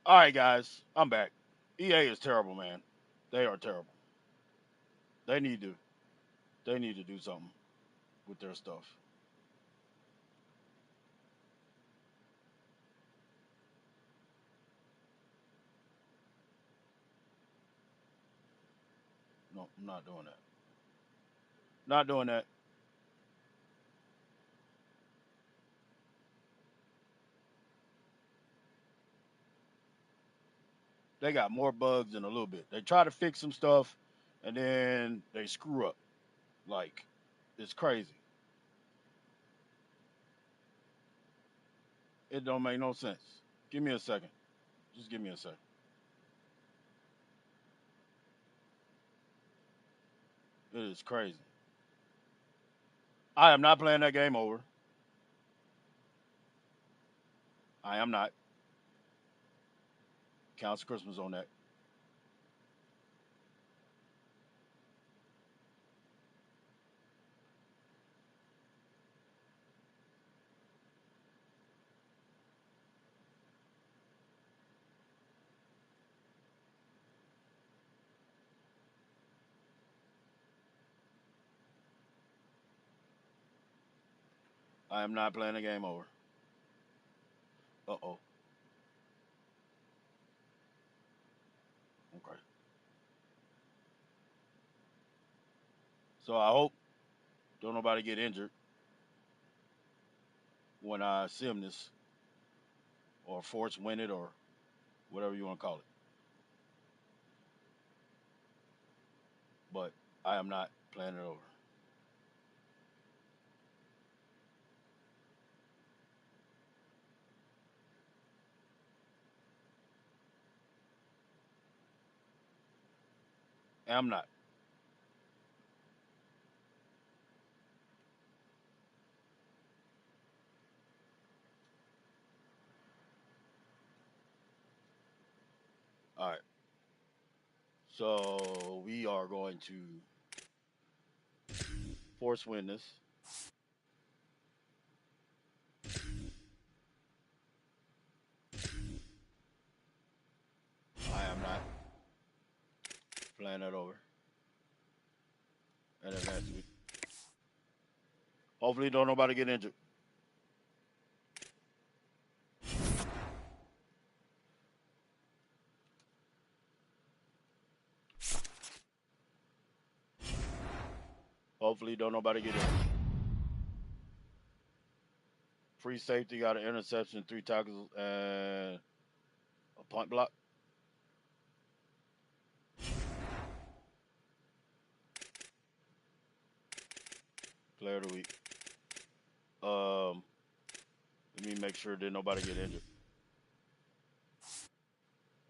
All right, guys, I'm back. EA is terrible, man. They are terrible. They need to. They need to do something with their stuff. No, I'm not doing that. Not doing that. They got more bugs in a little bit. They try to fix some stuff, and then they screw up. Like, it's crazy. It don't make no sense. Give me a second. Just give me a second. It is crazy. I am not playing that game over. I am not. Counts Christmas on that. I am not playing the game over. Uh oh. Okay. So I hope don't nobody get injured when I sim this or force win it or whatever you want to call it. But I am not playing it over. I'm not. All right. So we are going to force win this. I am not playing that over. And advance week. Hopefully don't nobody get injured. Hopefully don't nobody get injured. Free safety got an interception, 3 tackles, and a punt block. Player of the week. Um, Let me make sure that nobody get injured.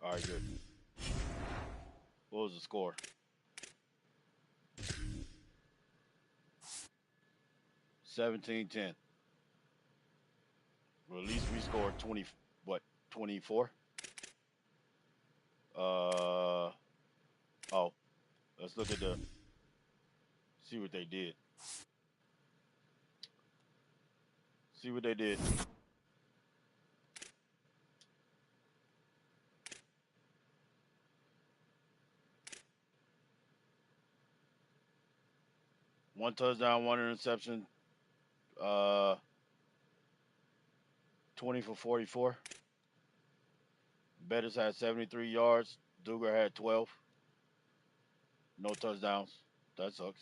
All right, good. What was the score? 17-10. Well, at least we scored 20. What? 24. Oh, let's look at the see what they did. See what they did. One touchdown, one interception. Uh, 20 for 44. Bettis had 73 yards. Duger had 12. No touchdowns. That sucks.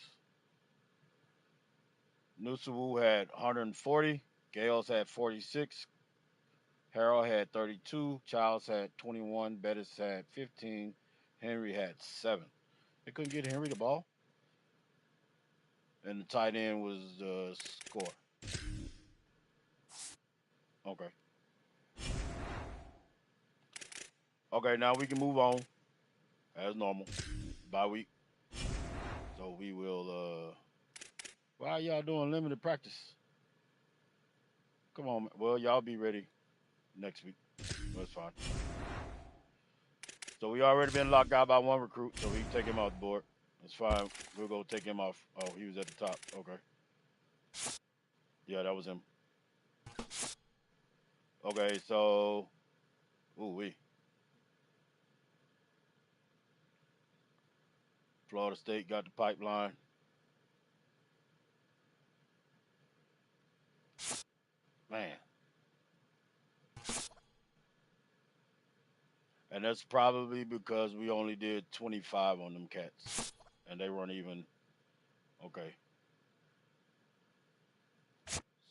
Nusawu had 140. Gales had 46. Harold had 32. Childs had 21. Bettis had 15. Henry had 7. They couldn't get Henry the ball. And the tight end was the score. Okay. Okay, now we can move on as normal. Bye week. So we will why y'all doing limited practice? Come on, man. Well, y'all be ready next week. That's fine. So we already been locked out by one recruit, so we can take him off the board. That's fine. We'll go take him off. Oh, he was at the top. Okay. Yeah, that was him. Okay, so ooh wee. Florida State got the pipeline. Man. And that's probably because we only did 25 on them cats. And they weren't even okay.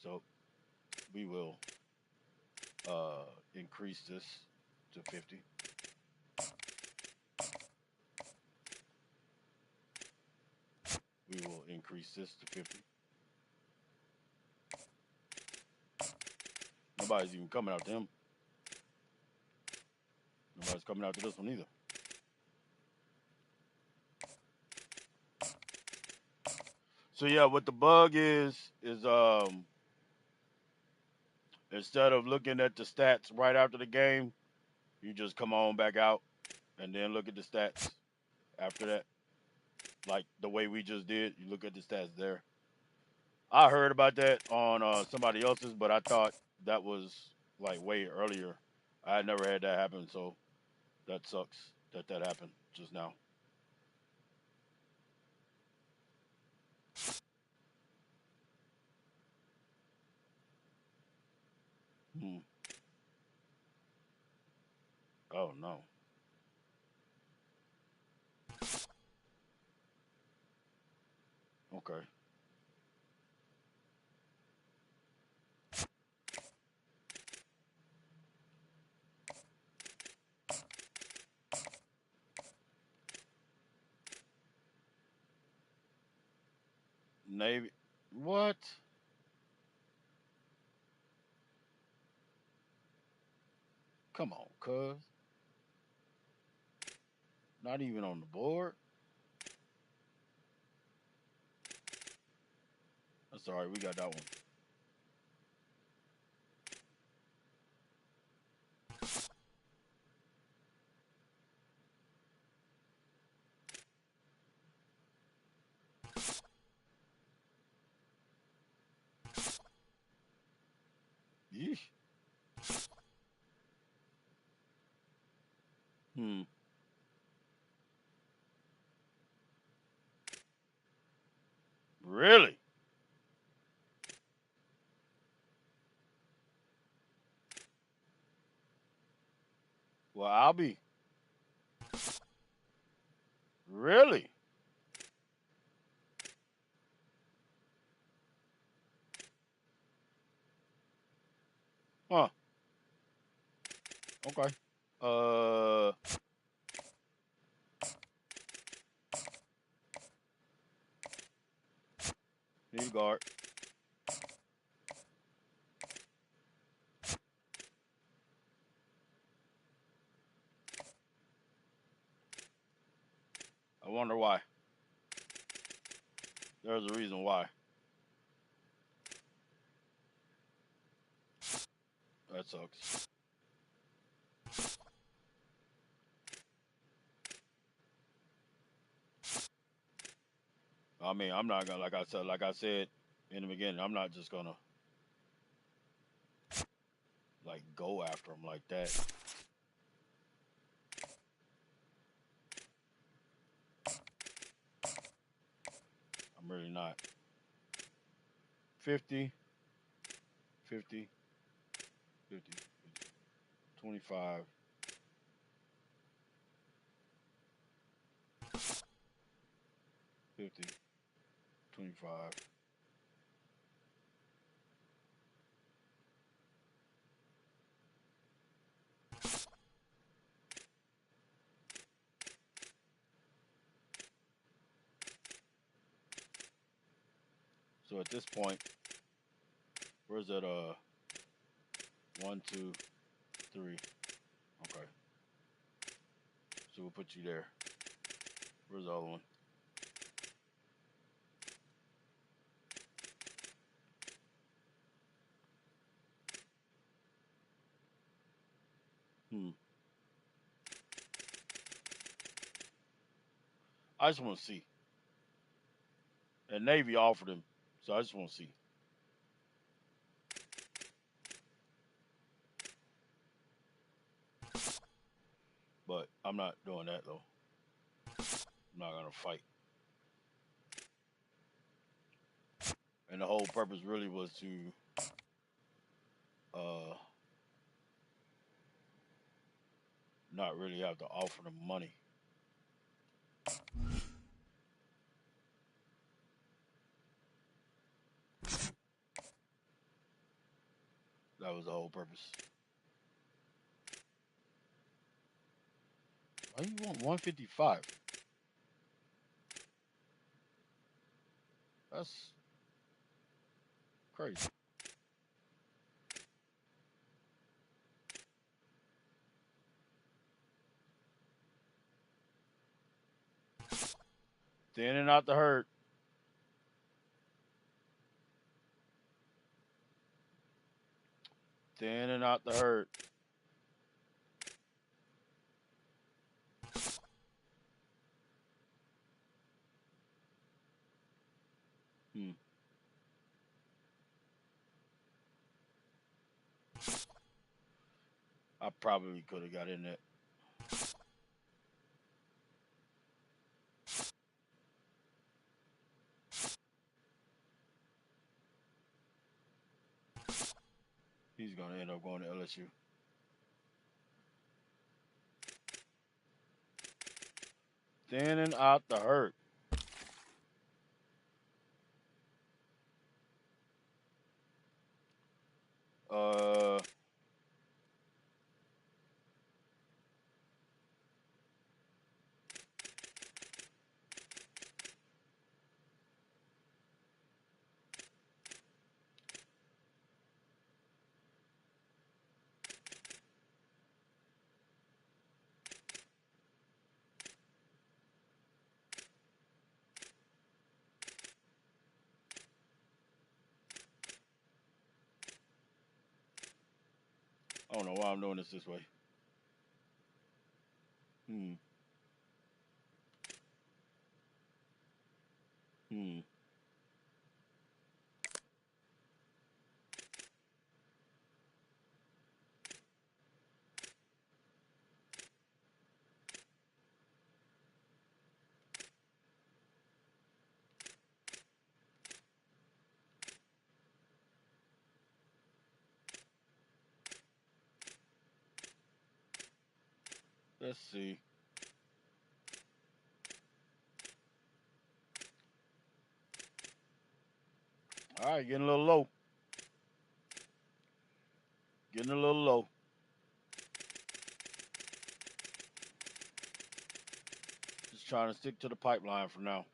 So we will increase this to 50. We will increase this to 50. Nobody's even coming out to him. Nobody's coming out to this one either. So yeah, what the bug is instead of looking at the stats right after the game, you just come on back out and then look at the stats after that. Like the way we just did, you look at the stats there. I heard about that on somebody else's, but I thought that was like way earlier. I had never had that happen, so that sucks that that happened just now. Hmm. Oh no. Okay. Navy. What? Come on, cuz. Not even on the board. That's all right. We got that one. Yeesh. Hmm. Really? Well, I'll be. Really? Huh. Okay. Uh. Need a guard. I wonder why. There's a reason why. That sucks. I mean, I'm not gonna like I said in the beginning. I'm not just gonna like go after him like that. I'm really not. 50, 50, 50, 25, 50, 25. So at this point, where's that? One, two, three. Okay. So we'll put you there. Where's the other one? Hmm. I just want to see. And Navy offered him, so I just want to see. But I'm not doing that though. I'm not gonna fight. And the whole purpose really was to not really have to offer them money. That was the whole purpose. Why you want 155? That's crazy. Thin and out the herd. Thin and out the herd. I probably could have got in that. He's going to end up going to LSU. Thin and out the herd. I don't know why I'm doing this way. Let's see. All right, getting a little low. Getting a little low. Just trying to stick to the pipeline for now.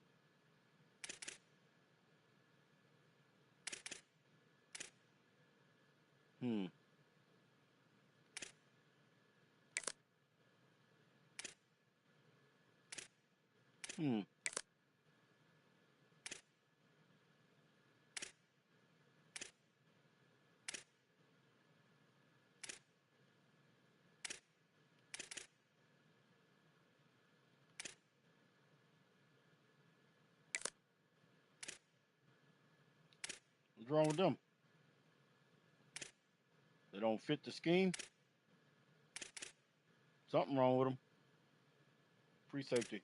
What's wrong with them? They don't fit the scheme? Something wrong with them. Free safety.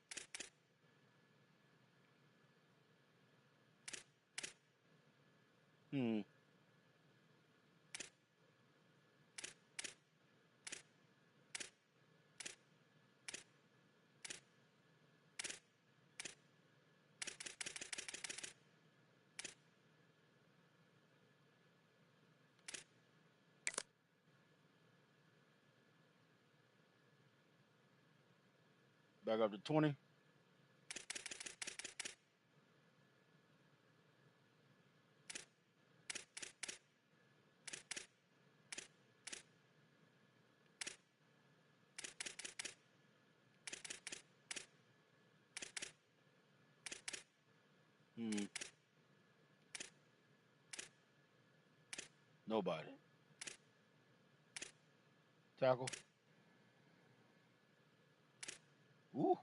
Back up to 20. Nobody. Tackle. Ooh.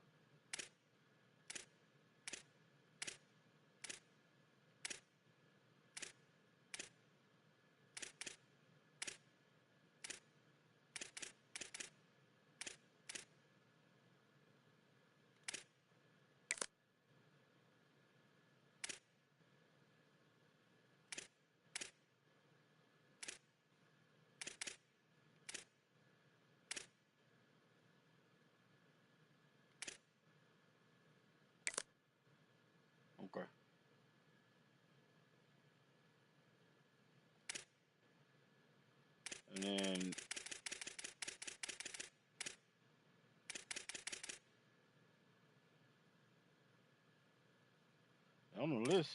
on the list.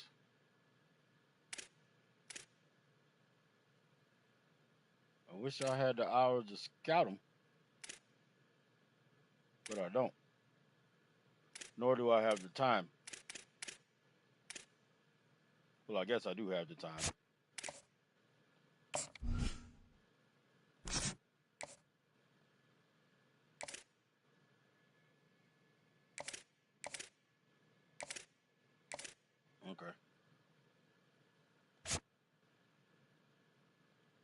I wish I had the hours to scout them, but I don't. Nor do I have the time. Well, I guess I do have the time. Okay.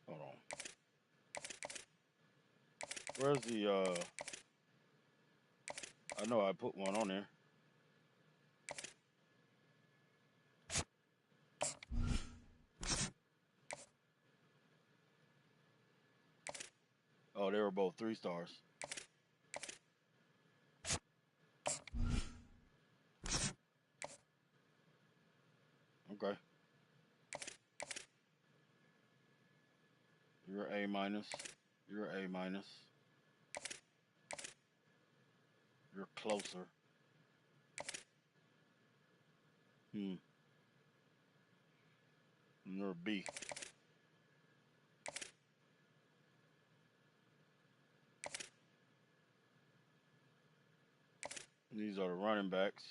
Hold on. Where's the I know I put one on there. Oh, they were both 3 stars. Okay. You're A minus. You're A minus. You're closer. And you're B. These are the running backs.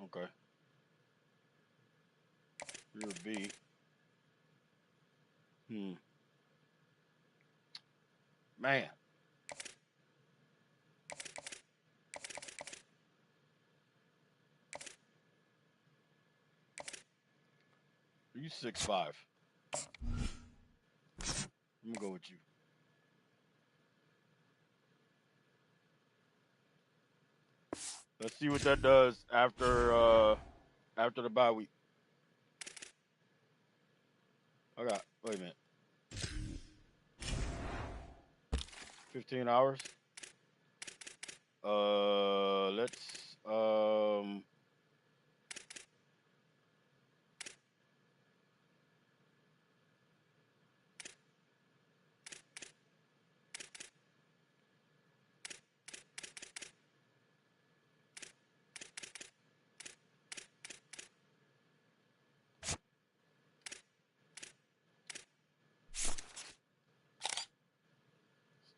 Okay. You're B. Man. You 6'5". I'm gonna go with you. Let's see what that does after the bye week. Wait a minute. 15 hours. Let's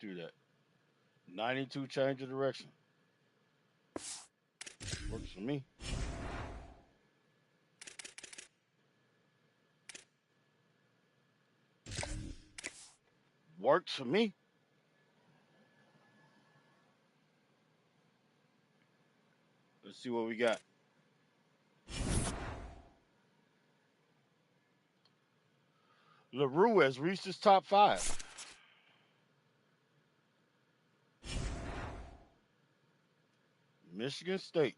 do that. 92 change of direction. Works for me. Works for me. Let's see what we got. LaRue has reached his top 5. Michigan State.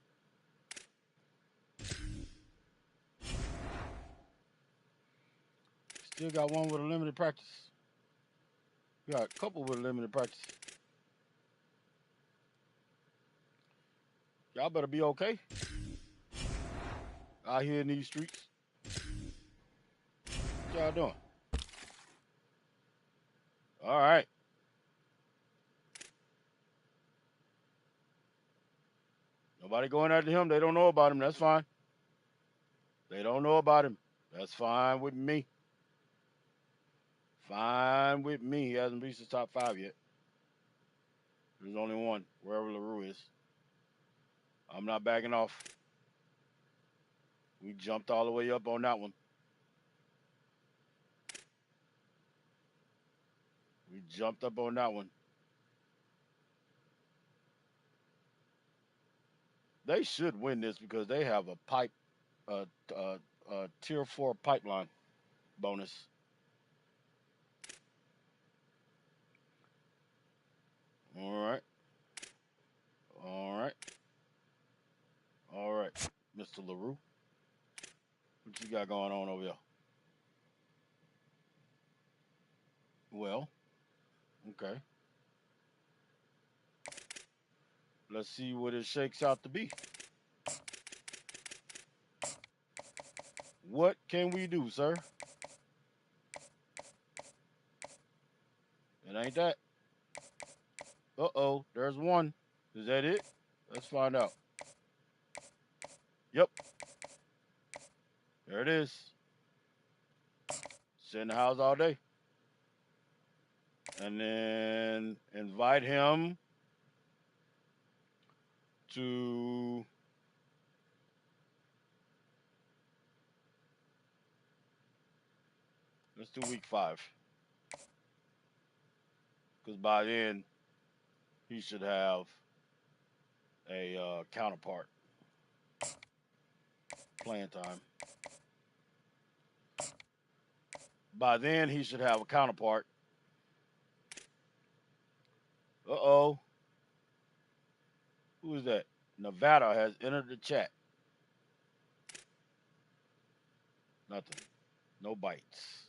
Still got one with a limited practice. We got a couple with a limited practice. Y'all better be okay out here in these streets. What y'all doing? All right. Nobody going after him. They don't know about him. That's fine. They don't know about him. That's fine with me. Fine with me. He hasn't reached the top 5 yet. There's only one, wherever LaRue is. I'm not backing off. We jumped all the way up on that one. We jumped up on that one. They should win this because they have a tier 4 pipeline bonus. All right. All right. All right. Mr. LaRue. What you got going on over here? Well, okay. Let's see what it shakes out to be. What can we do, sir? It ain't that. Uh-oh, there's one. Is that it? Let's find out. Yep, there it is. Sit in the house all day. And then invite him to let's do week 5. Because by then he should have a counterpart playing time. By then he should have a counterpart. Uh-oh. Who is that? Nevada has entered the chat. Nothing. No bites.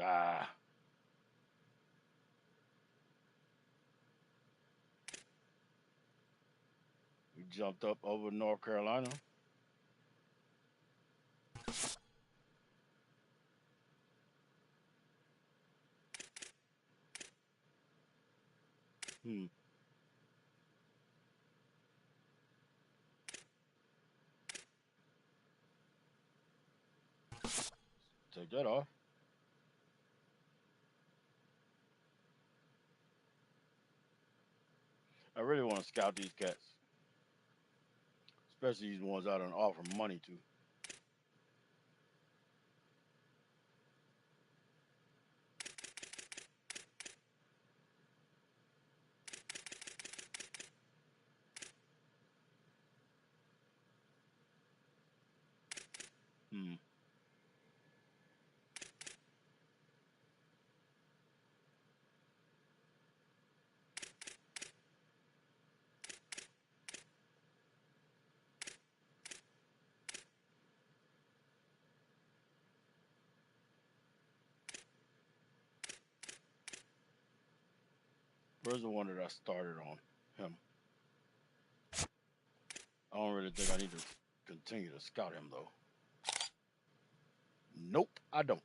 Ah. We jumped up over North Carolina. Take that off. I really want to scout these cats. Especially these ones I don't offer money to. Where's the one that I started on? Him. I don't really think I need to continue to scout him, though. Nope, I don't.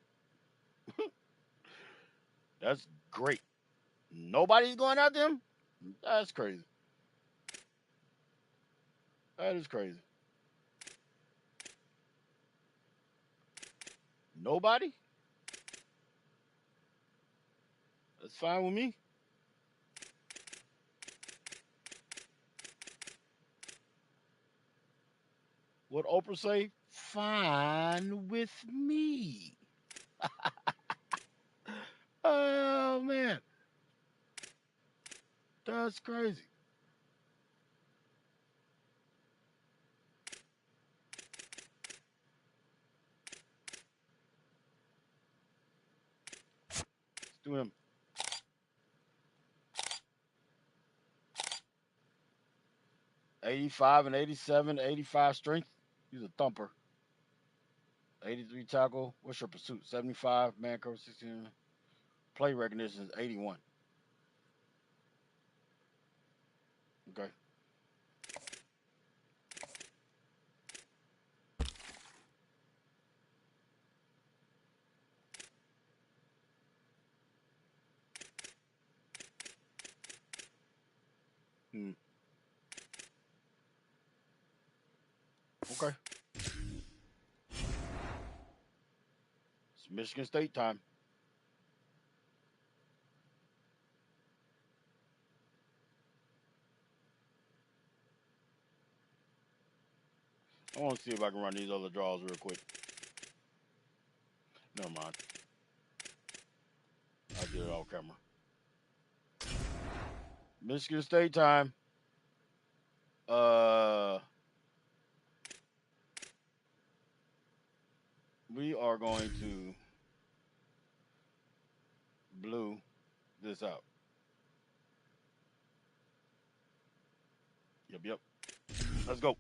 That's great. Nobody's going after him? That's crazy. That is crazy. Nobody? That's fine with me. What Oprah say? Fine with me. Oh, man. That's crazy. Let's do him. 85 and 87, 85 strength. He's a thumper. 83 tackle. What's your pursuit? 75, man cover 16. Play recognition is 81. Okay. Okay. It's Michigan State time. I want to see if I can run these other draws real quick. Never mind. I did it off camera. Michigan State time. We are going to blue this out. Yep. Let's go.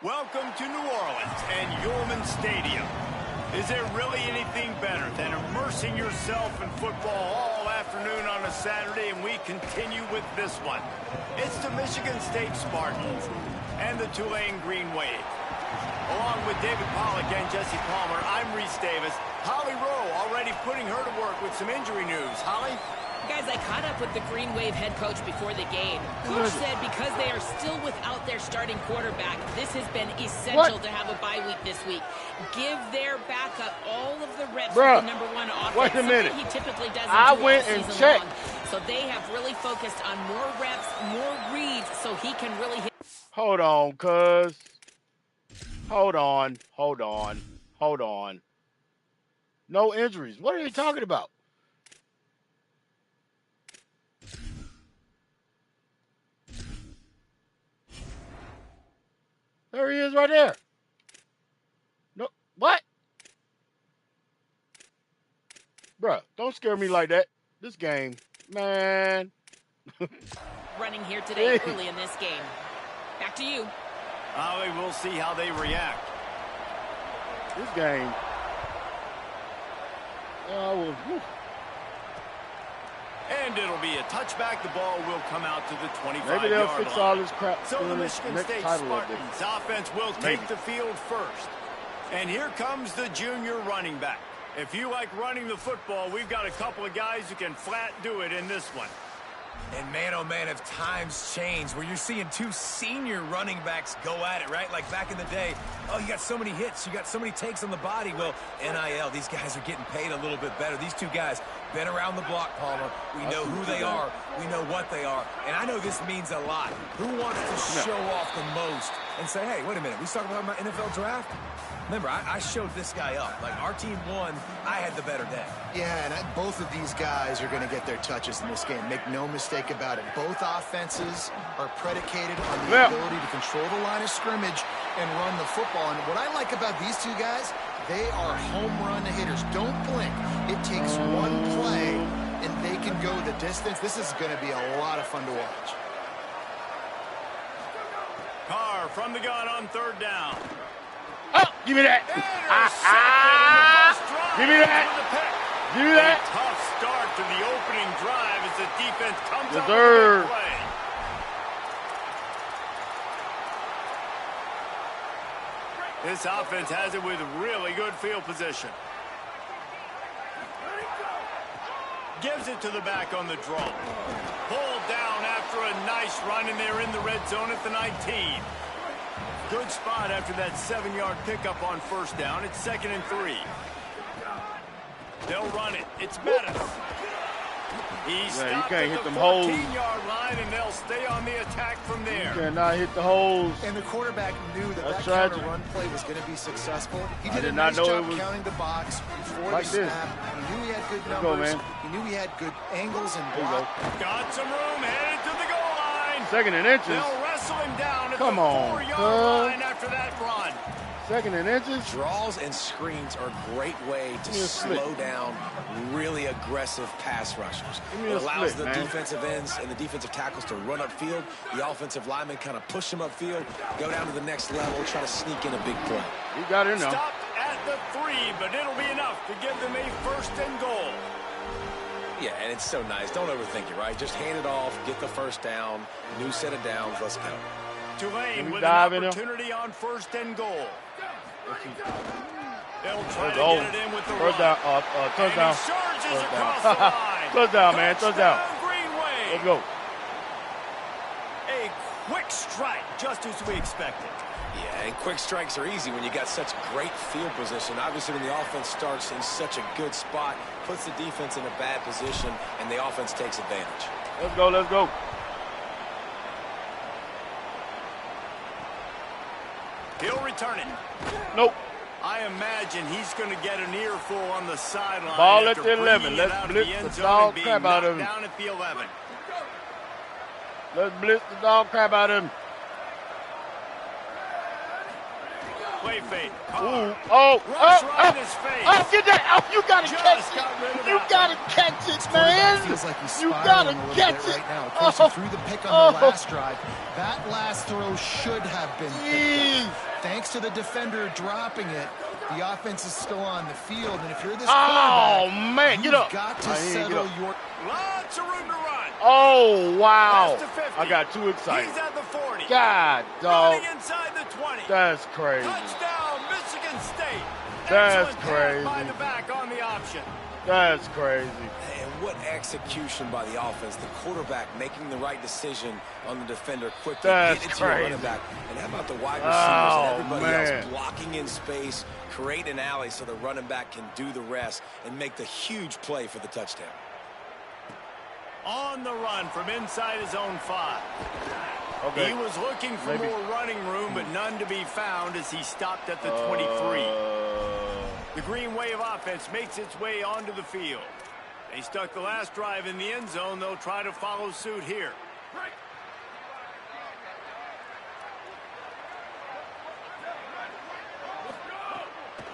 Welcome to New Orleans and Yulman Stadium. Is there really anything better than immersing yourself in football all afternoon on a Saturday? And we continue with this one. It's the Michigan State Spartans and the Tulane Green Wave. Along with David Pollack and Jesse Palmer, I'm Reese Davis. Holly Rowe already putting her to work with some injury news. Holly? Guys, I caught up with the Green Wave head coach before the game. Coach said because they are still without their starting quarterback, this has been essential to have a bye week this week. Give their backup all of the reps for the #1 offense. Wait a minute. He typically doesn't I do went all and season checked. long. So they have really focused on more reps, more reads, so he can really hit. Hold on, cuz. Hold on. No injuries. What are you talking about? There he is right there. No, what? Bruh, don't scare me like that. This game, man. Running here today early in this game. Back to you. Holly, we'll see how they react. This game. And it'll be a touchback. The ball will come out to the 25-yard line. Maybe they'll fix all this crap. So the Michigan State Spartans offense will take the field first. And here comes the junior running back. If you like running the football, we've got a couple of guys who can flat do it in this one. And man, oh man, have times changed where you're seeing two senior running backs go at it, right? Like back in the day, oh, you got so many hits, you got so many takes on the body. Well, NIL, these guys are getting paid a little bit better. These two guys been around the block, Palmer. We know who they are. We know what they are. And I know this means a lot. Who wants to show off the most and say, hey, wait a minute, we talking about my NFL draft? Remember, I showed this guy up. Like, our team won. I had the better day. Yeah, and both of these guys are going to get their touches in this game. Make no mistake about it. Both offenses are predicated on the ability to control the line of scrimmage and run the football. And what I like about these two guys, they are home run hitters. Don't blink. It takes one play, and they can go the distance. This is going to be a lot of fun to watch. Carr from the gun on third down. Oh, give me that. Give me that. Give me that. A tough start to the opening drive as the defense comes up with a big play. This offense has it with really good field position. Gives it to the back on the draw. Pulled down after a nice run, and they're in the red zone at the 19. Good spot after that 7-yard pickup on first down. It's 2nd and 3. They'll run it. It's Bettis. He's you can't hit them holes. 14-yard line, and they'll stay on the attack from there. You cannot hit the holes. And the quarterback knew that counter run play was going to be successful. He did a nice job counting the box before the snap. He knew he had good numbers. He knew he had good angles and block. Got some room, headed to the goal line. 2nd and inches. They'll wrestle him down at the 4-yard line after that run. 2nd and inches. Draws and screens are a great way to slow down really aggressive pass rushers. It allows the defensive ends and the defensive tackles to run upfield. The offensive linemen kind of push them upfield, go down to the next level, try to sneak in a big play. You got it now. Stopped at the 3, but it'll be enough to give them a 1st and goal. Yeah, and it's so nice. Don't overthink it, right? Just hand it off, get the first down, new set of downs, let's go. Tulane with an opportunity on 1st and goal. They'll try to get it in with the run. Touchdown. Touchdown, man. Touchdown. Let's go. A quick strike, just as we expected. Yeah, and quick strikes are easy when you got such great field position. Obviously, when the offense starts in such a good spot, puts the defense in a bad position, and the offense takes advantage. Let's go, let's go. He'll return it. Nope. I imagine he's going to get an earful on the sideline. Ball at the 11. Let's blitz the dog crap out of him. Down at the 11. Let's blitz the dog crap out of him. Play fake. Oh, right in his face. Oh, get that. Oh, you got to Just catch got rid of it. You that got to catch it, man. Feels like he's You spiraling got to a little catch bit it. right now. Of course, he threw the pick on the last drive. That last throw should have been picked up. Thanks to the defender dropping it, the offense is still on the field. And if you're this quarterback, man, get up. You've got to settle your... Lots of room to run. Oh, wow. Past the 50. I got too excited. He's at the 40. God, dog. Running inside the 20. That's crazy. Touchdown, Michigan State. That's Excellent crazy. pass by the back on the option. That's crazy. And what execution by the offense. The quarterback making the right decision on the defender quickly. That's Get it to your crazy. running back. And how about the wide receivers and everybody man. else blocking in space, create an alley so the running back can do the rest and make the huge play for the touchdown. On the run from inside his own 5. Okay. He was looking for more running room, but none to be found as he stopped at the 23. The Green Wave offense makes its way onto the field. They stuck the last drive in the end zone. They'll try to follow suit here.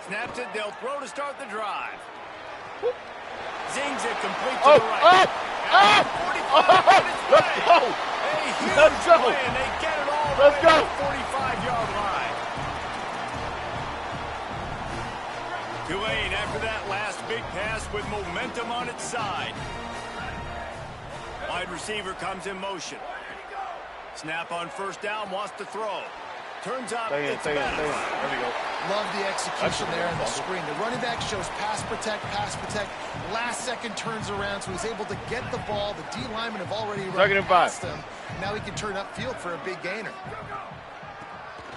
Snaps it. They'll throw to start the drive. Zings it complete to the right. 45 minutes Let's go. A huge Let's go. play, and they get it all Let's the way go. to the 45-yard line. Tulane, after that last big pass with momentum on its side. Wide receiver comes in motion. Snap on first down, wants to throw. Turns out it's better. There we go. Love the execution there in the screen. The running back shows pass protect, pass protect. Last second turns around, so he's able to get the ball. The D linemen have already run past him. Now he can turn upfield for a big gainer.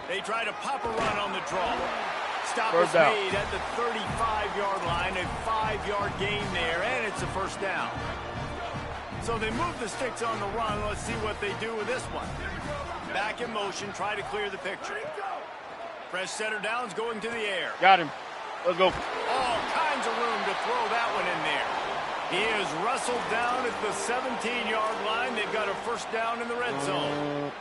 They try to pop a run on the draw. Stop First is down. made at the 35-yard line. A 5-yard gain there, and it's a first down. So they move the sticks on the run. Let's see what they do with this one. Back in motion, try to clear the picture. Fresh center downs going to the air. Got him. Let's go. All kinds of room to throw that one in there. He is wrestled down at the 17-yard line. They've got a first down in the red zone.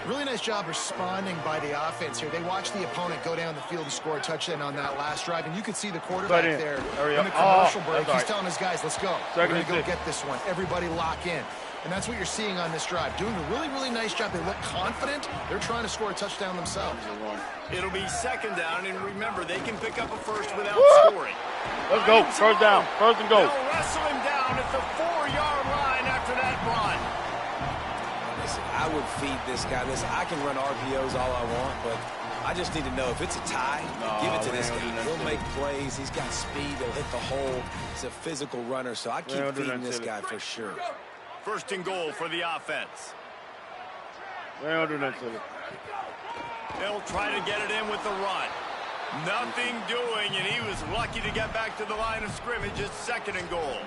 Really nice job responding by the offense here. They watched the opponent go down the field and score a touchdown on that last drive, and you could see the quarterback there in the commercial break. He's telling his guys, let's go. We're going to go get this one. Everybody lock in. And that's what you're seeing on this drive. Doing a really, really nice job. They look confident. They're trying to score a touchdown themselves. It'll be second down, and remember, they can pick up a first without scoring. Let's go. First down. First and go. They'll wrestle him down at the 4-yard line after that run. Listen, I would feed this guy. Listen, I can run RPOs all I want, but I just need to know if it's a tie, give it to this guy. He'll make plays. He's got speed. He'll hit the hole. He's a physical runner, so I keep feeding this guy for sure. First and goal for the offense. They don't do that to it. They'll try to get it in with the run. Nothing doing, and he was lucky to get back to the line of scrimmage at second and goal.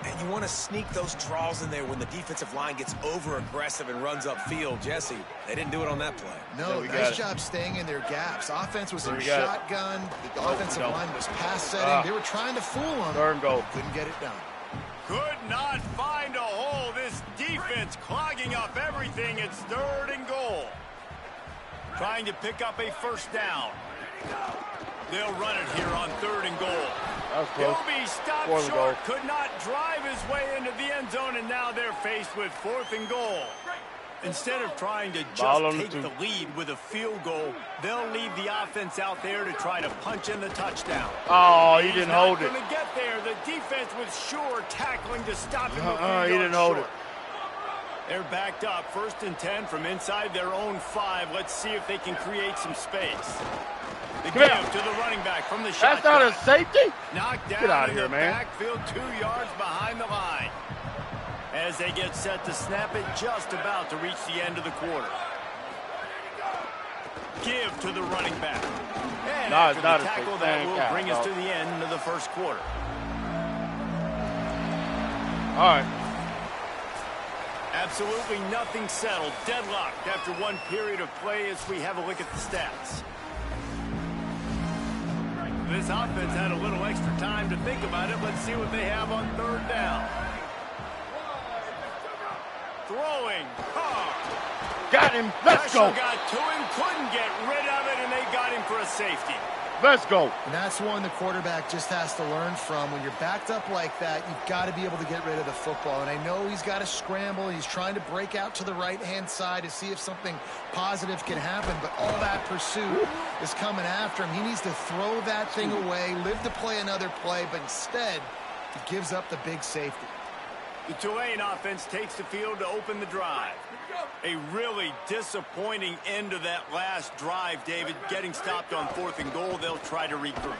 And you want to sneak those draws in there when the defensive line gets over-aggressive and runs upfield. Jesse, they didn't do it on that play. No, nice job staying in their gaps. Offense was in shotgun. The offensive line was pass setting. They were trying to fool them. Third and goal. Couldn't get it done. Could not find a hole. This defense clogging up everything. It's third and goal. Trying to pick up a first down. They'll run it here on third and goal. He'll be stopped short. Could not drive his way into the end zone, and now they're faced with fourth and goal. Instead of trying to just take the lead with a field goal, they'll leave the offense out there to try to punch in the touchdown. Oh, he didn't hold it. He's not going to get there. The defense was sure tackling to stop him. He didn't hold it. They're backed up. First and 10 from inside their own 5. Let's see if they can create some space. The give to the running back from the shotgun. That's not a safety? Knocked down Get out of in here, the man. backfield 2 yards behind the line. As they get set to snap it, just about to reach the end of the quarter. Give to the running back. And after the tackle, that will bring us to the end of the first quarter. All right. Absolutely nothing settled. Deadlocked after one period of play as we have a look at the stats. This offense had a little extra time to think about it. Let's see what they have on third down. Throwing. Got him. Let's go. Got to him. Couldn't get rid of for a safety. Let's go. And that's one the quarterback just has to learn from. When you're backed up like that, you've got to be able to get rid of the football. And I know he's got to scramble. He's trying to break out to the right-hand side to see if something positive can happen. But all that pursuit is coming after him. He needs to throw that thing away, live to play another play. But instead, he gives up the big safety. The Tulane offense takes the field to open the drive. A really disappointing end to that last drive, David. Getting stopped on 4th and goal, they'll try to regroup.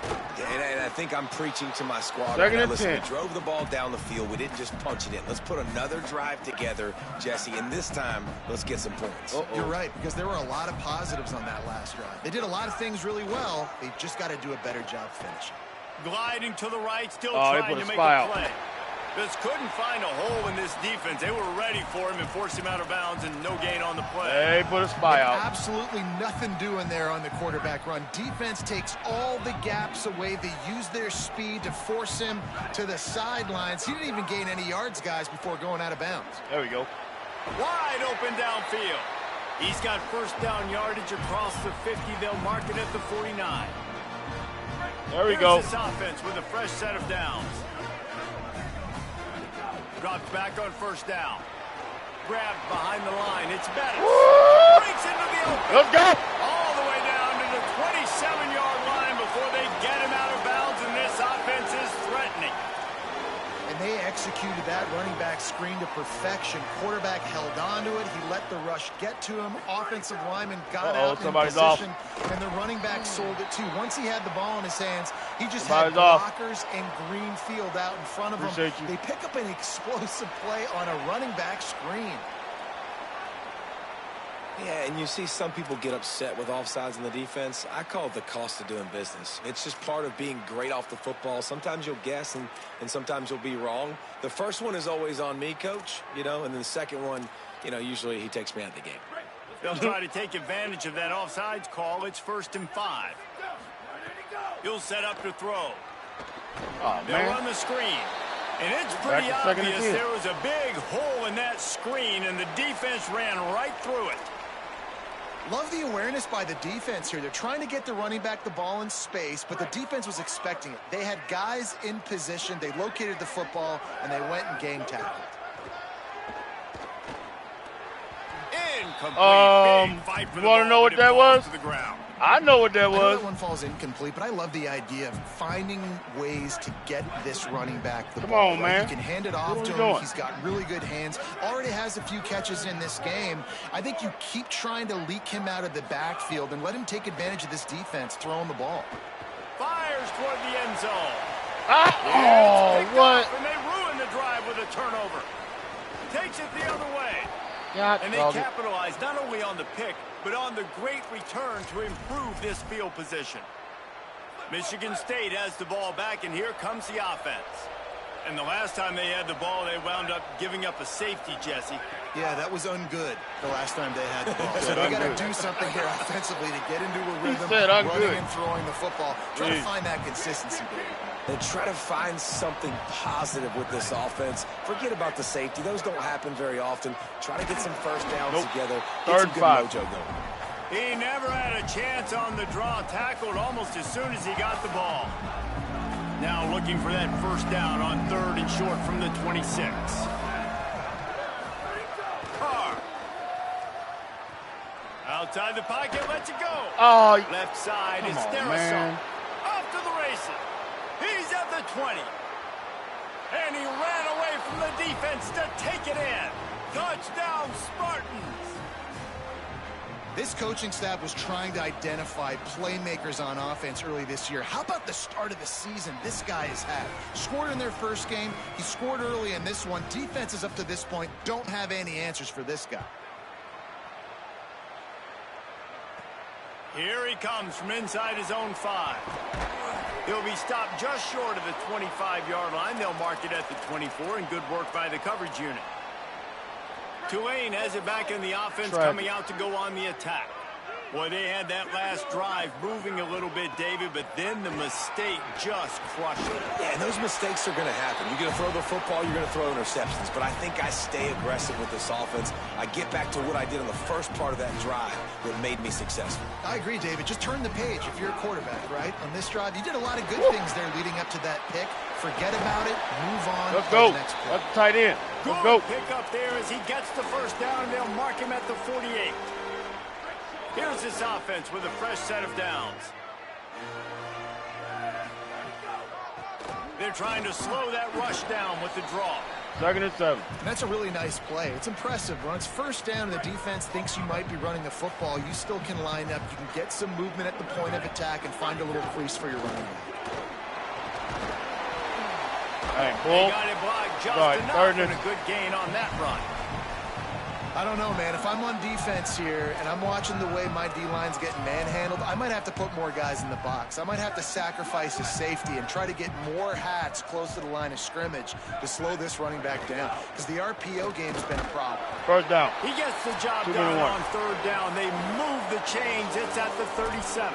And I think I'm preaching to my squad. Second and Listen, 10. we drove the ball down the field. We didn't just punch it in. Let's put another drive together, Jesse, and this time, let's get some points. You're right, because there were a lot of positives on that last drive. They did a lot of things really well. They just got to do a better job finishing. Gliding to the right, still trying to make a play. Just couldn't find a hole in this defense. They were ready for him and forced him out of bounds, and no gain on the play. They put a spy out. Absolutely nothing doing there on the quarterback run. Defense takes all the gaps away. They use their speed to force him to the sidelines. He didn't even gain any yards, guys, before going out of bounds. There we go. Wide open downfield. He's got first down yardage across the 50. They'll mark it at the 49. There we go. This offense with a fresh set of downs. Drops back on first down. Grabbed behind the line. It's Bettis. Breaks into the open. Let's go. All the way down to the 27-yard line before they get him out of bounds, and this offense is threatening. And they executed that running back screen to perfection. Quarterback held on to it. He let the rush get to him. Offensive lineman got out in position. And the running back sold it too. Once he had the ball in his hands, he just had blockers and green field out in front of him. They pick up an explosive play on a running back screen. Yeah, and you see some people get upset with offsides in the defense. I call it the cost of doing business. It's just part of being great off the football. Sometimes you'll guess and sometimes you'll be wrong. The first one is always on me, Coach, and then the second one, usually he takes me out of the game. They'll try to take advantage of that offsides call. It's 1st and 5. He'll set up to throw. They'll run the screen. And it's pretty obvious there was a big hole in that screen, and the defense ran right through it. Love the awareness by the defense here. They're trying to get the running back the ball in space, but the defense was expecting it. They had guys in position. They located the football, and they went and game tackled. Incomplete. You want to know what that was? To the ground. I know what that was. That one falls incomplete, but I love the idea of finding ways to get this running back the ball. Come on, man. You can hand it off to him. He's got really good hands. Already has a few catches in this game. I think you keep trying to leak him out of the backfield and let him take advantage of this defense throwing the ball. Fires toward the end zone. What? And they ruin the drive with a turnover. Takes it the other way. And they capitalize not only on the pick, but on the great return to improve this field position. Michigan State has the ball back, and here comes the offense. And the last time they had the ball, they wound up giving up a safety, Jesse. Yeah, that was ungood the last time they had the ball. So they got to do something here offensively to get into a rhythm, running and throwing the football. Try to find that consistency, baby. And try to find something positive with this offense. Forget about the safety. Those don't happen very often. Try to get some first downs together. Get some good mojo going. He never had a chance on the draw. Tackled almost as soon as he got the ball. Now looking for that first down on 3rd and short from the 26. Carr. Outside the pocket, lets it go. Left side is Sterisol. Off to the races. He's at the 20. And he ran away from the defense to take it in. Touchdown, Spartans. This coaching staff was trying to identify playmakers on offense early this year. How about the start of the season this guy has had? Scored in their first game. He scored early in this one. Defenses up to this point don't have any answers for this guy. Here he comes from inside his own 5. He'll be stopped just short of the 25-yard line. They'll mark it at the 24, and good work by the coverage unit. Tulane has it back in the offense, coming out to go on the attack. Boy, they had that last drive moving a little bit, David, but then the mistake just crushed it. Yeah, and those mistakes are going to happen. You're going to throw the football, you're going to throw interceptions. But I think I stay aggressive with this offense. I get back to what I did on the first part of that drive that made me successful. I agree, David. Just turn the page if you're a quarterback, right? On this drive, you did a lot of good things there leading up to that pick. Forget about it. Move on. Let's go. The next play. That's the tight end. Let's Good go. pick up there as he gets the first down, and they'll mark him at the 48. Here's this offense with a fresh set of downs. They're trying to slow that rush down with the draw. 2nd and 7. And that's a really nice play. It's impressive. When it's first down and the defense thinks you might be running the football, you still can line up. You can get some movement at the point of attack and find a little crease for your running back. All right, They bull. got it blocked just Right, enough third and and- a good gain on that run. I don't know, man. If I'm on defense here and I'm watching the way my D-line's getting manhandled, I might have to put more guys in the box. I might have to sacrifice his safety and try to get more hats close to the line of scrimmage to slow this running back down, because the RPO game's been a problem. First down. He gets the job 2 done minute warning. on third down. They move the chains. It's at the 37.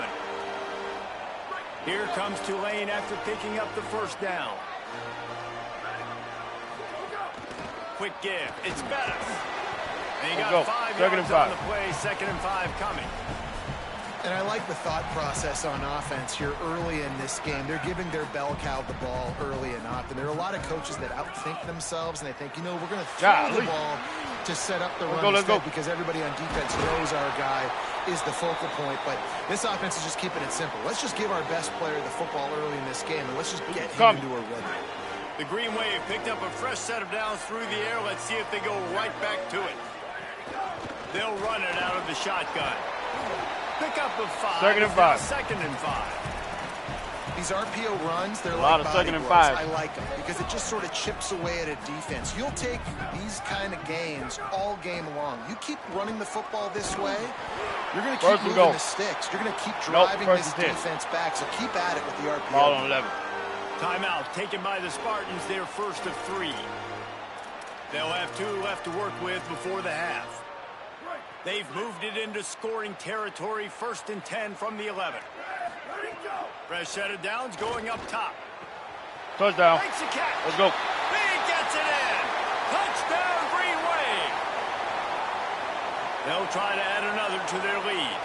Here comes Tulane after picking up the first down. Quick give. It's better. And he Let's got go. 5 2nd yards and on 5. the play. 2nd and 5 coming. And I like the thought process on offense here early in this game. They're giving their bell cow the ball early and often. There are a lot of coaches that outthink themselves, and they think, you know, we're going to throw the ball to set up the run Let's go. instead, because everybody on defense knows our guy is the focal point. But this offense is just keeping it simple. Let's just give our best player the football early in this game, and let's just get him into a rhythm. The Green Wave picked up a fresh set of downs through the air. Let's see if they go right back to it. They'll run it out of the shotgun. Pick up a 5. 2nd and 5. 2nd and 5. These RPO runs, they're A like lot of body 2nd and blows. 5. I like them because it just sort of chips away at a defense. You'll take these kind of gains all game long. You keep running the football this way, you're going to keep moving the sticks. You're going to keep driving this defense back, so keep at it with the RPO. Ball on 11. Timeout taken by the Spartans, their first of 3. They'll have 2 left to work with before the half. They've moved it into scoring territory, 1st and 10 from the 11. Fresh set of downs going up top. Touchdown. Makes a catch. Let's go. He gets it in. Touchdown, Green Wave. They'll try to add another to their lead.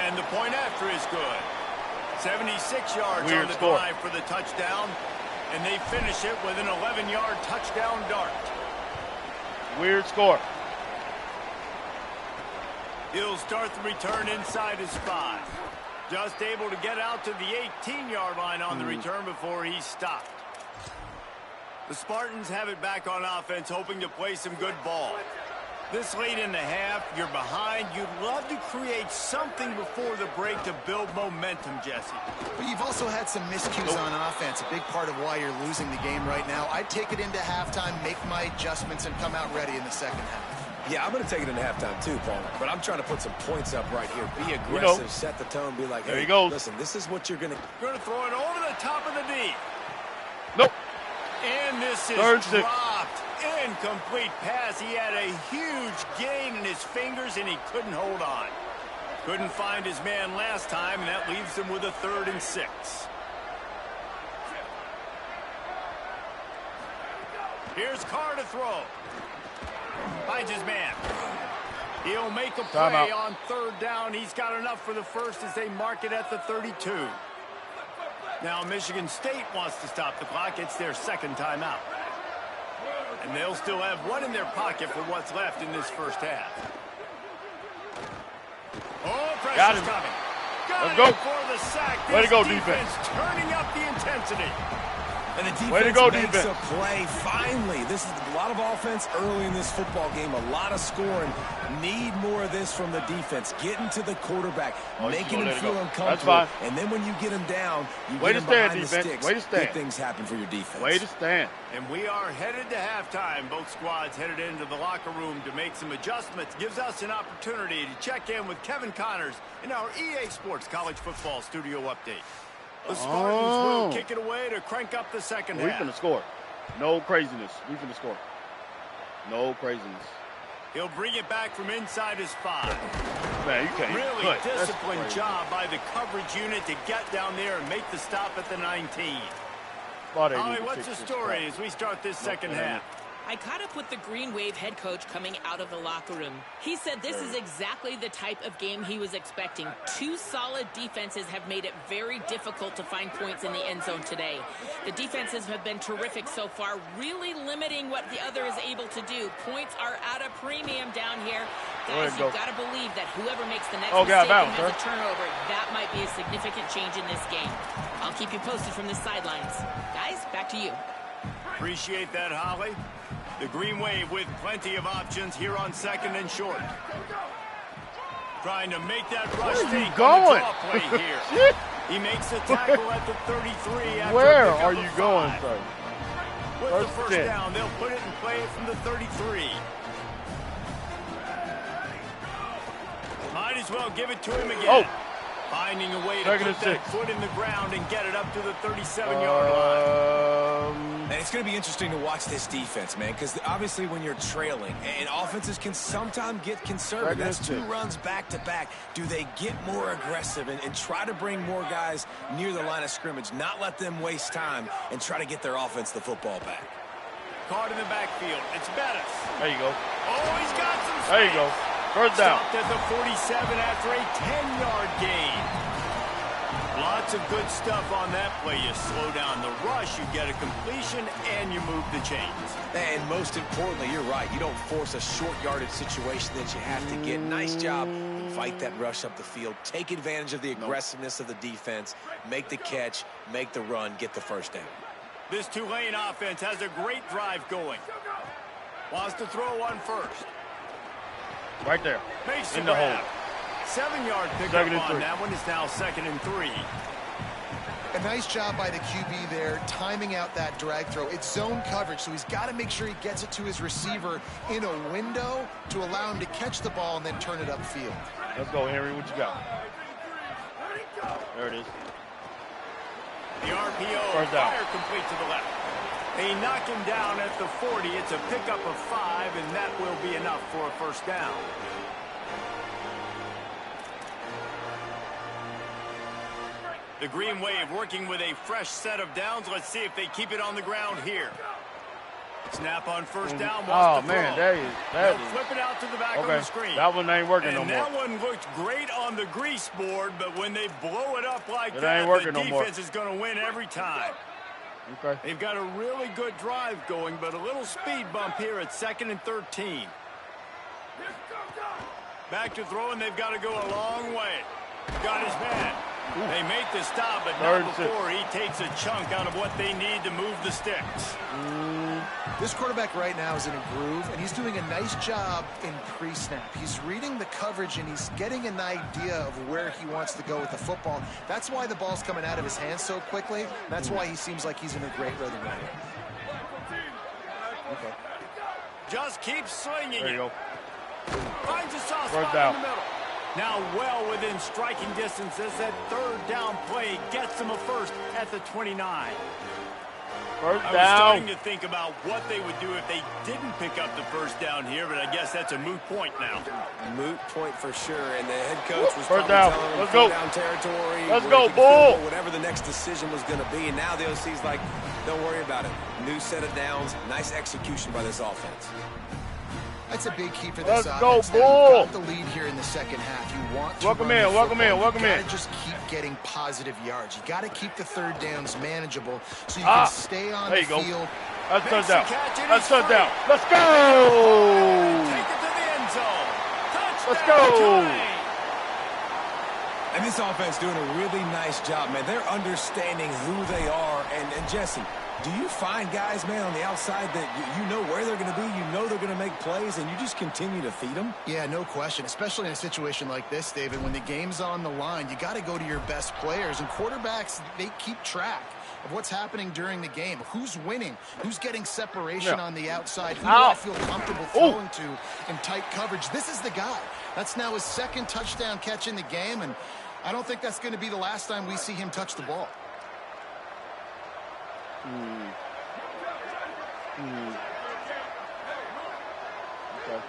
And the point after is good. 76 yards on the drive for the touchdown, and they finish it with an 11-yard touchdown dart. Weird score. He'll start the return inside his 5. Just able to get out to the 18-yard line on the return before he's stopped. The Spartans have it back on offense, hoping to play some good ball. This late in the half, you're behind. You'd love to create something before the break to build momentum, Jesse. But you've also had some miscues on offense, a big part of why you're losing the game right now. I'd take it into halftime, make my adjustments, and come out ready in the second half. Yeah, I'm going to take it into halftime too, Paul. But I'm trying to put some points up right here. Be aggressive, set the tone, be like, hey, listen, this is what you're going to... Going to throw it over the top of the D. Nope. And this is dropped. Incomplete pass. He had a huge gain in his fingers, and he couldn't hold on. Couldn't find his man last time, and that leaves him with a 3rd and 6. Here's Carr to throw. Finds his man. He'll make a play on 3rd down. He's got enough for the first as they mark it at the 32. Now Michigan State wants to stop the clock. It's their 2nd timeout. And they'll still have 1 in their pocket for what's left in this first half. Oh, pressure's coming. Got it for the sack. Way to go, defense. Turning up the intensity. And the defense makes a play. Finally, this is a lot of offense early in this football game. A lot of scoring. Need more of this from the defense. Getting to the quarterback, making him feel uncomfortable. And then when you get him down, you get him behind the sticks. Good things happen for your defense. Way to stand. And we are headed to halftime. Both squads headed into the locker room to make some adjustments. Gives us an opportunity to check in with Kevin Connors in our EA Sports College Football Studio Update. The Spartans will kick it away to crank up the second half. We finna score. No craziness. We finna score. No craziness. He'll bring it back from inside his 5. Man, you can't really disciplined job by the coverage unit to get down there and make the stop at the 19. Holly, what's the story as we start this second half? I caught up with the Green Wave head coach coming out of the locker room. He said this is exactly the type of game he was expecting. 2 solid defenses have made it very difficult to find points in the end zone today. The defenses have been terrific so far, really limiting what the other is able to do. Points are at a premium down here. Guys, you've got to believe that whoever makes the next mistake and has a turnover, that might be a significant change in this game. I'll keep you posted from the sidelines. Guys, back to you. Appreciate that, Holly. The Green Wave with plenty of options here on 2nd and short. Trying to make that rush fake on the draw play here. He makes a tackle at the 33. After Where are you going, sir? With the first down, they'll put it and play it from the 33. Might as well give it to him again. Finding a way to put that foot in the ground and get it up to the 37-yard line. And it's going to be interesting to watch this defense, man, because obviously when you're trailing, and offenses can sometimes get conservative. That's 2 runs back-to-back. Do they get more aggressive and try to bring more guys near the line of scrimmage, not let them waste time, and try to get their offense the football back? Caught in the backfield. It's Bettis. There you go. Oh, he's got some space. There you go. First down. Stopped at the 47 after a 10-yard gain. Lots of good stuff on that play. You slow down the rush, you get a completion, and you move the chains. And most importantly, you're right. You don't force a short yardage situation that you have to get. Nice job. Invite that rush up the field. Take advantage of the aggressiveness of the defense. Make the catch, make the run, get the first down. This Tulane offense has a great drive going. Wants to throw one first. Right there. Makes in the hole. 7-yard pickup on that one. Is now 2nd and 3. A nice job by the QB there, timing out that drag throw. It's zone coverage, so he's got to make sure he gets it to his receiver in a window to allow him to catch the ball and then turn it upfield. Let's go, Henry. What you got? There it is. The RPO fire complete to the left. They knock him down at the 40. It's a pickup of 5, and that will be enough for a first down. The Green Wave working with a fresh set of downs. Let's see if they keep it on the ground here. Snap on first down. Oh, man, there is. They'll flip it out to the back on the screen. That one ain't working no more. And that one looked great on the grease board, but when they blow it up like that, ain't working the no more. defense is going to win every time. Okay. They've got a really good drive going, but a little speed bump here at 2nd and 13. Back to throwing. They've got to go a long way. Got his man. They make the stop, but not before he takes a chunk out of what they need to move the sticks. This quarterback right now is in a groove, and he's doing a nice job in pre-snap. He's reading the coverage, and he's getting an idea of where he wants to go with the football. That's why the ball's coming out of his hands so quickly. That's why he seems like he's in a great rhythm right here. Okay. Just keep swinging. There you go. Finds a soft spot in the middle. Now well within striking distance as that 3rd down play gets them a first at the 29. First down. I was starting to think about what they would do if they didn't pick up the first down here, but I guess that's a moot point now. Moot point for sure, and the head coach was first probably down. telling them Let's go. down territory. Let's go, Bull. Whatever the next decision was going to be, and now the OC's like, don't worry about it. New set of downs, nice execution by this offense. That's a big key for this offense. Let's go, Bull. You've got the lead here in the second half. You want to welcome in. You got to just keep getting positive yards. You got to keep the 3rd downs manageable so you can stay on the field. That's touchdown. That's touchdown. Let's go. Take it to the end zone. Touchdown. Let's go. And this offense doing a really nice job, man. They're understanding who they are. And Jesse, do you find guys, man, on the outside that you know where they're going to be, you know they're going to make plays, and you just continue to feed them? Yeah, no question, especially in a situation like this, David. When the game's on the line, you got to go to your best players, and quarterbacks, they keep track of what's happening during the game. Who's winning? Who's getting separation on the outside? Who do I feel comfortable throwing to in tight coverage? This is the guy. That's now his 2nd touchdown catch in the game, and I don't think that's going to be the last time we see him touch the ball. Okay.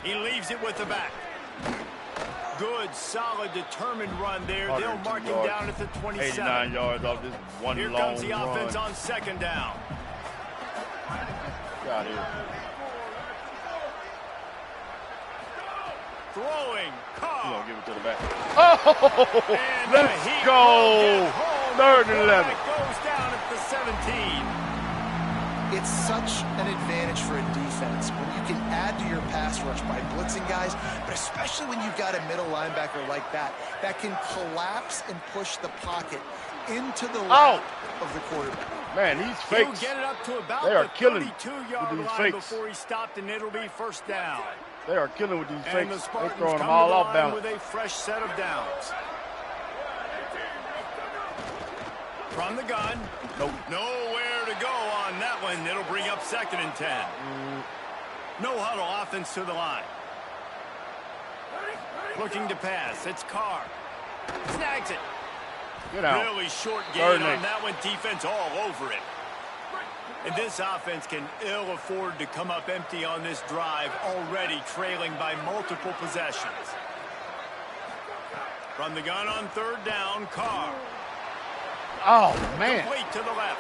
He leaves it with the back. Good, solid, determined run there. They'll mark him down at the 27. 89 yards off this one Here long comes the offense run. on second down. Got here. Throwing. Carr. Give it to the back. Oh, And let's go. 3rd and 11. Goes down at the 17. It's such an advantage for a defense when you can add to your pass rush by blitzing guys, but especially when you've got a middle linebacker like that can collapse and push the pocket into the lap of the quarterback. Man, these fakes, He'll get it up to about they are the killing 32-yard with these line fakes. before he stopped, and it'll be first down. They are killing with these And fakes. the They're Spartans throwing come them all to the off line balance. with a fresh set of downs. From the gun. Nope. Nowhere to go on that one. It'll bring up 2nd and 10. No huddle offense to the line. Looking to pass. It's Carr. Snags it. Get out. Really short gain 3rd and on 8. that one. Defense all over it. And this offense can ill afford to come up empty on this drive, already trailing by multiple possessions. From the gun on 3rd down, Carr. Oh, man. Complete to the left.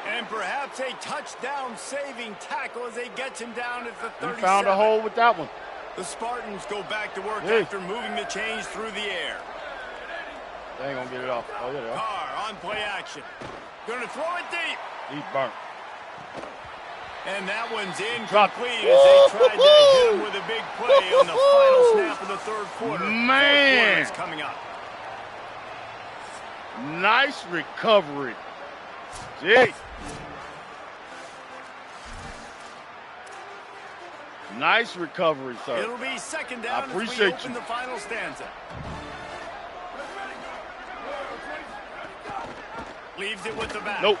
And perhaps a touchdown-saving tackle as they get him down at the 37. He found a hole with that one. The Spartans go back to work after moving the chains through the air. They ain't going to get it off. Oh, yeah, they are. Carr on play action. Going to throw it deep. He's burnt. And that one's incomplete as they tried to hit him with a big play on the final snap of the 3rd quarter. Man. Fourth quarter is coming up. Nice recovery. Jeez. Nice recovery, sir. It'll be 2nd down I as we appreciate open you. the final stanza. Leaves it with the back. Nope.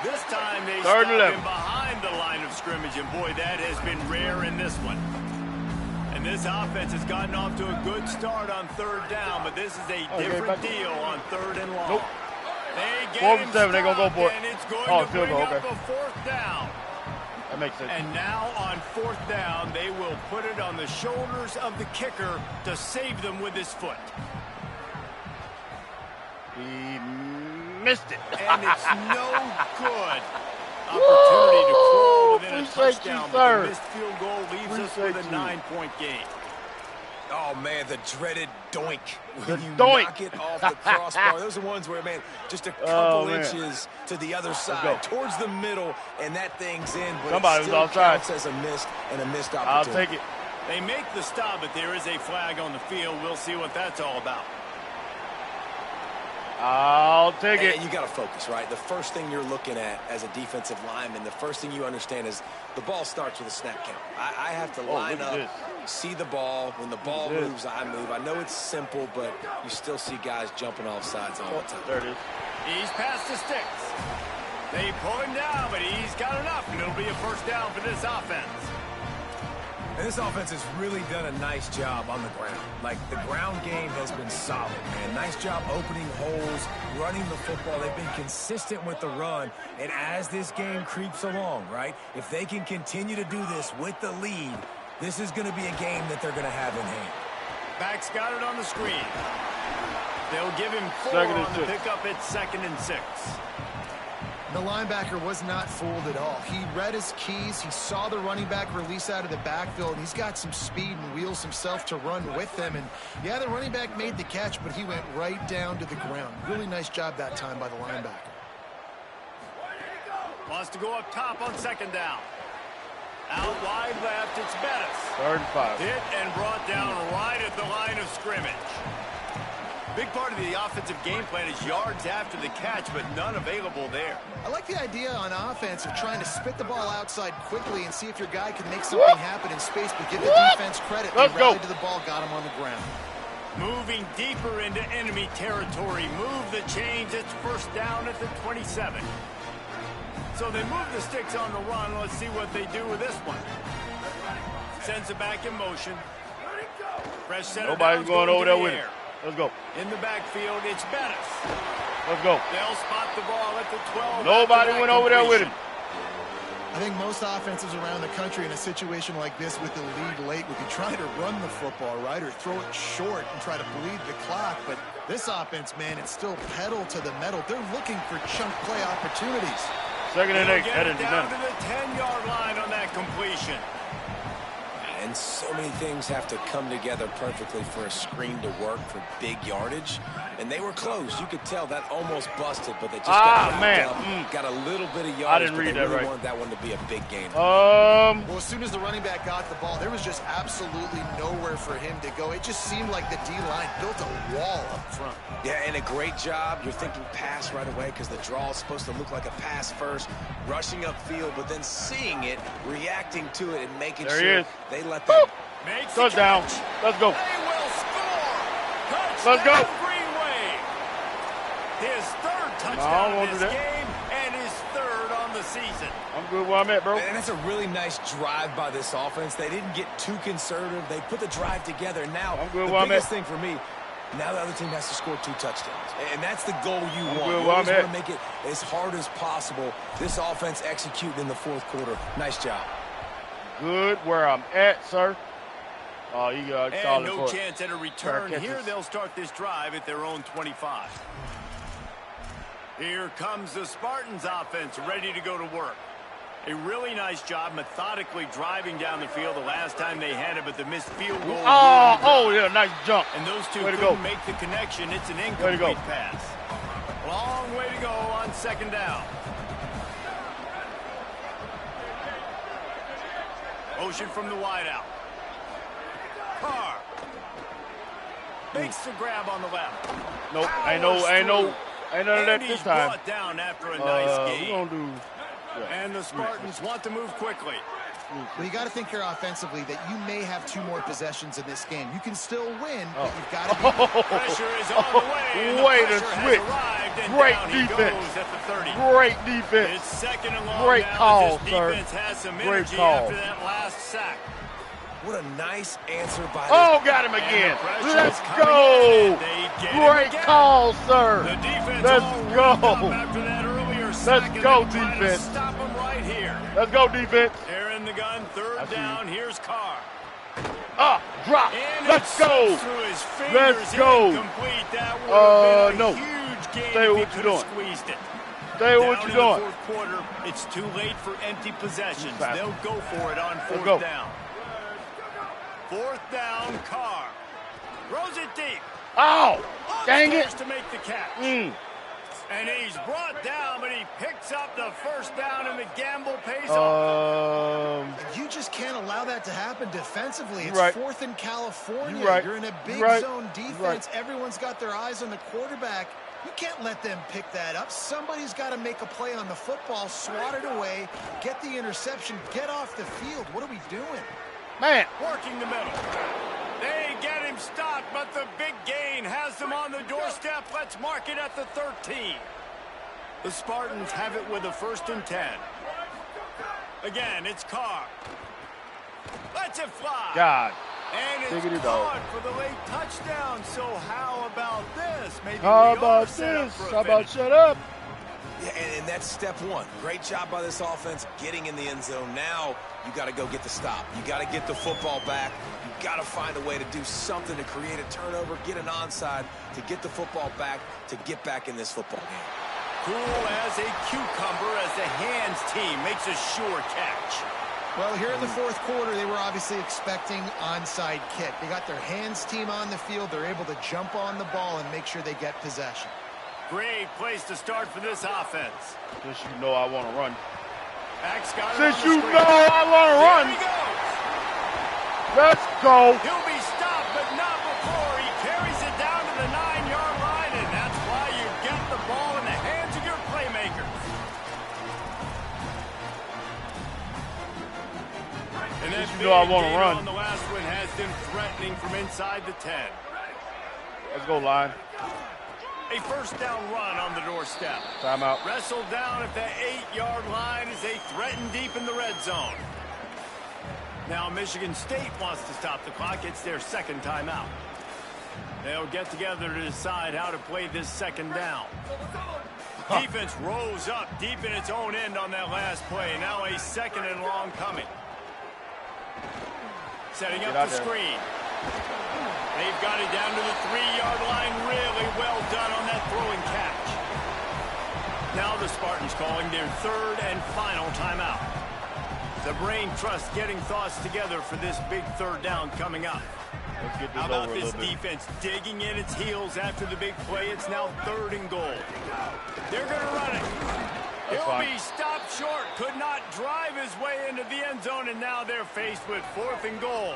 This time they 3rd stop and 11. him behind the line of scrimmage, and boy, that has been rare in this one. And this offense has gotten off to a good start on 3rd down, but this is a different deal on 3rd and long. Nope. They get 4th him and 7, they're going to go for it. and it's going Oh, to field bring goal, up okay. a 4th down. That makes sense. And now on 4th down, they will put it on the shoulders of the kicker to save them with his foot. He missed it. And it's no good. Opportunity to crawl within a Appreciate touchdown, you, but sir. the missed field goal leaves us with a Appreciate you. 9-point game. Oh, man, the dreaded doink. The When you doink. knock it off the crossbar. Those are ones where, man, just a couple man. inches to the other go. side, towards the middle, and that thing's in. But Somebody it was still offside. counts as a missed I'll opportunity. take it. They make the stop, but there is a flag on the field. We'll see what that's all about. I'll take it. And you got to focus, right? The first thing you're looking at as a defensive lineman, the first thing you understand is the ball starts with a snap count. I have to line look at up, see the ball. When the ball Look at moves, I move. I know it's simple, but you still see guys jumping off sides all the time. There it is. He's past the sticks. They pull him down, but he's got enough, and it'll be a first down for this offense. And this offense has really done a nice job on the ground. Like, the ground game has been solid, man. Nice job opening holes, running the football. They've been consistent with the run. And as this game creeps along, right, if they can continue to do this with the lead, this is going to be a game that they're going to have in hand. Back's got it on the screen. They'll give him 4 2nd and on the 6. pickup. It's 2nd and 6. The linebacker was not fooled at all. He read his keys. He saw the running back release out of the backfield. He's got some speed and wheels himself to run with them. And, yeah, the running back made the catch, but he went right down to the ground. Really nice job that time by the linebacker. Wants to go up top on 2nd down. Out wide left, it's Bettis. 3rd and 5. Hit and brought down right at the line of scrimmage. Big part of the offensive game plan is yards after the catch, but none available there. I like the idea on offense of trying to spit the ball outside quickly and see if your guy can make something happen in space, but give the defense credit. Let's They go. rallied to the ball, got him on the ground. Moving deeper into enemy territory. Move the chains. It's first down at the 27. So they move the sticks on the run. Let's see what they do with this one. Sends it back in motion. Fresh set of Nobody's downs going over to there the with air. him. Let's go. In the backfield, it's Bettis. Let's go. They'll spot the ball at the 12. Nobody after that went over there with him. completion. I think most offenses around the country in a situation like this with the lead late would be trying to run the football, right, or throw it short and try to bleed the clock. But this offense, man, it's still pedal to the metal. They're looking for chunk play opportunities. 2nd and 8. Get it down to the 10-yard line on that completion. And so many things have to come together perfectly for a screen to work for big yardage. And they were close. You could tell that almost busted, but they just got a little bit of yardage. I didn't read that really right. wanted that one to be a big gain. Well, as soon as the running back got the ball, there was just absolutely nowhere for him to go. It just seemed like the D-line built a wall up front. Yeah, and a great job. You're thinking pass right away because the draw is supposed to look like a pass first, rushing upfield, but then seeing it, reacting to it, and making sure they let that. Touchdown. Let's go. They will score. Let's go. Green Wave. His 3rd touchdown in this game and his 3rd on the season. I'm good where I'm at, bro. And that's a really nice drive by this offense. They didn't get too conservative. They put the drive together. Now, the biggest thing for me, now the other team has to score 2 touchdowns. And that's the goal you want. You always want to make it as hard as possible. This offense executing in the 4th quarter. Nice job. Good where I'm at, sir. Oh, you got and no chance at a return here. They'll start this drive at their own 25. Here comes the Spartans offense ready to go to work. A really nice job methodically driving down the field the last time they had it, but the missed field goal. Oh, yeah, nice jump. And those two couldn't make the connection. It's an incomplete pass. Long way to go on 2nd down. Motion from the wideout. Carr makes the grab on the left. Nope, ain't none of that this time. Brought down after a nice game. We're gonna do. And the Spartans want to move quickly. Well, you got to think here offensively that you may have 2 more possessions in this game. You can still win, but you've got to be. Pressure is on the way. And way the to pressure switch. Arrived, and Great down defense. He goes at the 30. Great defense. It's 2nd and long. Great now call, this sir. defense has some Great energy call. after that last sack. What a nice answer by got him again. Let's go. Great call, sir. The defense Let's go. After that earlier sack, Let's go, and they're trying to defense. Stop him right here. Let's go, defense. They're in the gun. 3rd down. Here's Carr. Drop. And Let's go. Through his fingers. Let's go. Incomplete. That would have been a huge game. Stay if with he what could you're have doing. Squeezed it. Stay with what you're doing. In the 4th quarter, it's too late for empty possessions. They'll go for it on 4th go. down. 4th down, Carr. Throws it deep. Dang it. To make the catch. And he's brought down, but he picks up the 1st down, and the gamble pays off. You just can't allow that to happen defensively. It's 4th in California. You're in a big zone defense. Everyone's got their eyes on the quarterback. You can't let them pick that up. Somebody's got to make a play on the football, swat it away, get the interception, get off the field. What are we doing? Man. Working the middle. They get him stopped, but the big gain has them on the doorstep. Let's mark it at the 13. The Spartans have it with a 1st and 10. Again, it's Carr. Lets it fly. God. And it's caught for the late touchdown. So how about this? Maybe how about this? How about shut up? Yeah, and that's step 1. Great job by this offense getting in the end zone. Now you got to go get the stop. You got to get the football back. You got to find a way to do something to create a turnover, get an onside, to get the football back, to get back in this football game. Cool as a cucumber as the hands team makes a sure catch. Well, here in the 4th quarter, they were obviously expecting onside kick. They got their hands team on the field. They're able to jump on the ball and make sure they get possession. Great place to start for this offense. Since you know I want to run. Since you know I want to run. Let's go. He'll be stopped, but not before he carries it down to the 9-yard line, and that's why you get the ball in the hands of your playmakers. And that you know I want to run. On the last one has them threatening from inside the 10. Let's go, line. A 1st down run on the doorstep. Timeout. Wrestled down at the 8-yard line as they threaten deep in the red zone. Now Michigan State wants to stop the clock. It's their 2nd timeout. They'll get together to decide how to play this 2nd down. Defense rose up deep in its own end on that last play. Now a 2nd and long coming. Setting up the screen. They've got it down to the 3-yard line. Really well done on that throwing catch. Now the Spartans calling their 3rd and final timeout. The brain trust getting thoughts together for this big 3rd down coming up. Let's get this How about over this a little bit. defense digging in its heels after the big play? It's now 3rd and goal. They're going to run it. He'll be stopped short. Could not drive his way into the end zone, and now they're faced with 4th and goal.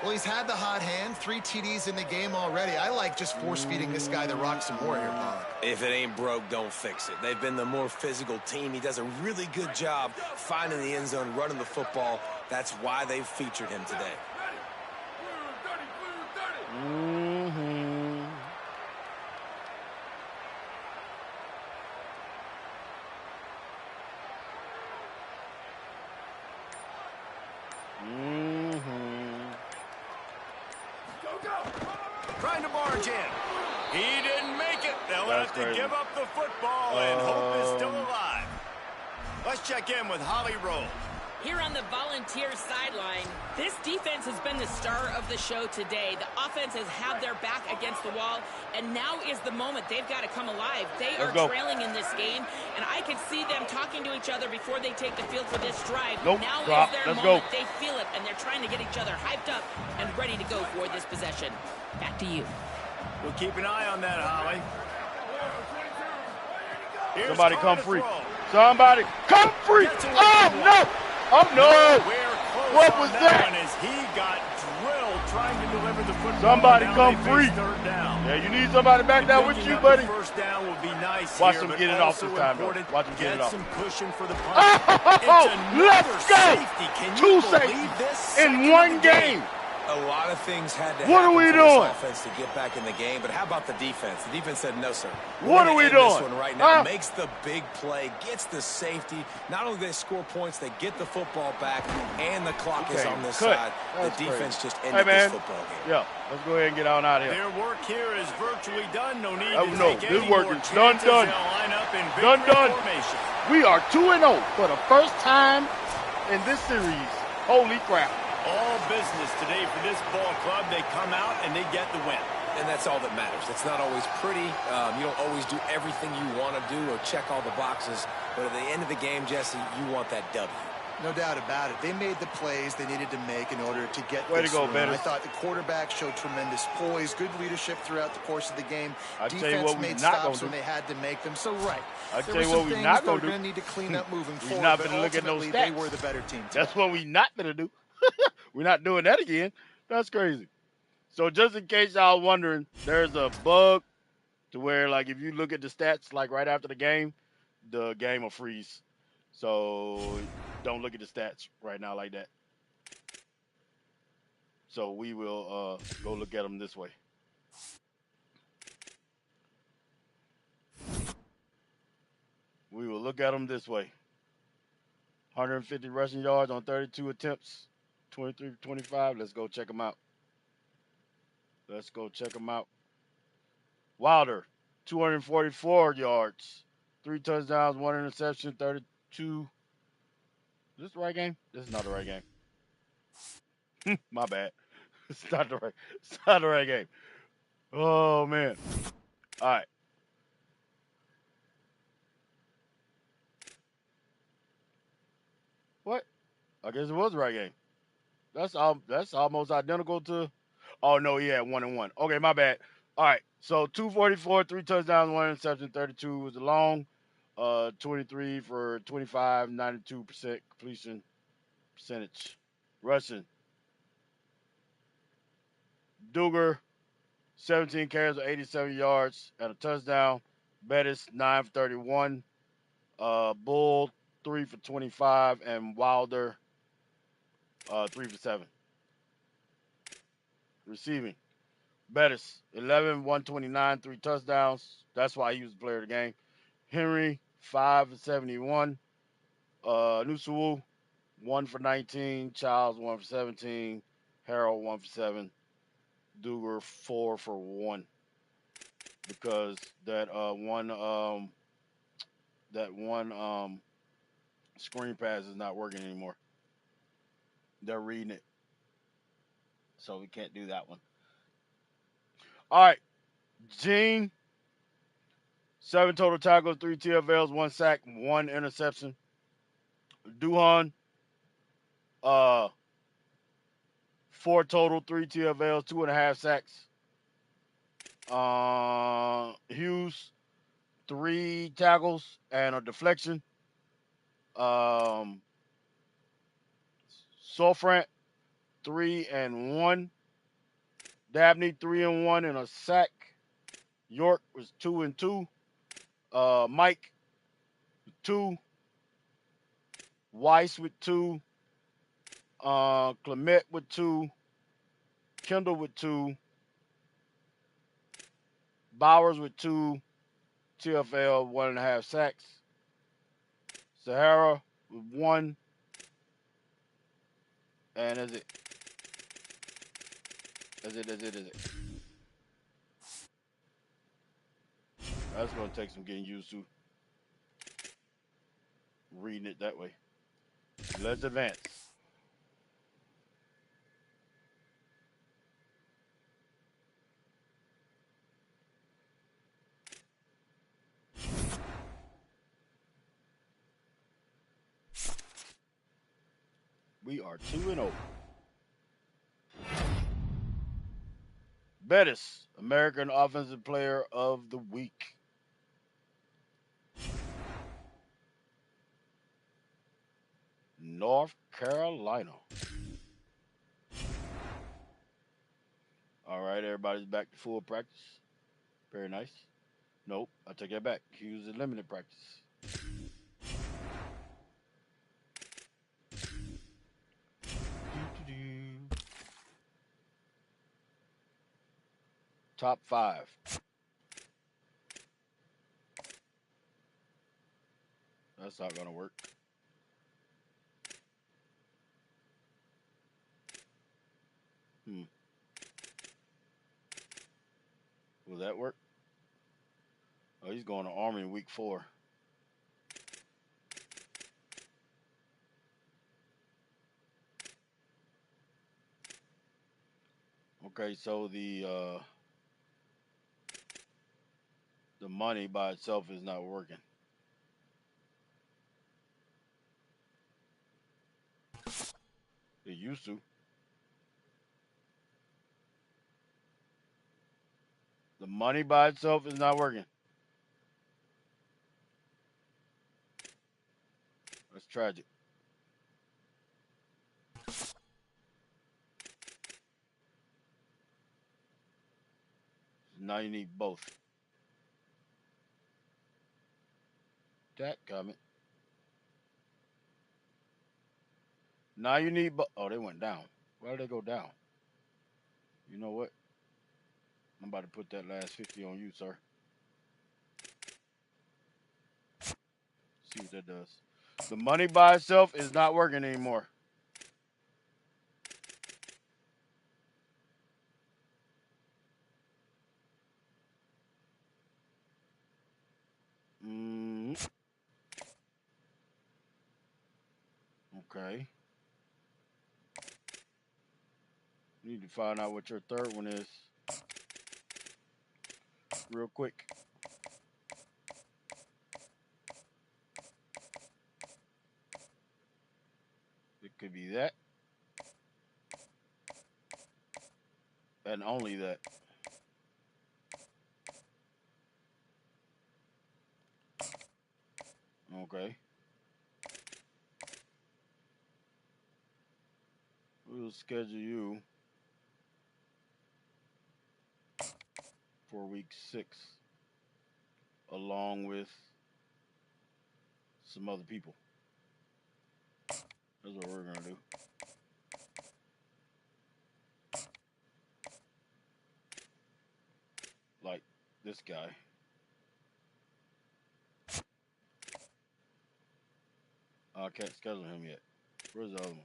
Well, he's had the hot hand, 3 TDs in the game already. I like just force-feeding this guy the rock some more here, Pollock. If it ain't broke, don't fix it. They've been the more physical team. He does a really good job finding the end zone, running the football. That's why they've featured him today. Trying to barge in. He didn't make it. They'll have to give up the football, and hope is still alive. Let's check in with Holly Rowe. Here on the Volunteer sideline, this defense has been the star of the show today. The offense has had their back against the wall, and now is the moment they've got to come alive. They are trailing in this game, and I can see them talking to each other before they take the field for this drive. Now is their moment. They feel it, and they're trying to get each other hyped up and ready to go for this possession. Back to you. We'll keep an eye on that, Holly. Here's somebody come free. Somebody come free. Oh, no. Oh, no. What was that? As he got drilled trying to deliver the football. Somebody come free. 3rd down. Yeah, you need somebody back there with you, buddy. First down would be nice. Watch here, him get it off this time, though. Watch him get it off. Some cushion for the punt. Oh, let's go. Safety. Can you believe this? In one game. A lot of things had to happen for this offense to get back in the game, but how about the defense? The defense said, no, sir. What are we doing? This one right now makes the big play, gets the safety. Not only do they score points, they get the football back, and the clock is on this side. The defense just ended this football game. Yeah, let's go ahead and get on out of here. Their work here is virtually done. No need to no, take this any work more is chances. done. They'll line up in Done. formation. We are 2-0 for the first time in this series. Holy crap. All business today for this ball club. They come out and they get the win. And that's all that matters. It's not always pretty. You don't always do everything you want to do or check all the boxes. But at the end of the game, Jesse, you want that W. No doubt about it. They made the plays they needed to make in order to get Way this to go, win. I thought the quarterback showed tremendous poise, good leadership throughout the course of the game. Defense made stops when they had to make them. So, I'll tell you what we're not going to do. We're going to need to clean up moving forward. We're not going to look at those stats. They were the better team today. That's what we're not going to do. We're not doing that again. That's crazy. So just in case y'all wondering, there's a bug to where, like, if you look at the stats, like, right after the game will freeze. So don't look at the stats right now like that. So we will go look at them this way. We will look at them this way. 150 rushing yards on 32 attempts. 23-25. Let's go check them out. Wilder, 244 yards, 3 touchdowns, 1 interception, 32. Is this the right game? This is not the right game. My bad. It's not the right game. Oh, man. All right. What? I guess it was the right game. That's almost identical to. Oh no, he had 1-1. Okay, my bad. All right, so 244, 3 touchdowns, 1 interception, 32 was long. 23 for 25, 92% completion percentage. Rushing. Duger, 17 carries for 87 yards and a touchdown. Bettis, 9 for 31. Bull, 3 for 25, and Wilder, 3 for 7. Receiving. Bettis, 11, 129, 3 touchdowns. That's why he was the player of the game. Henry, 5 for 71. Nusuwu, 1 for 19. Childs, 1 for 17. Harrell, 1 for 7. Duger, 4 for 1. Because that one that one screen pass is not working anymore. They're reading it, so we can't do that one. All right, Gene, 7 total tackles, 3 TFLs, 1 sack, 1 interception. Duhan, uh, 4 total, 3 TFLs, 2.5 sacks. Hughes, 3 tackles and a deflection. Sofrant, 3 and 1. Dabney, 3 and 1 and a sack. York was 2 and 2. Mike, 2. Weiss with 2. Clement with 2. Kendall with 2. Bowers with 2. TFL, 1.5 sacks. Sahara with 1. And that's it. That's it. That's going to take some getting used to reading it that way. Let's advance. We are 2-0. Bettis, American Offensive Player of the Week. North Carolina. All right, everybody's back to full practice. Very nice. Nope, I take that back. Hughes is limited practice. Top 5. That's not going to work. Will that work? Oh, he's going to Army in week 4. Okay, so the money by itself is not working. It used to. The money by itself is not working. That's tragic. Now you need both. That comment. Now you need both. Oh, they went down. Why did they go down? You know what? I'm about to put that last 50 on you, sir. See what that does. The money by itself is not working anymore. Okay. You need to find out what your third one is. Real quick. It could be that. And only that. Okay. We'll schedule you for week 6 along with some other people. That's what we're going to do. Like this guy. I can't schedule him yet. Where's the other one?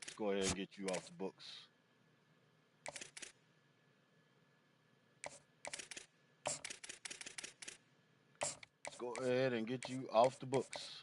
Let's go ahead and get you off the books. Let's go ahead and get you off the books.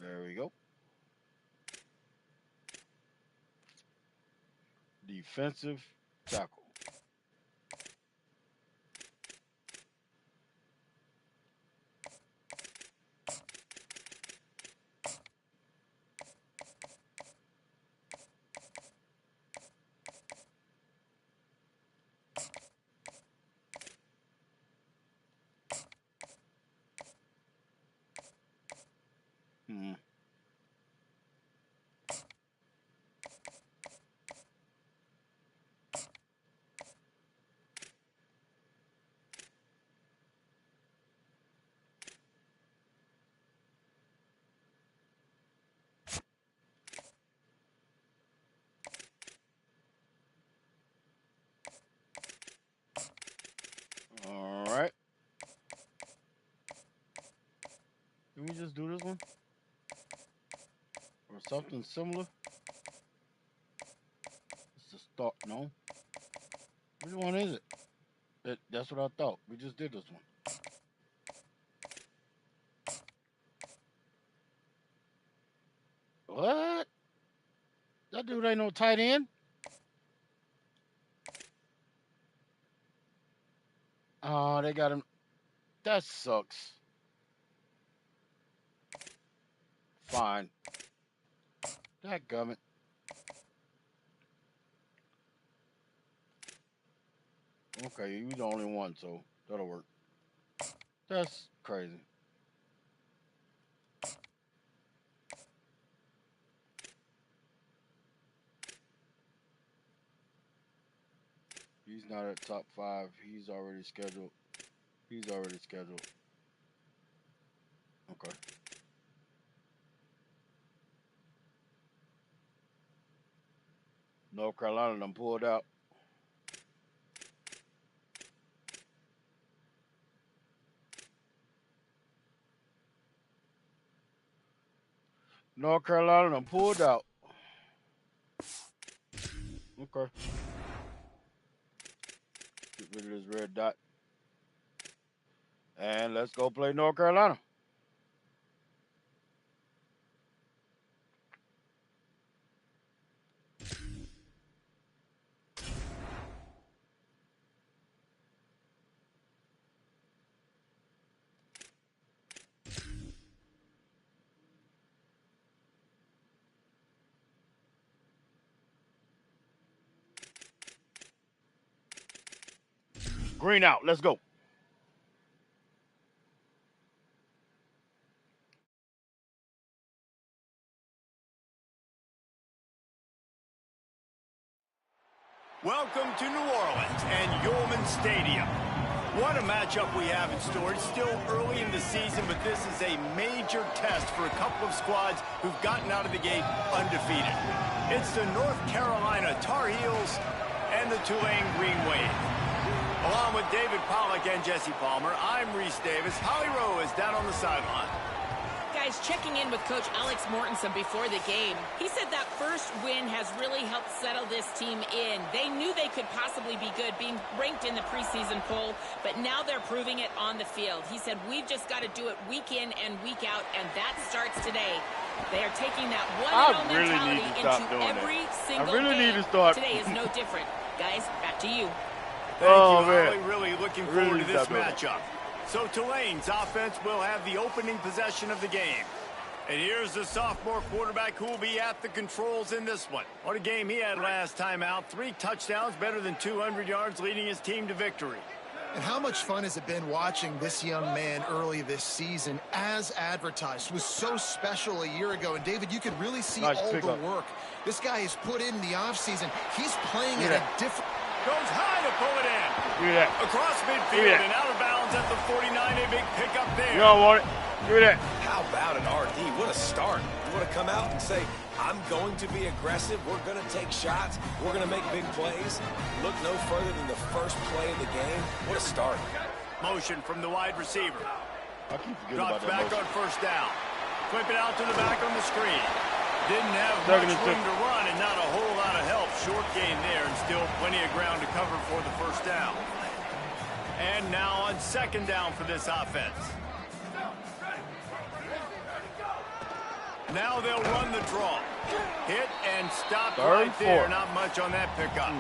There we go. Defensive tackle. All right. Can we just do this one? Or something similar? It's a start. No. Which one is it? That's what I thought. We just did this one. What? That dude ain't no tight end. Oh, they got him. That sucks. Fine. Dadgummit. Okay, you the only one, so that'll work. That's crazy. He's not at top 5. He's already scheduled. Okay. North Carolina done pulled out. North Carolina done pulled out. Okay. Get rid of this red dot. And let's go play North Carolina. Green out. Let's go. Welcome to New Orleans and Yulman Stadium. What a matchup we have in store. It's still early in the season, but this is a major test for a couple of squads who've gotten out of the gate undefeated. It's the North Carolina Tar Heels and the Tulane Green Wave. Along with David Pollack and Jesse Palmer, I'm Reese Davis. Holly Rowe is down on the sideline. Guys, checking in with Coach Alex Mortensen before the game, he said that first win has really helped settle this team in. They knew they could possibly be good, being ranked in the preseason poll, but now they're proving it on the field. He said, we've just got to do it week in and week out, and that starts today. They are taking that one-and-oh mentality into every single game. Today is no different. Guys, back to you. Thank you, Holly. Really looking forward to this matchup. So Tulane's offense will have the opening possession of the game. And here's the sophomore quarterback who will be at the controls in this one. What a game he had last time out. 3 touchdowns, better than 200 yards, leading his team to victory. And how much fun has it been watching this young man early this season as advertised? It was so special a year ago. And, David, you could really see all the work this guy has put in the offseason. He's playing at a different... Goes high to pull it in. Across midfield and out of bounds at the 49. A big pickup there. You don't want it. Do that. How about an RD? What a start. You want to come out and say, I'm going to be aggressive. We're going to take shots. We're going to make big plays. Look no further than the first play of the game. What a start. Motion from the wide receiver. I keep forgetting Drops about that back motion. on first down. Flip it out to the back on the screen. Didn't have Second much and room 6. to run and not a whole lot of help. Short gain there and still plenty of ground to cover for the first down. And now on second down for this offense. Now they'll run the draw. Hit and stop right there. Not much on that pickup.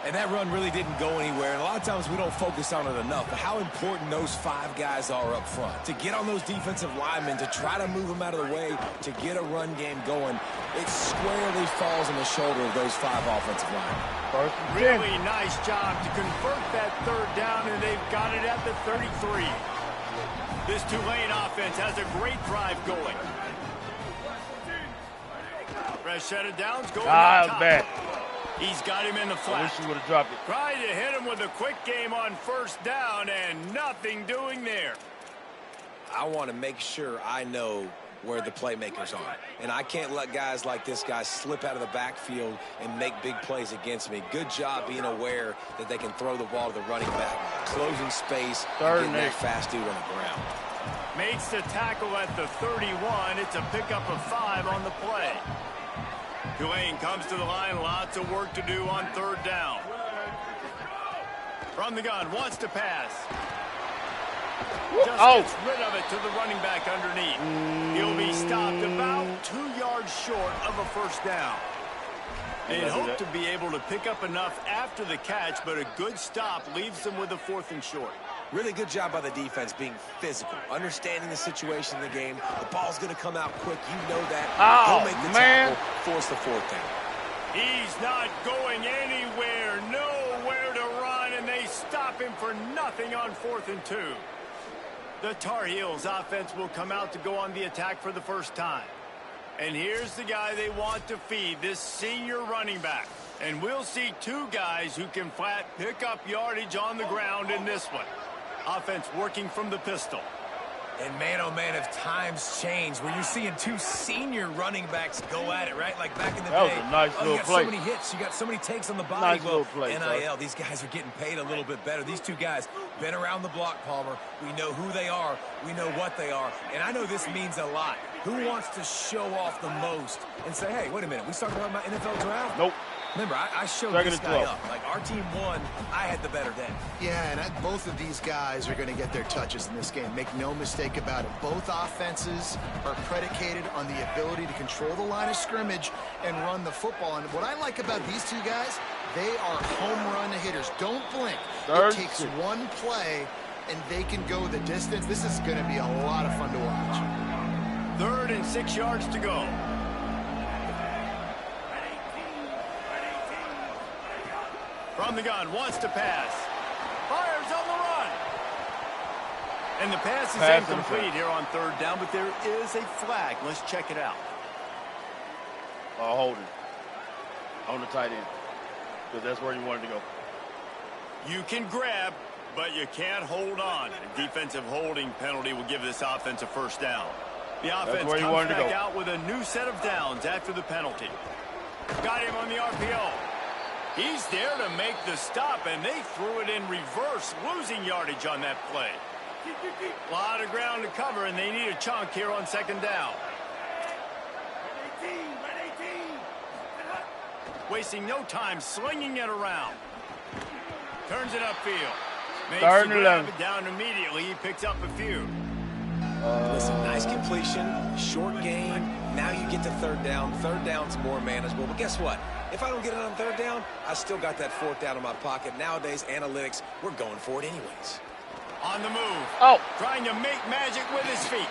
And that run really didn't go anywhere. And a lot of times we don't focus on it enough. But how important those 5 guys are up front. To get on those defensive linemen, to try to move them out of the way, to get a run game going, it squarely falls on the shoulder of those 5 offensive linemen. Really nice job to convert that third down, and they've got it at the 33. This Tulane offense has a great drive going. Fresh set of downs going on top. Bad. He's got him in the flat. I wish he would have dropped it. Tried to hit him with a quick game on first down, and nothing doing there. I want to make sure I know where the playmakers are. And I can't let guys like this guy slip out of the backfield and make big plays against me. Good job being aware that they can throw the ball to the running back, closing space, and getting that fast dude on the ground. Makes the tackle at the 31. It's a pickup of 5 on the play. Tulane comes to the line. Lots of work to do on third down. From the gun, wants to pass. Just gets rid of it to the running back underneath. He'll be stopped about 2 yards short of a first down. They'd hope to be able to pick up enough after the catch, but a good stop leaves them with a 4th and short. Really good job by the defense being physical, understanding the situation in the game. The ball's going to come out quick. You know that. He'll make the tackle, force the 4th down. He's not going anywhere, nowhere to run, and they stop him for nothing on 4th and 2. The Tar Heels offense will come out to go on the attack for the first time. And here's the guy they want to feed, this senior running back. And we'll see 2 guys who can flat pick up yardage on the ground in this one. Offense working from the pistol. And man, oh man, if times change, where you're seeing 2 senior running backs go at it, right? Like back in the day. That was a nice little play. You got so many hits, you got so many takes on the body. Nice little play, NIL, these guys are getting paid a little bit better. These 2 guys been around the block, Palmer. We know who they are. We know what they are. And I know this means a lot. Who wants to show off the most and say, hey, wait a minute, we talking about my NFL draft? Nope. Remember, I showed this guy up. Like, our team won. I had the better day. Yeah, and both of these guys are going to get their touches in this game. Make no mistake about it. Both offenses are predicated on the ability to control the line of scrimmage and run the football. And what I like about these 2 guys, they are home run hitters. Don't blink. It takes one play, and they can go the distance. This is going to be a lot of fun to watch. 3rd and 6 yards to go. From the gun, wants to pass. Fires on the run. And the pass is incomplete here on 3rd down, but there is a flag. Let's check it out. Holding on the tight end, because that's where you wanted to go. You can grab, but you can't hold on. A defensive holding penalty will give this offense a first down. The offense comes back out with a new set of downs after the penalty. Got him on the RPO. He's there to make the stop, and they threw it in reverse, losing yardage on that play. A lot of ground to cover, and they need a chunk here on 2nd down. Wasting no time slinging it around. Turns it upfield. Makes the grab it down immediately. He picks up a few. Listen, nice completion, short gain. Now you get to 3rd down. 3rd down's more manageable. But guess what? If I don't get it on 3rd down, I still got that 4th down in my pocket. Nowadays, analytics, we're going for it anyways. On the move. Trying to make magic with his feet.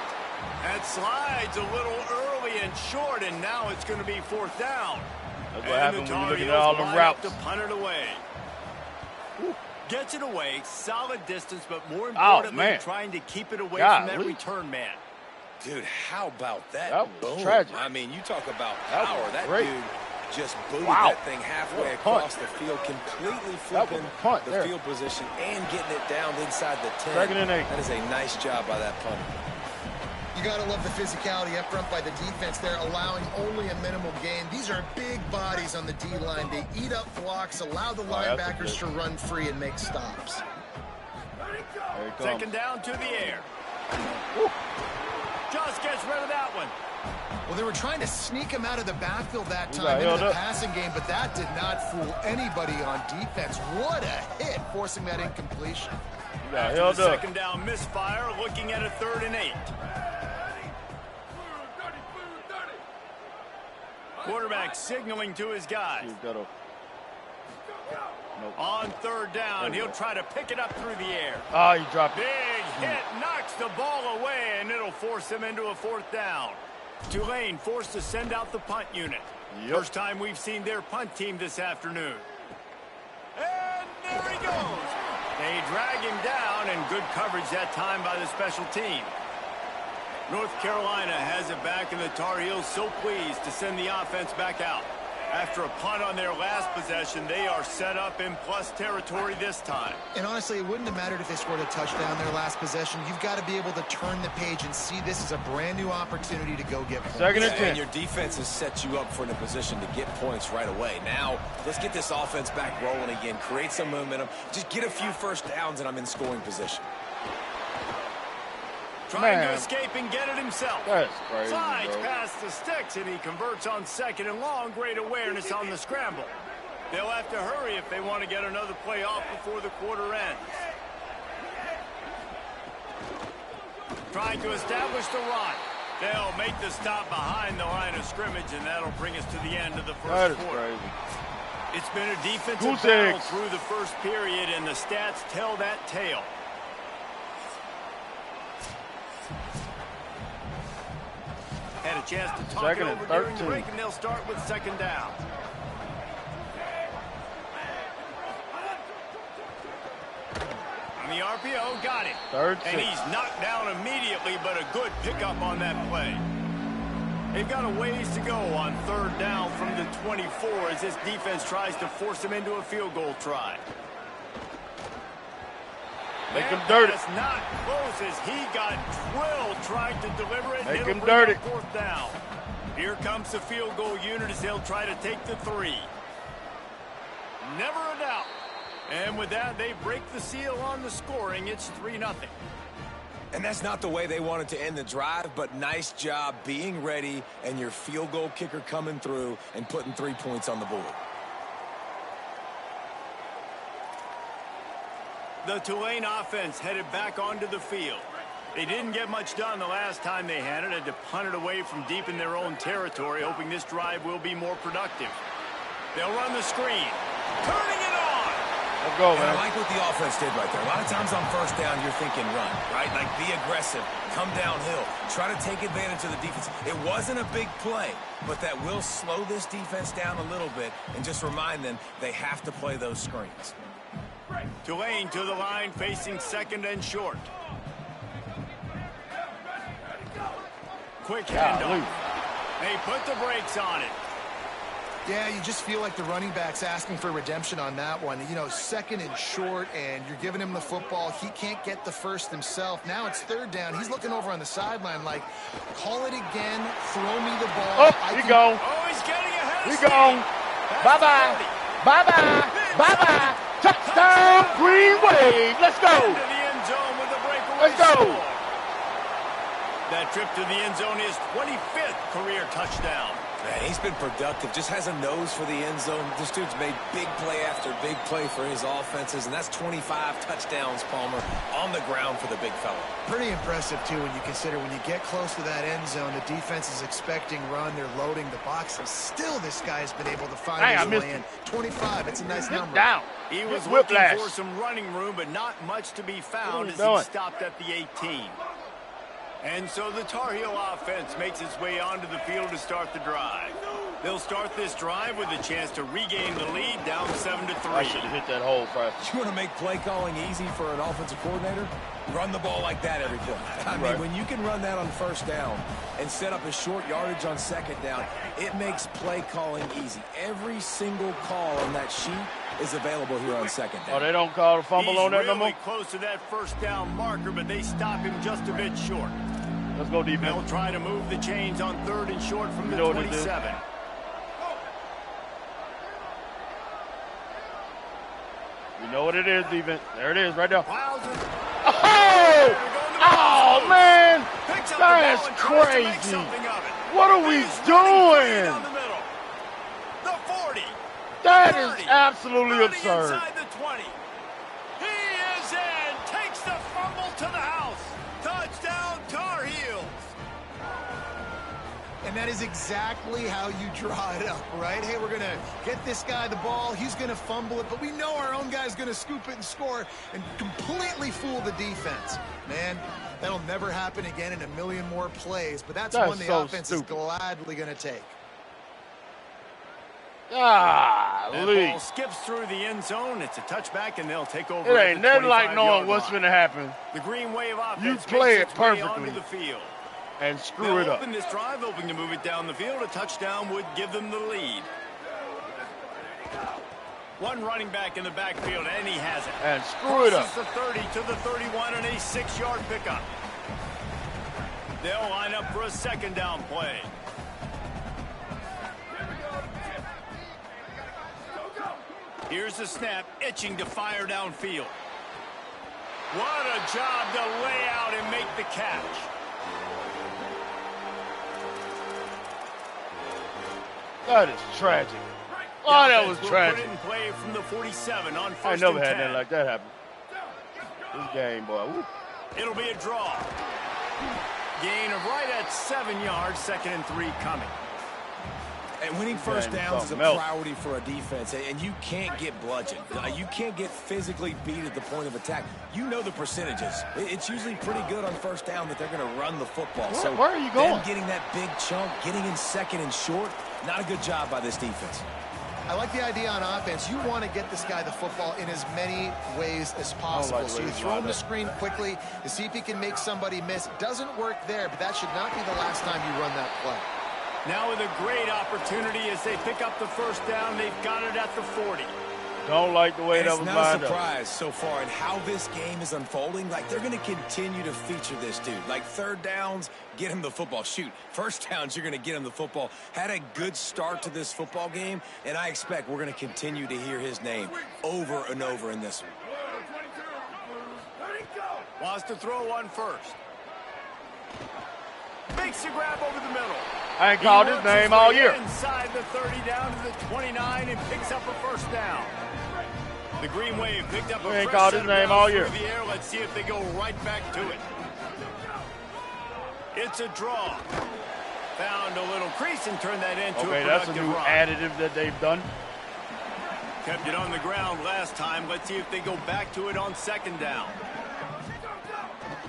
That slides a little early and short, and now it's going to be 4th down. That's what happens when you look at all the routes. To punt it away. Gets it away, solid distance, but more importantly, trying to keep it away from that return man. Dude, how about that? That was tragic. I mean, you talk about power. That dude just booted that thing halfway across the field, completely flipping the field position and getting it down inside the 10. 2nd and 8. That is a nice job by that punter. You got to love the physicality up front by the defense there, allowing only a minimal gain. These are big bodies on the D-line. They eat up blocks, allow the linebackers to run free and make stops. Second down to the air. Woo. Just gets rid of that one. Well, they were trying to sneak him out of the backfield that time into the passing game, but that did not fool anybody on defense. What a hit, forcing that incompletion. After the second down misfire, looking at a 3rd and 8. Quarterback signaling to his guys. On 3rd down, he'll try to pick it up through the air. Oh, he dropped it. Big hit, knocks the ball away, and it'll force him into a 4th down. Tulane forced to send out the punt unit. First time we've seen their punt team this afternoon. And there he goes. They drag him down, and good coverage that time by the special team. North Carolina has it back, and the Tar Heels so pleased to send the offense back out. After a punt on their last possession, they are set up in plus territory this time. And honestly, it wouldn't have mattered if they scored a touchdown their last possession. You've got to be able to turn the page and see this as a brand new opportunity to go get points. 2nd and 10. And your defense has set you up for a position to get points right away. Now, let's get this offense back rolling again, create some momentum, just get a few first downs, and I'm in scoring position. Trying to escape and get it himself. That's crazy, Slides bro. past the sticks, and he converts on 2nd and long. Great awareness on the scramble. They'll have to hurry if they want to get another play off before the quarter ends. Trying to establish the run. They'll make the stop behind the line of scrimmage, and that'll bring us to the end of the first quarter. Crazy. It's been a defensive battle through the first period, and the stats tell that tale. Had a chance to talk it over during the break, and they'll start with 2nd down. On the RPO, got it. And he's knocked down immediately, but a good pickup on that play. They've got a ways to go on 3rd down from the 24 as this defense tries to force him into a field goal try. Make him dirty. That's not close as he got drilled trying to deliver it. Make him dirty. 4th down. Here comes the field goal unit as they'll try to take the 3. Never a doubt. And with that, they break the seal on the scoring. It's 3-0. And that's not the way they wanted to end the drive, but nice job being ready and your field goal kicker coming through and putting 3 points on the board. The Tulane offense headed back onto the field. They didn't get much done the last time they had to punt it away from deep in their own territory, hoping this drive will be more productive. They'll run the screen. Turning it on! Let's go, man. I like what the offense did right there. A lot of times on 1st down, you're thinking run, right? Like, be aggressive, come downhill, try to take advantage of the defense. It wasn't a big play, but that will slow this defense down a little bit and just remind them they have to play those screens. Tulane to the line, facing 2nd and short. Quick handoff. They put the brakes on it. Yeah, you just feel like the running back's asking for redemption on that one. You know, 2nd and short, and you're giving him the football. He can't get the first himself. Now it's 3rd down. He's looking over on the sideline like, call it again, throw me the ball. Oh, he gone. Oh, he's getting ahead of He gone. Bye-bye. Bye-bye. Bye-bye. Touchdown, Green Wave. Let's go. Into the end zone with a breakaway. Let's go. Score. That trip to the end zone is 25th career touchdown. Man, he's been productive, just has a nose for the end zone. This dude's made big play after big play for his offenses, and that's 25 touchdowns, Palmer, on the ground for the big fella. Pretty impressive, too, when you consider when you get close to that end zone, the defense is expecting run, they're loading the box, and still this guy has been able to find his way in. 25, it's a nice number. Down. He was looking for some running room, but not much to be found as he stopped at the 18. And so the Tar Heel offense makes its way onto the field to start the drive. They'll start this drive with a chance to regain the lead, down 7-3. I should have hit that hole fast. You want to make play calling easy for an offensive coordinator? Run the ball like that every play. I mean, when you can run that on 1st down and set up a short yardage on 2nd down, it makes play calling easy. Every single call on that sheet is available here on 2nd down. Oh, they don't call a fumble on that no more? He's really close to that 1st down marker, but they stop him just a bit short. Let's go defense. They'll try to move the chains on 3rd and short from the 27. You know what it is, defense. There it is, right there. Oh, man. That's crazy. What are we doing? The 40. That is absolutely absurd. Inside the 20. He is in. Takes the fumble to the house. Touchdown, Tar Heels. And that is exactly how you draw it up, right? Hey, we're going to get this guy the ball. He's going to fumble it, but we know our own guy's going to scoop it and score and completely fool the defense. Man, that'll never happen again in a million more plays, but that's one the offense is gladly going to take. That ball skips through the end zone. It's a touchback, and they'll take over. It ain't nothing like knowing what's going to happen. The Green Wave offense you play it perfectly onto the field. And screw it up. Open this drive, hoping to move it down the field. A touchdown would give them the lead. One running back in the backfield, and he has it. And screw it up. The 30 to the 31 and a 6-yard pickup. They'll line up for a 2nd down play. Here's the snap, itching to fire downfield. What a job to lay out and make the catch. That is tragic. Oh, that was tragic. Put it in play from the 47 on 1st I never had 10. nothing like that happen. This game, boy. Woo. It'll be a draw. Gain of right at 7 yards, 2nd and 3 coming. And winning first downs is a priority for a defense, and you can't get bludgeoned. You can't get physically beat at the point of attack. You know the percentages. It's usually pretty good on 1st down that they're going to run the football. Where are you going? Them getting that big chunk, getting in 2nd and short, not a good job by this defense. I like the idea on offense. You want to get this guy the football in as many ways as possible. So you throw him the screen quickly to see if he can make somebody miss. It doesn't work there, but that should not be the last time you run that play. Now with a great opportunity as they pick up the 1st down. They've got it at the 40. Don't like the way that was lined up. It's not a surprise so far in how this game is unfolding. Like, they're going to continue to feature this dude. Like, 3rd downs, get him the football. Shoot, 1st downs, you're going to get him the football. Had a good start to this football game, and I expect we're going to continue to hear his name over and over in this one. Wants to throw on 1st. Makes a grab over the middle. I ain't called his name all year. Inside the 30 down to the 29 and picks up a 1st down. The Green Wave picked up a fresh called his name all year. through the air. Let's see if they go right back to it. It's a draw. Found a little crease and turned that into a productive that's a new run. additive that they've done. Kept it on the ground last time. Let's see if they go back to it on 2nd down.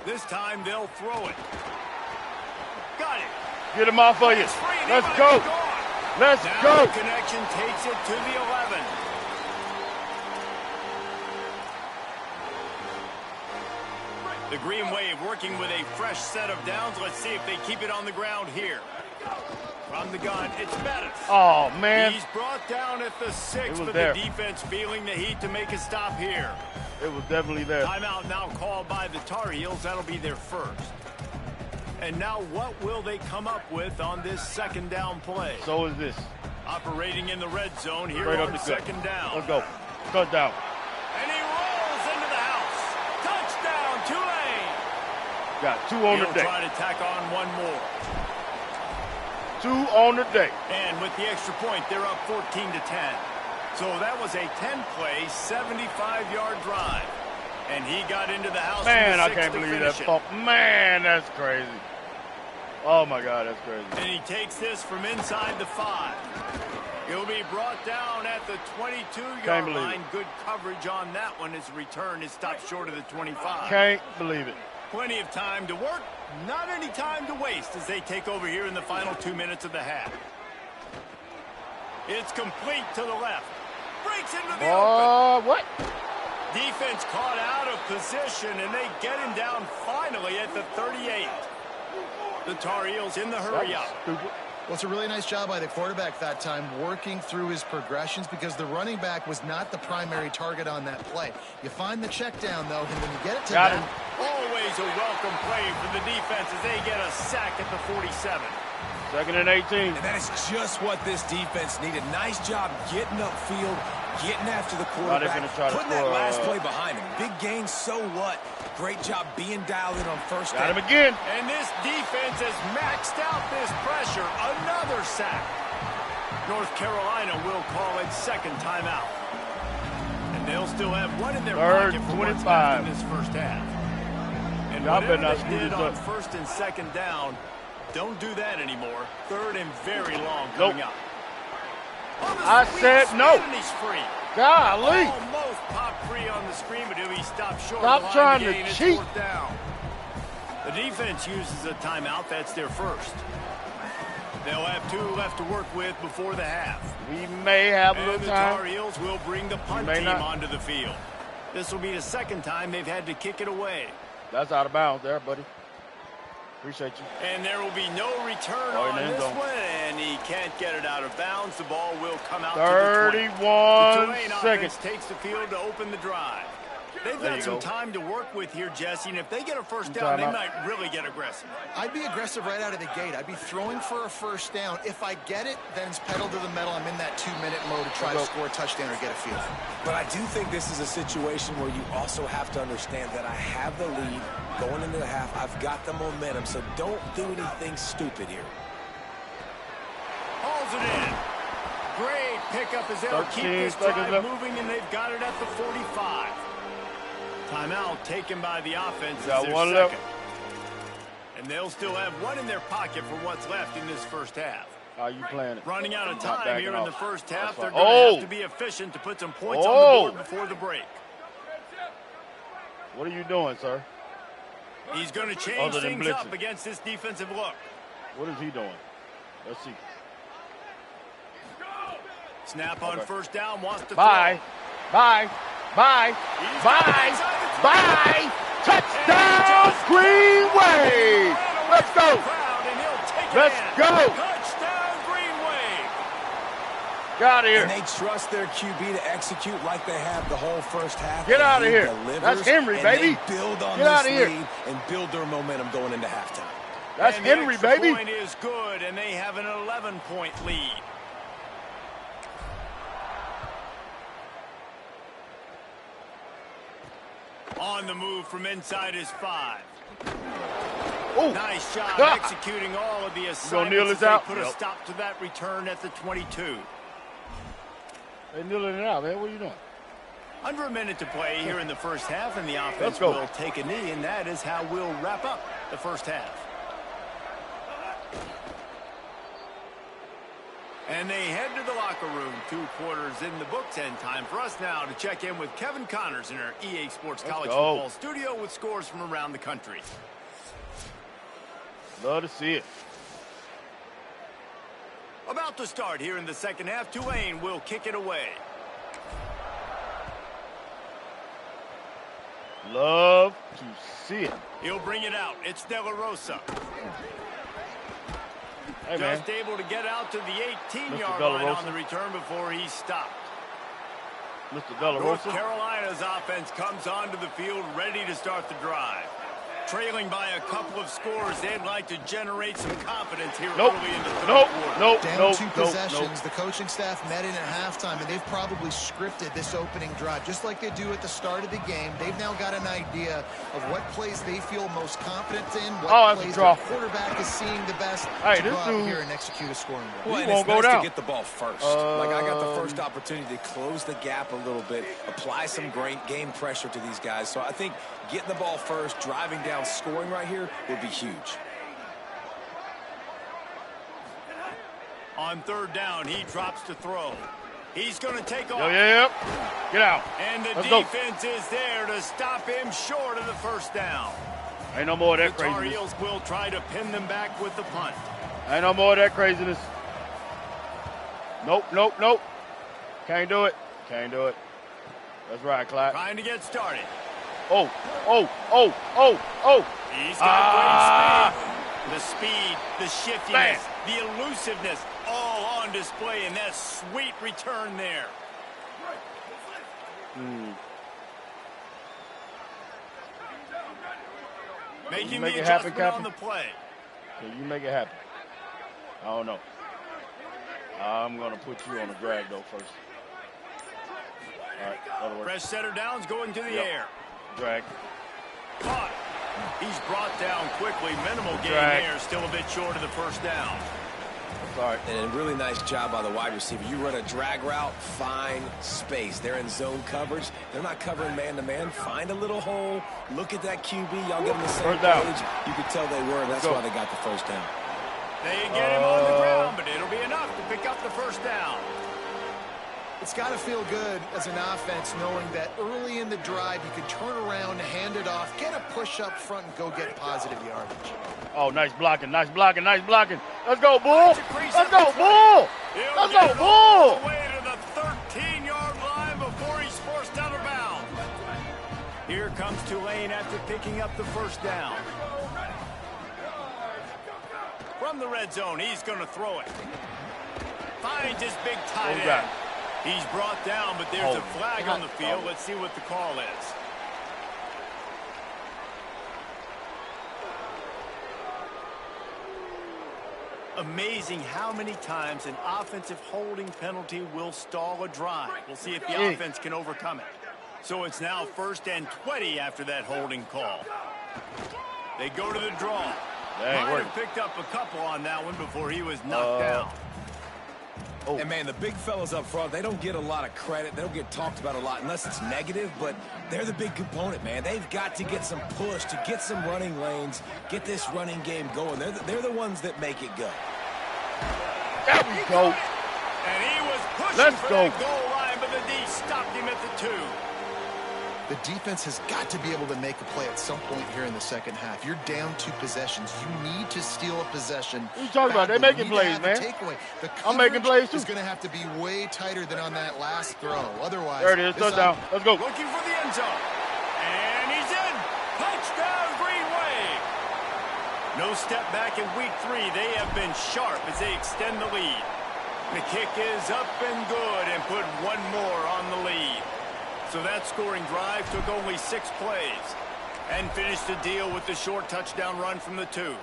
This time they'll throw it. Got it. Get him off of you. Let's go. Let's go. The connection takes it to the 11. The Green Wave working with a fresh set of downs. Let's see if they keep it on the ground here. From the gun, it's Bettis. Oh, man. He's brought down at the 6, but there. the defense feeling the heat to make a stop here. It was definitely there. Timeout now called by the Tar Heels. That'll be their 1st. And now what will they come up with on this 2nd down play? So is this. Operating in the red zone here Straight on up the 2nd down. Let's go. Touchdown. And he rolls into the house. Touchdown, Tulane. Got 2 on the He'll day. try to tack on one more. 2 on the day. And with the extra point, they're up 14-10. So that was a 10-play, 75-yard drive. And he got into the house. Man, I can't believe that bump. Man, that's crazy. Oh, my God, that's crazy. And he takes this from inside the 5. He'll be brought down at the 22-yard line. Good coverage on that one. His return is stopped short of the 25. Can't believe it. Plenty of time to work. Not any time to waste as they take over here in the final 2 minutes of the half. It's complete to the left. Breaks into the open. What? Defense caught out of position, and they get him down finally at the 38. The Tar Heels in the hurry up. Well, it's a really nice job by the quarterback that time, working through his progressions, because the running back was not the primary target on that play. You find the check down, though, and when you get it to him. Oh, always a welcome play for the defense as they get a sack at the 47. 2nd and 18. And that is just what this defense needed. Nice job getting upfield, getting after the quarterback, putting that last play behind him. Big gain, so what? Great job being dialed in on first down. Got him again. And this defense has maxed out this pressure. Another sack. North Carolina will call it second timeout. And they'll still have one in their pocket for what's left in this first half. And whatever they did on first and second down, don't do that anymore. Third and very long coming up. I said no. And he's free. Golly. Almost popped free on the screen, but he'll be stopped short. Stop trying to cheat. Fourth down. The defense uses a timeout. That's their first. They'll have 2 left to work with before the half. We may have a little time. And the Tar Heels will bring the punt team onto the field. This will be the second time they've had to kick it away. That's out of bounds there, buddy. Appreciate you. And there will be no return on this one, and he can't get it out of bounds. The ball will come out 31 to the 20. The Tulane seconds. offense takes the field to open the drive. They've got some time to work with here, Jesse, and if they get a first down, they might really get aggressive. I'd be aggressive right out of the gate. I'd be throwing for a first down. If I get it, then it's pedal to the metal. I'm in that 2-minute mode to try to score a touchdown or get a field. But I do think this is a situation where you also have to understand that I have the lead going into the half. I've got the momentum, so don't do anything stupid here. Hauls it in. Great pickup as they'll keep this drive moving, and they've got it at the 45. Timeout taken by the offense. Got one left. And they'll still have one in their pocket for what's left in this first half. How you playing it? Running out of time here in the first half. They're Oh! going to have to be efficient to put some points on the board before the break. What are you doing, sir? He's going to change things up against this defensive look. What is he doing? Let's see. Snap on first down, wants to Bye. throw. Bye. Bye. Bye. Bye. Touchdown, Green Wave. Let's go. Let's go. Touchdown, Green Wave. Get out of here. And they trust their QB to execute like they have the whole first half. Get out of here. That's Henry, baby. They build on Get out of this here. lead and build their momentum going into halftime. That's and Henry, the extra baby. point is good, and they have an 11-point lead. On the move from inside his 5. Ooh. Nice job executing all of the assignments. They put a stop to that return at the 22. They kneeling it out, man. What are you doing? Under a minute to play here in the first half, and the offense will take a knee, and that is how we'll wrap up the first half. And they head to the locker room. 2 quarters in the books, and time for us now to check in with Kevin Connors in our EA Sports College Football studio with scores from around the country. Love to see it. About to start here in the second half, Tulane will kick it away. Love to see it. He'll bring it out. It's De La Rosa. Hey, man. Just able to get out to the 18-yard line on the return before he's stopped. Mr. De La Rosa. North Carolina's offense comes onto the field ready to start the drive. Trailing by a couple of scores, they'd like to generate some confidence here early in the third quarter. Down 2 possessions. The coaching staff met in at halftime, and they've probably scripted this opening drive, just like they do at the start of the game. They've now got an idea of what plays they feel most confident in, what plays their quarterback is seeing the best to go out here and execute a scoring drive. Well, and it's nice to get the ball first. Like, I got the first opportunity to close the gap a little bit, apply some great game pressure to these guys. So I think getting the ball first, driving down, scoring right here would be huge. On third down, he drops to throw. He's going to take off. Get out. And the defense is there to stop him short of the first down. Ain't no more of that craziness. The Tar Heels will try to pin them back with the punt. Ain't no more of that craziness. Nope. Can't do it. That's right, Clyde. Trying to get started. Oh. He's got great speed. The speed, the shiftiness, the elusiveness, all on display in that sweet return there. Making make the it happen, adjustment on Captain? the play. Can you make it happen? I don't know. I'm going to put you on a drag, though, first. All right, that'll work. Fresh setter downs going to the air. Drag. Caught. He's brought down quickly. Minimal gain there. Still a bit short of the first down. All right. And a really nice job by the wide receiver. You run a drag route, find space. They're in zone coverage. They're not covering man-to-man. Find a little hole. Look at that QB. Y'all get them the same page. You could tell they were, and that's why they got the first down. They get him on the ground, but it'll be enough to pick up the first down. It's got to feel good as an offense knowing that early in the drive you can turn around, hand it off, get a push up front, and go get positive yardage. Oh, nice blocking, nice blocking, nice blocking. Let's go, Bull. Let's go, Bull. Let's go, Bull. Way to the 13-yard line before he's forced out of bounds. Here comes Tulane after picking up the first down. From the red zone, he's going to throw it. Finds his big tight end. He's brought down, but there's a flag on the field. Let's see what the call is. Amazing how many times an offensive holding penalty will stall a drive. We'll see if the offense can overcome it. So it's now 1st and 20 after that holding call. They go to the draw. Might have picked up a couple on that one before he was knocked down. And, man, the big fellas up front, they don't get a lot of credit. They don't get talked about a lot unless it's negative, but they're the big component, man. They've got to get some push, to get some running lanes, get this running game going. They're the ones that make it go. There we go. And he was pushing for that goal line, but the D stopped him at the 2. The defense has got to be able to make a play at some point here in the second half. You're down 2 possessions. You need to steal a possession. What are you talking about? They're making plays, man. I'm making plays, too. It's going to have to be way tighter than on that last throw. Otherwise, there it is. Touchdown. Let's go. Looking for the end zone. And he's in. Touchdown, Green Wave. No step back in week 3. They have been sharp as they extend the lead. The kick is up and good and put one more on the lead. So that scoring drive took only 6 plays and finished the deal with the short touchdown run from the 2.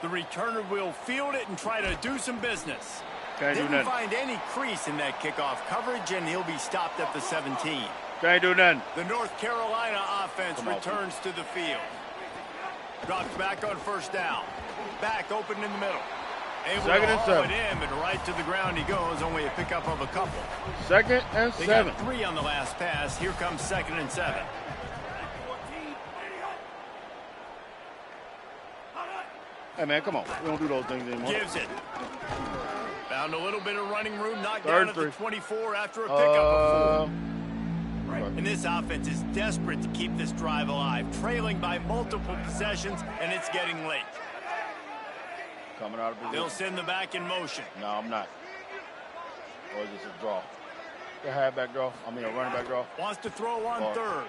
The returner will field it and try to do some business. Didn't find any crease in that kickoff coverage, and he'll be stopped at the 17. Can't do nothing. The North Carolina offense returns to the field. Drops back on 1st down. Back open in the middle. Able to haul it in, but right to the ground he goes, only a pickup of a couple. 2nd and 7. They got 3 on the last pass. Here comes 2nd and 7. Hey, man, come on. We don't do those things anymore. Gives it. Found a little bit of running room, knocked down at the 24 after a pickup of 4. And this offense is desperate to keep this drive alive, trailing by multiple possessions, and it's getting late. Coming out of position. They'll send the back in motion. No, I'm not. Or is this a draw? A halfback draw. I mean a running back draw. Wants to throw on 3rd.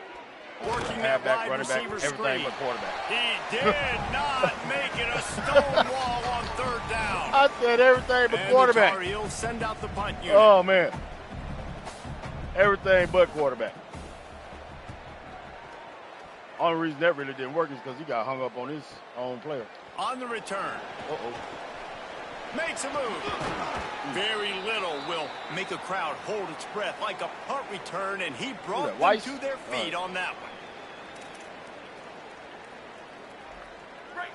Working that halfback, wide receiver screen. Everything but quarterback. He did not make it a stone wall on 3rd down. I said everything but quarterback. He'll send out the punt unit. Oh, man. Everything but quarterback. Only reason that really didn't work is because he got hung up on his own player. On the return. Makes a move. Very little will make a crowd hold its breath like a punt return, and he brought them to their feet on that one.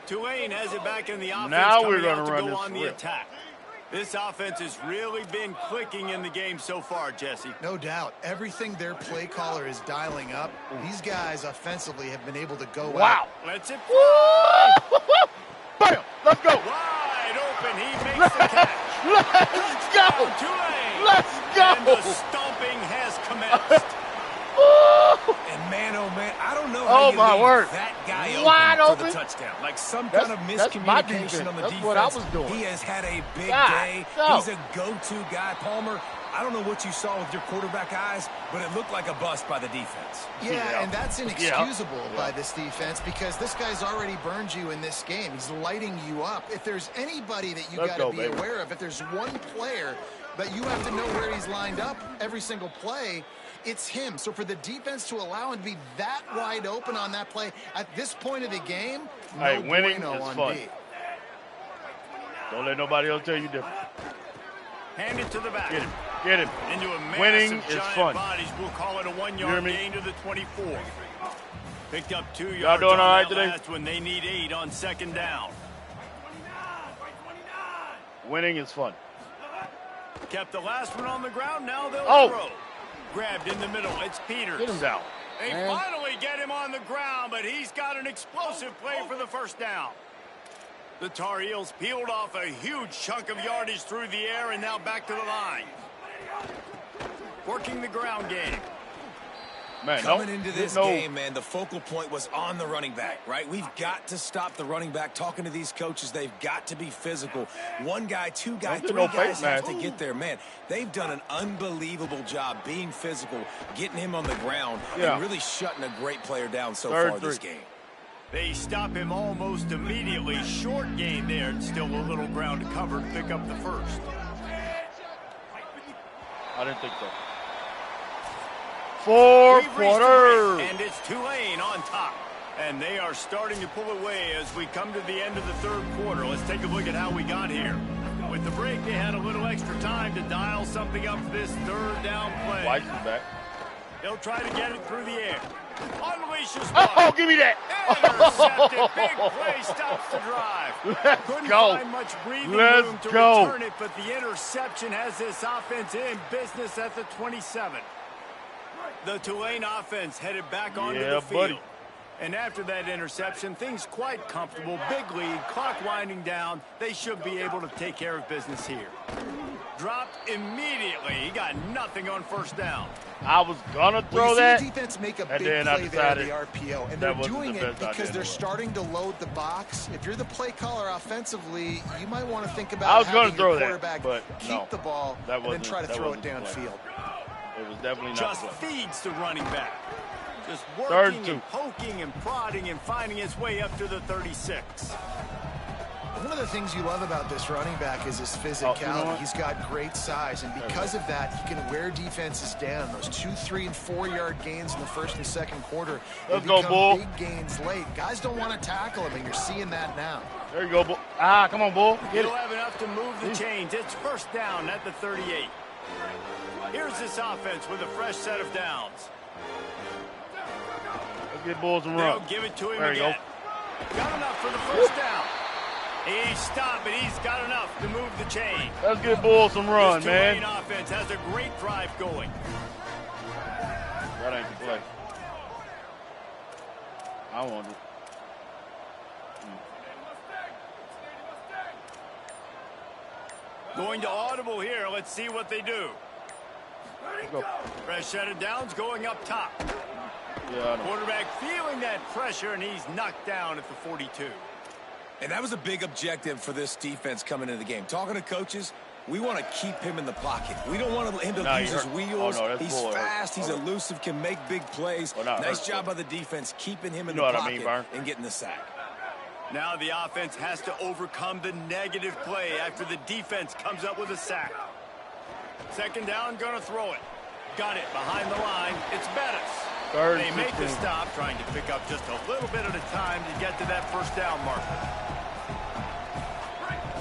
Tulane has it back in the offense. Now we're going to run on the attack. This offense has really been clicking in the game so far, Jesse. No doubt. Everything their play caller is dialing up, these guys offensively have been able to go out. Let's it Bam! Let's go. Wide open. He makes the catch. Let's go. Tulane. Let's go. And the stomping has commenced. And man, oh man, I don't know how you my leave word. that guy wide open for open. the touchdown. Like some kind of miscommunication on the defense. defense. What I was doing. He has had a big day. He's a go-to guy. Palmer, I don't know what you saw with your quarterback eyes, but it looked like a bust by the defense. Yeah, and that's inexcusable by this defense because this guy's already burned you in this game. He's lighting you up. If there's anybody that you got to be aware of, if there's one player but you have to know where he's lined up every single play. It's him. So for the defense to allow him to be that wide open on that play at this point of the game, hey, no winning bueno is on fun. D. Don't let nobody else tell you different. Hand it to the back. Get him. Get him. Into a massive Winning is giant fun. bodies. We'll call it a 1-yard gain to the 24. Picked up 2 yards. Y'all doing on all right that today? last when they need 8 on 2nd down. Winning is fun. Kept the last one on the ground. Now they'll throw. Grabbed in the middle. It's Peters. Get him down. They finally get him on the ground, but he's got an explosive play for the first down. The Tar Heels peeled off a huge chunk of yardage through the air and now back to the line. Working the ground game. Man, Coming into this game, man, the focal point was on the running back, right? We've got to stop the running back. Talking to these coaches, they've got to be physical. 1 guy, 2 guy, 3 guys have to get there. Man, they've done an unbelievable job being physical, getting him on the ground, and really shutting a great player down so far this game. They stop him almost immediately. Short gain there. And still a little ground to cover to pick up the first. I didn't think so. 4 quarters. And it's Tulane on top. And they are starting to pull away as we come to the end of the 3rd quarter. Let's take a look at how we got here. With the break, they had a little extra time to dial something up for this 3rd down play. White's back. They'll try to get it through the air. Unleashes one. Oh, give me that. Intercepted. Big play stops the drive. Couldn't find much breathing room to return it, but the interception has this offense in business at the 27. The Tulane offense headed back onto the field. Buddy. And after that interception, things quite comfortable. Big lead, clock winding down. They should be able to take care of business here. Dropped immediately. He got nothing on 1st down. I was gonna throw that, the defense make a and big then I play there at decided the RPO, and that they're doing the it because they're starting to load the box. If you're the play caller offensively, you might want to think about having your quarterback keep the ball and then try to throw it downfield. It was definitely not just feeds the running back. Just working and poking and prodding and finding his way up to the 36. One of the things you love about this running back is his physicality. He's got great size, and because of that, he can wear defenses down. Those 2, 3, and 4-yard gains in the 1st and 2nd quarter. Let's go, Bull. Big gains late. Guys don't want to tackle him, and you're seeing that now. There you go, Bull. Ah, come on, Bull. Get He'll have enough to move the chains. It's 1st down at the 38. Here's this offense with a fresh set of downs. Let's get Bull some run. They'll give it to him there again. Got enough for the 1st down. He stopped, but he's got enough to move the chain. Let's get Bull some run, man. This Tulane offense has a great drive going. That ain't the play. I want it. Going to audible here. Let's see what they do. Fresh set of downs going up top. Quarterback feeling that pressure, and he's knocked down at the 42. And that was a big objective for this defense coming into the game. Talking to coaches, we want to keep him in the pocket. We don't want him to use his wheels. He's fast. He's elusive, can make big plays. Nice job by the defense keeping him in the pocket and getting the sack. Now the offense has to overcome the negative play after the defense comes up with a sack. 2nd down, going to throw it. Got it behind the line. It's Bettis. They make the stop, trying to pick up just a little bit at a time to get to that 1st down marker.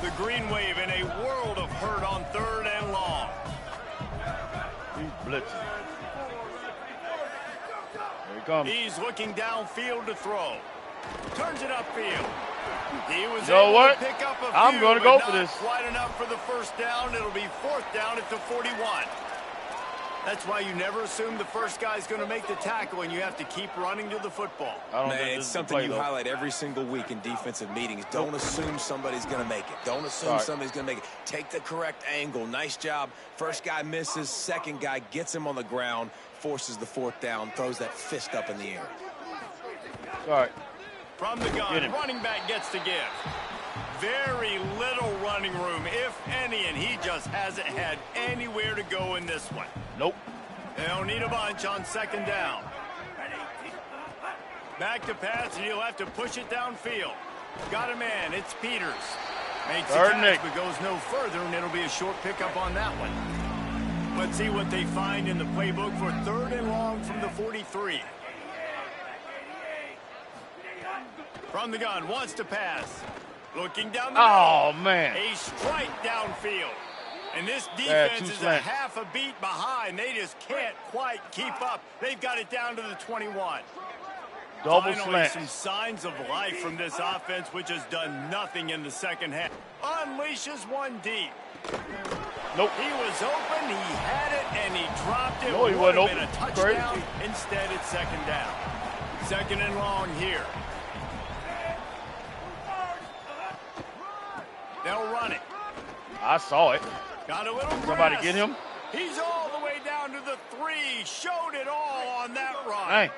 The Green Wave in a world of hurt on 3rd and long. He's blitzing. Here he comes. He's looking downfield to throw. Turns it upfield. He was able to pick up a few, I'm going to go for this. Quite enough for the 1st down. It'll be 4th down at the 41. That's why you never assume the first guy's going to make the tackle, and you have to keep running to the football. Man, it's something you highlight every single week in defensive meetings. Don't assume somebody's going to make it. Don't assume somebody's going to make it. Take the correct angle. Nice job. First guy misses. 2nd guy gets him on the ground, forces the 4th down, throws that fist up in the air. All right. From the gun, running back gets to give. Very little running room, if any, and he just hasn't had anywhere to go in this one. Nope. They'll need a bunch on 2nd down. Back to pass, and he'll have to push it downfield. Got a man. It's Peters. Makes Third the and catch, 8. but goes no further, and it'll be a short pickup on that one. Let's see what they find in the playbook for 3rd and long from the 43. From the gun, wants to pass. Looking down the Oh, middle. man. A strike downfield. And this defense is a half a beat behind. They just can't quite keep up. They've got it down to the 21. Double Finally, slant. some signs of life from this offense, which has done nothing in the second half. Unleashes one deep. Nope. He was open, he had it, and he dropped it. No, he Would wasn't have been open. a touchdown. Crazy. Instead, it's 2nd down. 2nd and long here. They'll run it. I saw it. Got a little Somebody press. get him. He's all the way down to the 3. Showed it all on that run. Dang.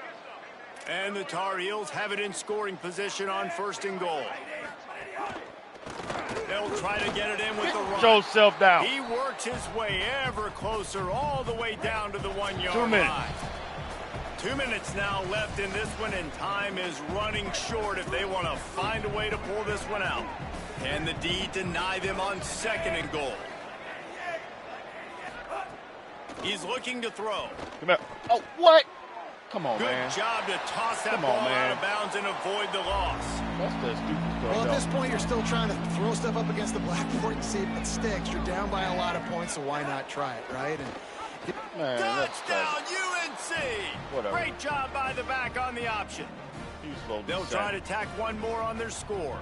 And the Tar Heels have it in scoring position on 1st and goal. They'll try to get it in with the run. Yourself down. He works his way ever closer, all the way down to the 1-yard 2 minutes. line. 2 minutes now left in this one, and time is running short if they want to find a way to pull this one out. Can the D deny them on 2nd and goal? He's looking to throw. Come here. Oh, what? Come on, Good man. job to toss that Come ball on, man. out of bounds and avoid the loss. That's the stupid stuff. Well, at this point, you're still trying to throw stuff up against the blackboard and see if it sticks. You're down by a lot of points, so why not try it, right? And Man, that's Touchdown, crazy. UNC! Whatever. Great job by the back on the option. You slow They'll this try down. to tack one more on their score.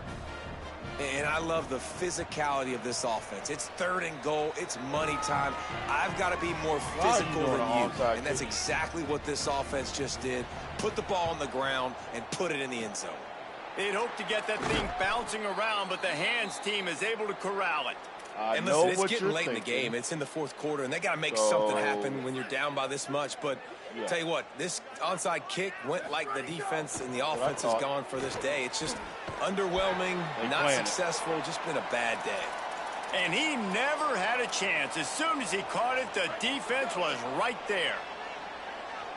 And I love the physicality of this offense. It's 3rd and goal. It's money time. I've got to be more Why are you physical doing than an you. onside And that's kick? exactly what this offense just did. Put the ball on the ground and put it in the end zone. They'd hope to get that thing bouncing around, but the hands team is able to corral it. I And know listen, it's what getting you're late in the thinking. game. It's in the 4th quarter, and they got to make So- something happen when you're down by this much. But Yeah. tell you what, this onside kick went like the defense and the what I offense has thought. gone for this day. It's just underwhelming, They not playing it. successful, just been a bad day. And he never had a chance. As soon as he caught it, the defense was right there.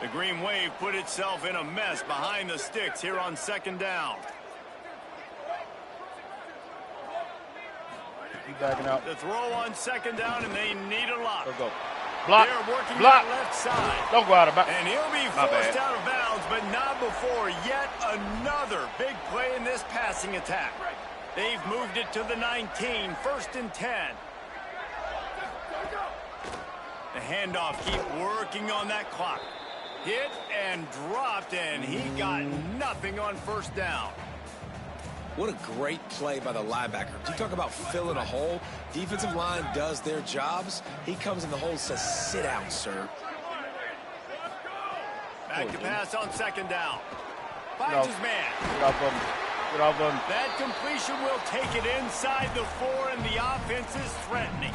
The Green Wave put itself in a mess behind the sticks here on 2nd down. Keep backing out. The throw on 2nd down, and they need a lot. Let's go. Block. They're working Block. that left side. Don't go out of bounds. And he'll be My forced bad. out of bounds, but not before yet another big play in this passing attack. They've moved it to the 19, 1st and 10. The handoff, keep working on that clock. Hit and dropped, and he got nothing on 1st down. What a great play by the linebacker. You talk about filling a hole. Defensive line does their jobs. He comes in the hole and says, sit down, sir. Back to pass on 2nd down. Finds No. his man. Get off of him. Get off of him. That completion will take it inside the 4, and the offense is threatening.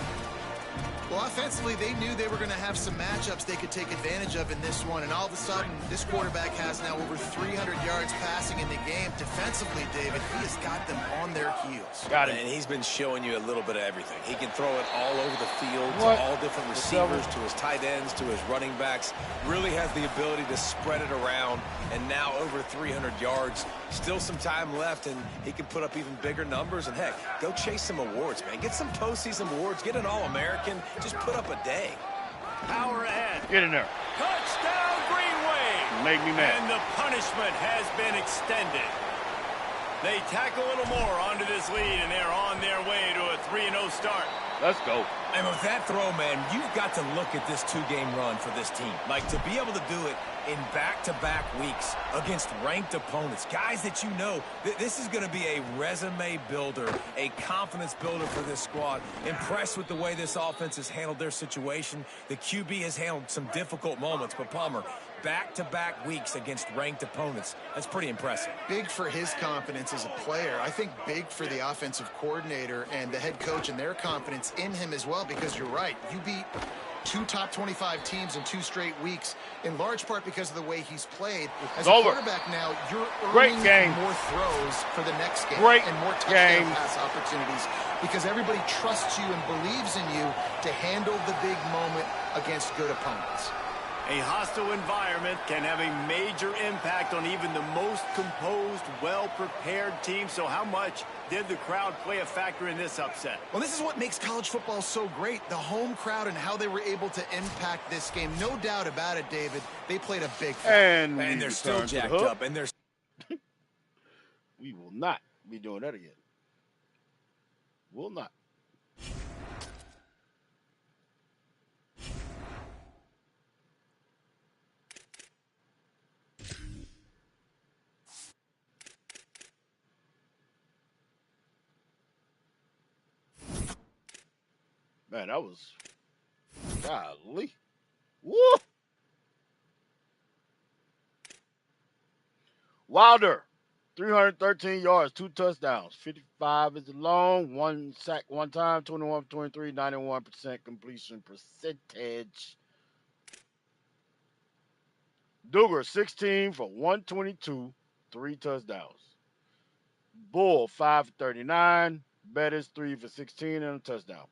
well, offensively, they knew they were going to have some matchups they could take advantage of in this one, and all of a sudden, this quarterback has now over 300 yards passing in the game. Defensively, David, he has got them on their heels. Got him. And he's been showing you a little bit of everything. He can throw it all over the field What? to all different receivers, to his tight ends, to his running backs. Really has the ability to spread it around, and now over 300 yards. Still some time left, and he can put up even bigger numbers. And, heck, go chase some awards, man. Get some postseason awards. Get an All-American. Just put up a day. Power ahead. Get in there. Touchdown, Green Wave. Make me mad. And the punishment has been extended. They tack a little more onto this lead, and they're on their way to a 3-0 start. Let's go. And with that throw, man, you've got to look at this 2-game run for this team. Like, to be able to do it in back-to-back weeks against ranked opponents, guys that you know, this is going to be a resume builder, a confidence builder for this squad. Impressed with the way this offense has handled their situation. The QB has handled some difficult moments, but Palmer, back-to-back weeks against ranked opponents. That's pretty impressive. Big for his confidence as a player. I think big for the offensive coordinator and the head coach and their confidence in him as well, because you're right. You beat 2 top 25 teams in 2 straight weeks, in large part because of the way he's played. As a quarterback now, you're earning more throws for the next game and more touchdown pass opportunities because everybody trusts you and believes in you to handle the big moment against good opponents. A hostile environment can have a major impact on even the most composed, well-prepared team. So how much did the crowd play a factor in this upset? Well, this is what makes college football so great, the home crowd and how they were able to impact this game. No doubt about it, David. They played a big factor. And they're still jacked up, and they're... We will not be doing that again. Will not. Man, that was golly. Woo! Wilder, 313 yards, 2 touchdowns, 55 is the long, 1 sack, 1 time, 21 for 23, 91% completion percentage. Duger, 16 for 122, 3 touchdowns. Bull, 5 for 39. Bettis, 3 for 16 and a touchdown.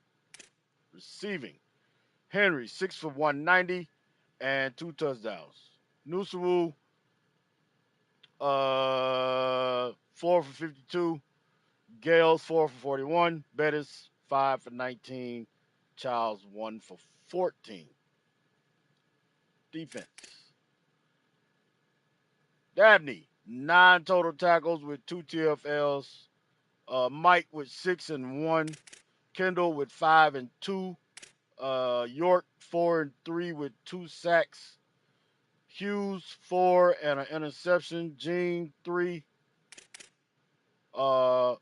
Receiving, Henry, 6 for 190 and 2 touchdowns. Nusawu, 4 for 52. Gales, 4 for 41. Bettis, 5 for 19. Childs, 1 for 14. Defense. Dabney, 9 total tackles with 2 TFLs. Mike with 6 and 1. Kendall with 5 and 2. York 4 and 3 with 2 sacks. Hughes 4 and an interception. Jean 3. Sofront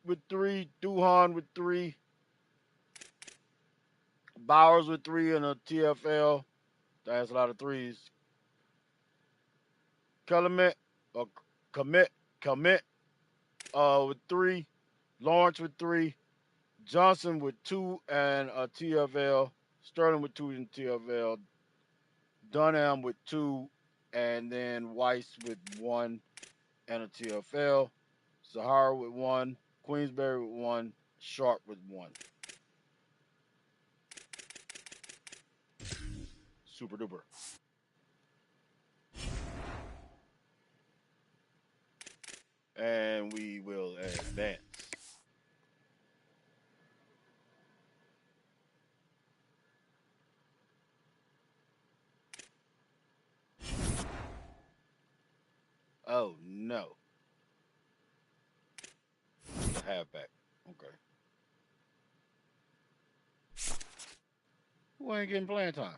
with 3. Duhan with 3. Bowers with 3 and a TFL. That's a lot of threes. Commit with 3. Lawrence with 3. Johnson with 2 and a TFL. Sterling with 2 and TFL. Dunham with 2. And then Weiss with 1 and a TFL. Zahara with 1. Queensberry with 1. Sharp with 1. Super duper. And we will advance. Oh, no. The halfback. Okay. Who ain't getting playing time?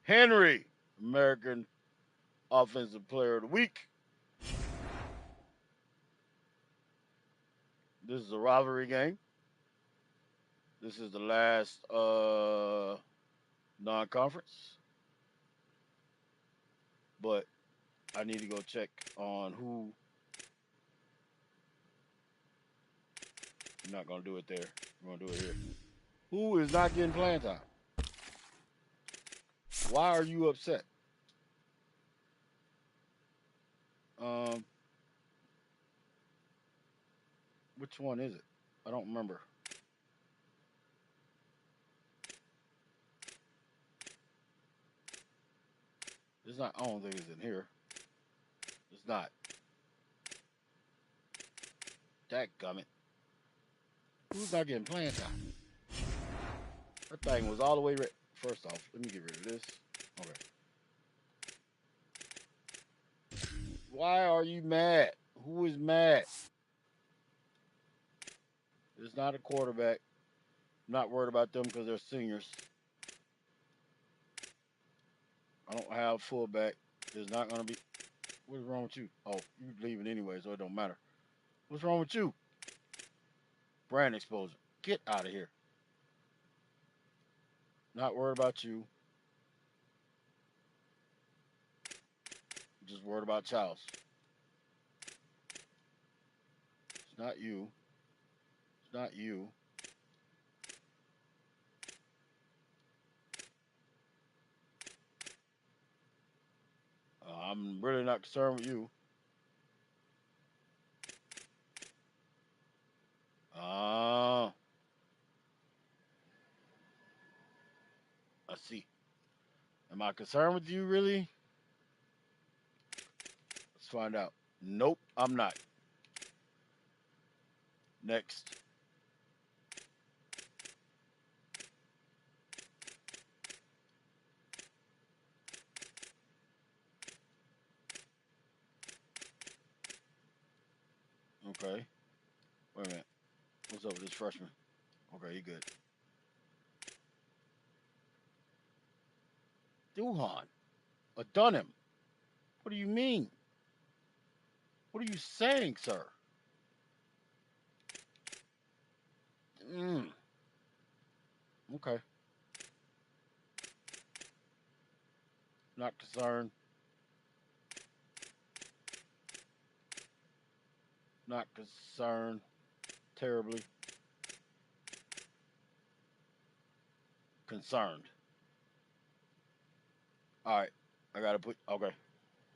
Henry, American Offensive Player of the Week. This is a rivalry game. This is the last non-conference. But I need to go check on who. I'm not going to do it there. I'm going to do it here. Who is not getting playing time? Why are you upset? Which one is it? I don't remember. It's not. I don't think it's in here. It's not. Dadgummit. Who's not getting playing time? That thing was all the way red. First off, let me get rid of this. Okay. Why are you mad? Who is mad? It's not a quarterback. I'm not worried about them because they're seniors. I don't have fullback. There's not going to be. What is wrong with you? Oh, you're leaving anyway, so it don't matter. What's wrong with you? Brand exposure. Get out of here. Not worried about you. Just worried about Charles. It's not you. It's not you. I'm really not concerned with you. Let's see. Am I concerned with you, really? Let's find out. Nope, I'm not. Next. Okay. Wait a minute. What's up with this freshman? Okay, he good. Duhan. Dunham. What do you mean? What are you saying, sir? Okay. Not concerned. Not concerned. Terribly. Concerned. All right. I gotta put. Okay.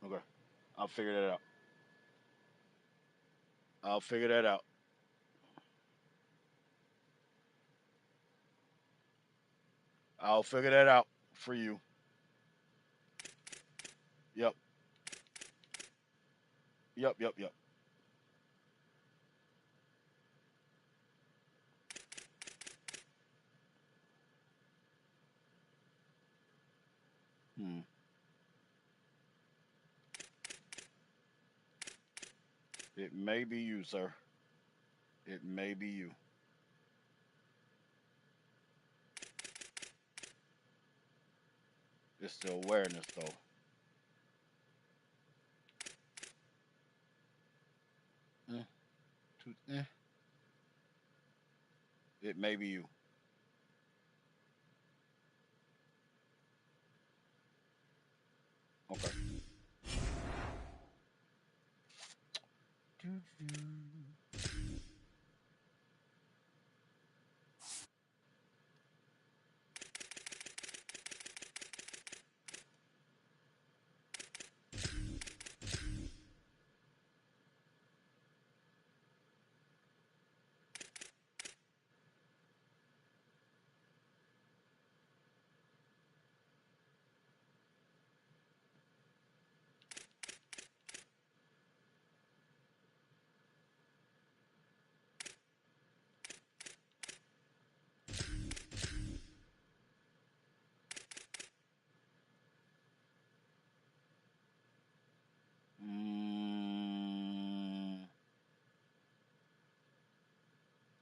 Okay. I'll figure that out. I'll figure that out. I'll figure that out for you. Yep. Yep. Yep. Yep. Hmm. It may be you, sir. It may be you. It's the awareness, though. Eh. It may be you. Okay.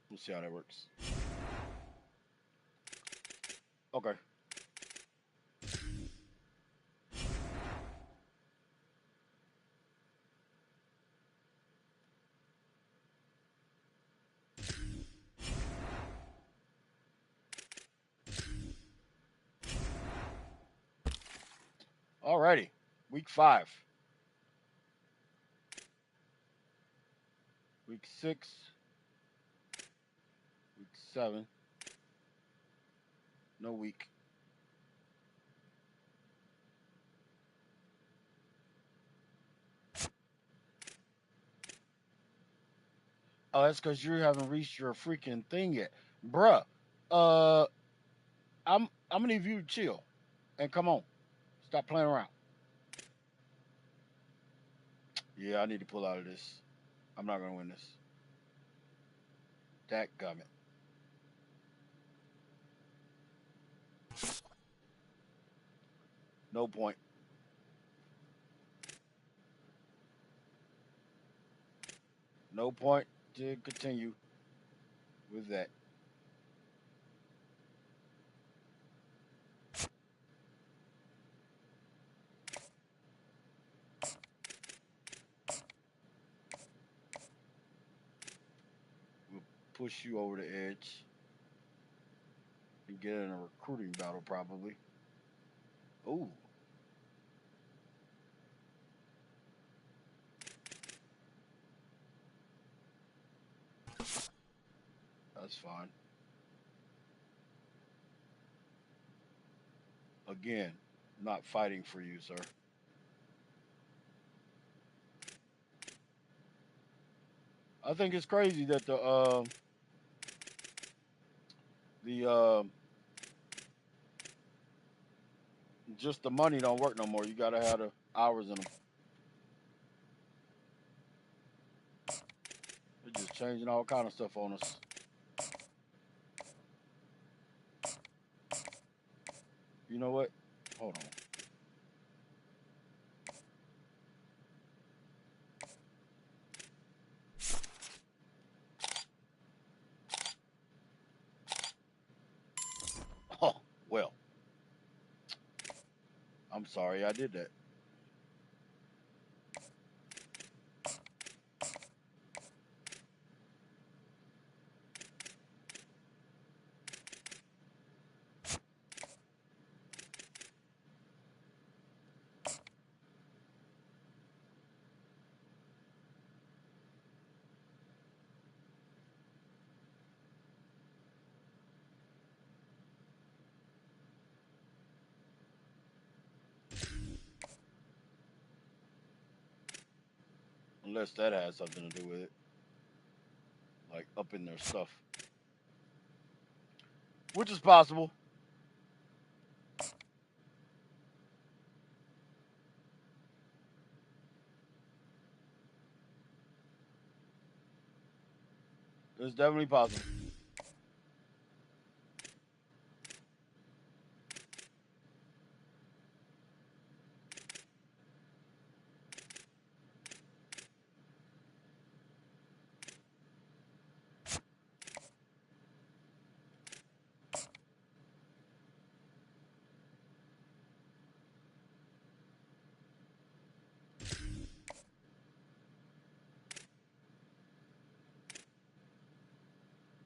We'll see how that works. Okay. Alrighty. Week 5. Week 6. Week 7. No week. Oh, that's because you haven't reached your freaking thing yet. Bruh. I'm gonna need you to chill. And come on. Stop playing around. Yeah, I need to pull out of this. I'm not gonna win this. Dadgummit. No point. No point to continue with that. We'll push you over the edge and get in a recruiting battle probably. Ooh. That's fine. Again, not fighting for you, sir. I think it's crazy that the just the money don't work no more. You gotta have the hours in them. They're just changing all kind of stuff on us. You know what? Hold on. Oh, well. I'm sorry I did that. Unless that has something to do with it. Like up in their stuff. Which is possible. It's definitely possible.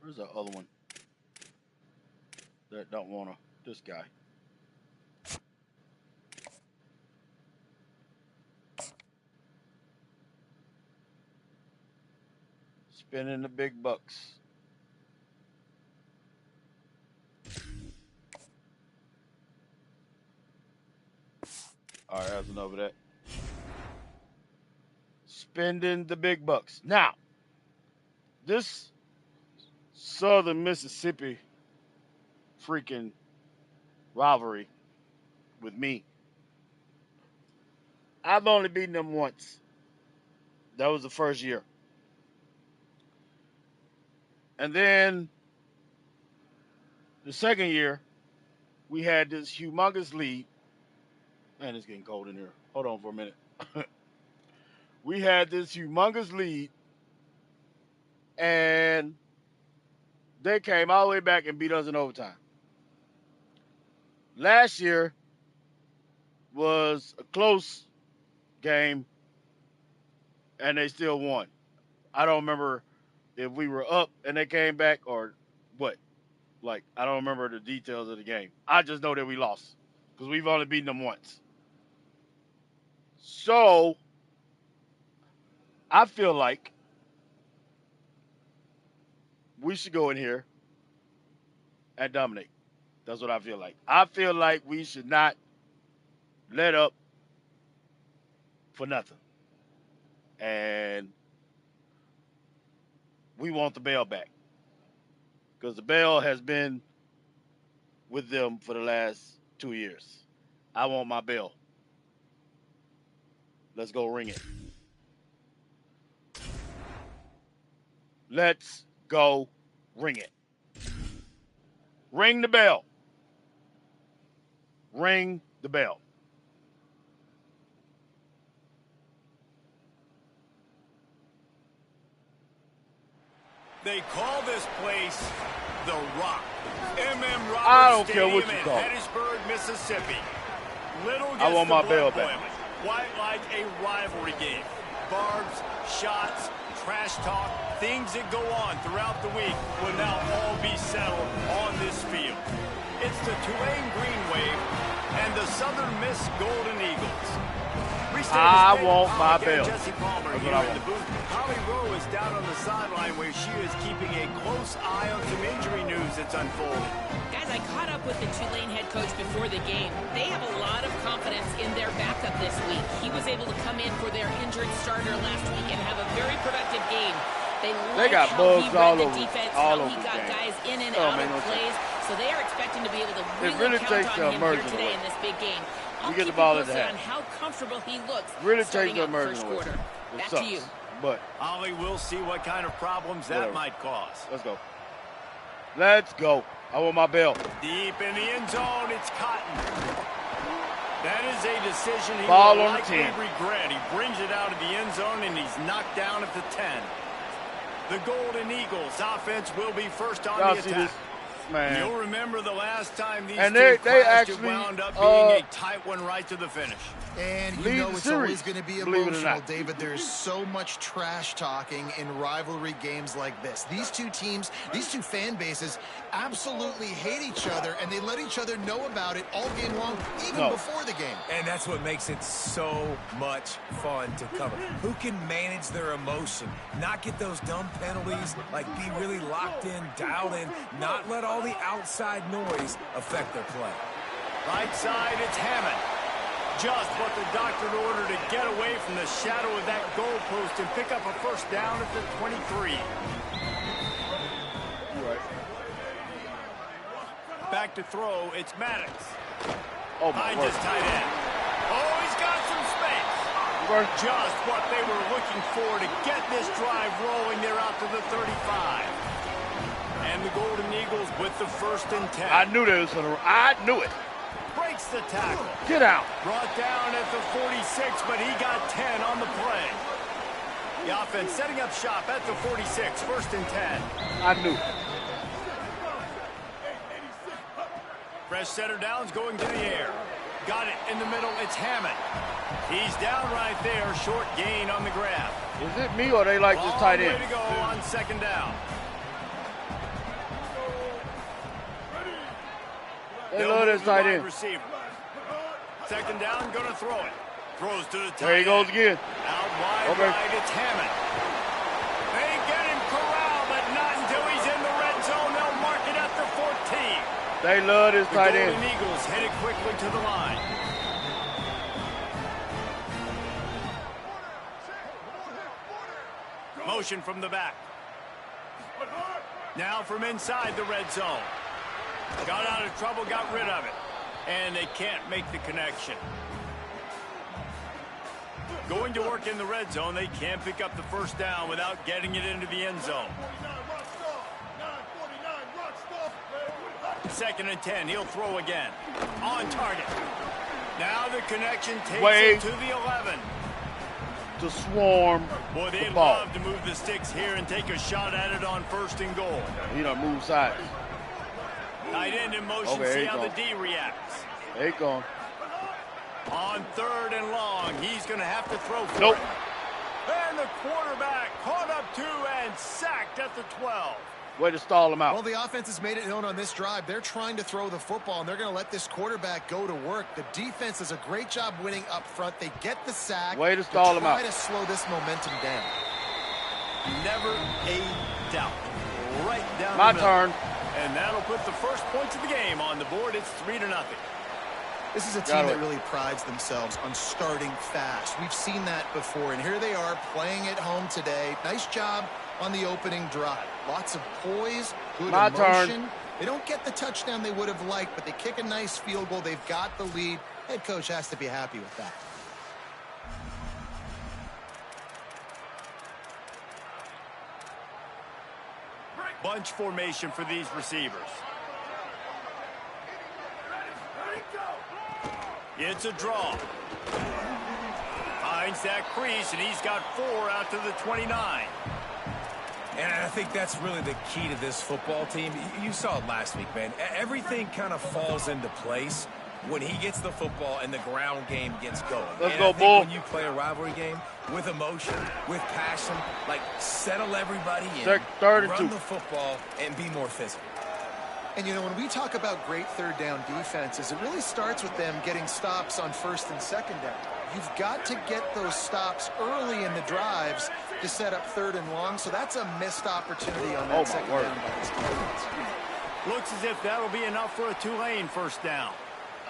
Where's the other one that don't wanna? This guy. Spending the big bucks. All right, that's enough of that. Spending the big bucks. Now, this Southern Mississippi freaking rivalry with me, I've only beaten them once. That was the first year. And then the second year, we had this humongous lead. Man, it's getting cold in here. Hold on for a minute. We had this humongous lead, and they came all the way back and beat us in overtime. Last year was a close game, and they still won. I don't remember if we were up and they came back or what. Like, I don't remember the details of the game. I just know that we lost because we've only beaten them once. So, I feel like we should go in here and dominate. That's what I feel like. I feel like we should not let up for nothing. And we want the bell back. Because the bell has been with them for the last 2 years. I want my bell. Let's go ring it. Let's go ring it. Ring the bell. Ring the bell. They call this place The Rock. MM Roberts I don't care Stadium what you in call it. Gettysburg, Mississippi. Little gets I want the my blood bell back. boiling. Quite like a rivalry game. Barbs, shots, trash talk, things that go on throughout the week will now all be settled on this field. It's the Tulane Green Wave and the Southern Miss Golden Eagles. I want my bell. Jesse Palmer That's here what I in the want. booth. Holly Rowe is down on the sideline where she is keeping a close eye on some injury news that's unfolding. Guys, I caught up with the Tulane head coach before the game. They have a lot of confidence in their backup this week. He was able to come in for their injured starter last week and have a very productive game. They got how bugs he read all the over, defense, all how over he the got game. guys in and Oh, out man, of no plays. So they are expecting to be able to really count takes on the him here immersion today away. in this big game. I'll We get keep the ball you at the posted half. on how comfortable he looks Really starting takes the out the immersion first away. quarter. It Back sucks, to you. but Ollie, we'll see what kind of problems that whatever. might cause. Let's go. Let's go. I want my bell. Deep in the end zone, it's Cotton. That is a decision he Ball will on the likely 10. regret. He brings it out of the end zone, and he's knocked down at the 10. The Golden Eagles offense will be first on Y'all the see attack. this, man? You'll remember the last time these And two they clashed, actually, it wound up being a tight one right to the finish. And you lead know the it's series, always going to be believe it or emotional, not. David. There's so much trash talking in rivalry games like this. These two teams, these two fan bases absolutely hate each other, and they let each other know about it all game long, even before the game. And that's what makes it so much fun to cover. Who can manage their emotion, not get those dumb penalties, like be really locked in, dialed in, not let all the outside noise affect their play. Right side, it's Hammond. Just what the doctor ordered to get away from the shadow of that goalpost and pick up a first down at the 23. Right. Back to throw, it's Maddox. Oh, my Finds word. his tight end. Oh, he's got some space. Just what they were looking for to get this drive rolling. They're out to the 35. And the Golden Eagles with the 1st and 10. I knew they was gonna. I knew it. Breaks the tackle. Get out. Brought down at the 46, but he got 10 on the play. The offense setting up shop at the 46, 1st and 10. I knew it. Fresh center downs going to the air. Got it in the middle. It's Hammond. He's down right there. Short gain on the grab. Is it me or they like this tight end? Way to go on 2nd down. They love this tight end. Receiver. 2nd down, going to throw it. Throws to the tight There he goes end. again. Out wide, Okay. right, it's Hammond. They get him corralled, but not until he's in the red zone. They'll mark it at the 14. They love this The tight Golden end. Eagles headed quickly to the line. Motion from the back. Now from inside the red zone. Got out of trouble, got rid of it. And they can't make the connection. Going to work in the red zone, they can't pick up the 1st down without getting it into the end zone. 2nd and 10, he'll throw again. On target. Now the connection takes it to the 11. To swarm Boy, they the ball. love to move the sticks here and take a shot at it on 1st and goal. He done move sides. Tight end in motion, Okay, see he how the gone. D reacts. There he gone. On 3rd and long, he's going to have to throw for Nope. it. And the quarterback caught up to and sacked at the 12. Way to stall him out. Well, the offense has made it known on this drive. They're trying to throw the football, and they're going to let this quarterback go to work. The defense does a great job winning up front. They get the sack. Way to stall him out. Try to slow this momentum down. Never a doubt. Right down My the middle. turn. And that'll put the first points of the game on the board. It's 3-0. This is a team that really prides themselves on starting fast. We've seen that before, and here they are playing at home today. Nice job on the opening drive. Lots of poise, good My emotion. turn. They don't get the touchdown they would have liked, but they kick a nice field goal. They've got the lead. Head coach has to be happy with that. Bunch formation for these receivers. It's a draw. Finds that crease, and he's got 4 out to the 29. And I think that's really the key to this football team. You saw it last week, man. Everything kind of falls into place when he gets the football and the ground game gets going. Let's and go, I think Bull. when you play a rivalry game with emotion, with passion, like settle everybody in, 3rd and 2. run the football, and be more physical. And, you know, when we talk about great 3rd down defenses, it really starts with them getting stops on 1st and 2nd down. You've got to get those stops early in the drives to set up 3rd and long, so that's a missed opportunity on that 2nd down by this defense. Looks as if that'll be enough for a Tulane 1st down.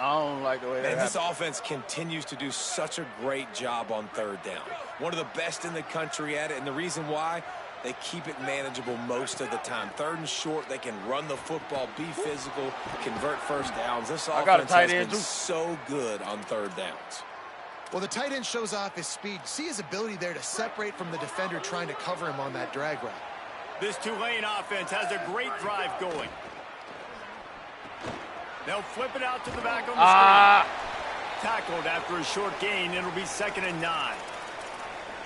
I don't like the way that And this happened. offense continues to do such a great job on 3rd down. One of the best in the country at it, and the reason why, they keep it manageable most of the time. 3rd and short, they can run the football, be physical, convert first downs. This offense has been so good on 3rd downs. Well, the tight end shows off his speed. See his ability there to separate from the defender trying to cover him on that drag route. This Tulane offense has a great drive going. They'll flip it out to the back on the screen. Tackled after a short gain. It'll be 2nd and 9.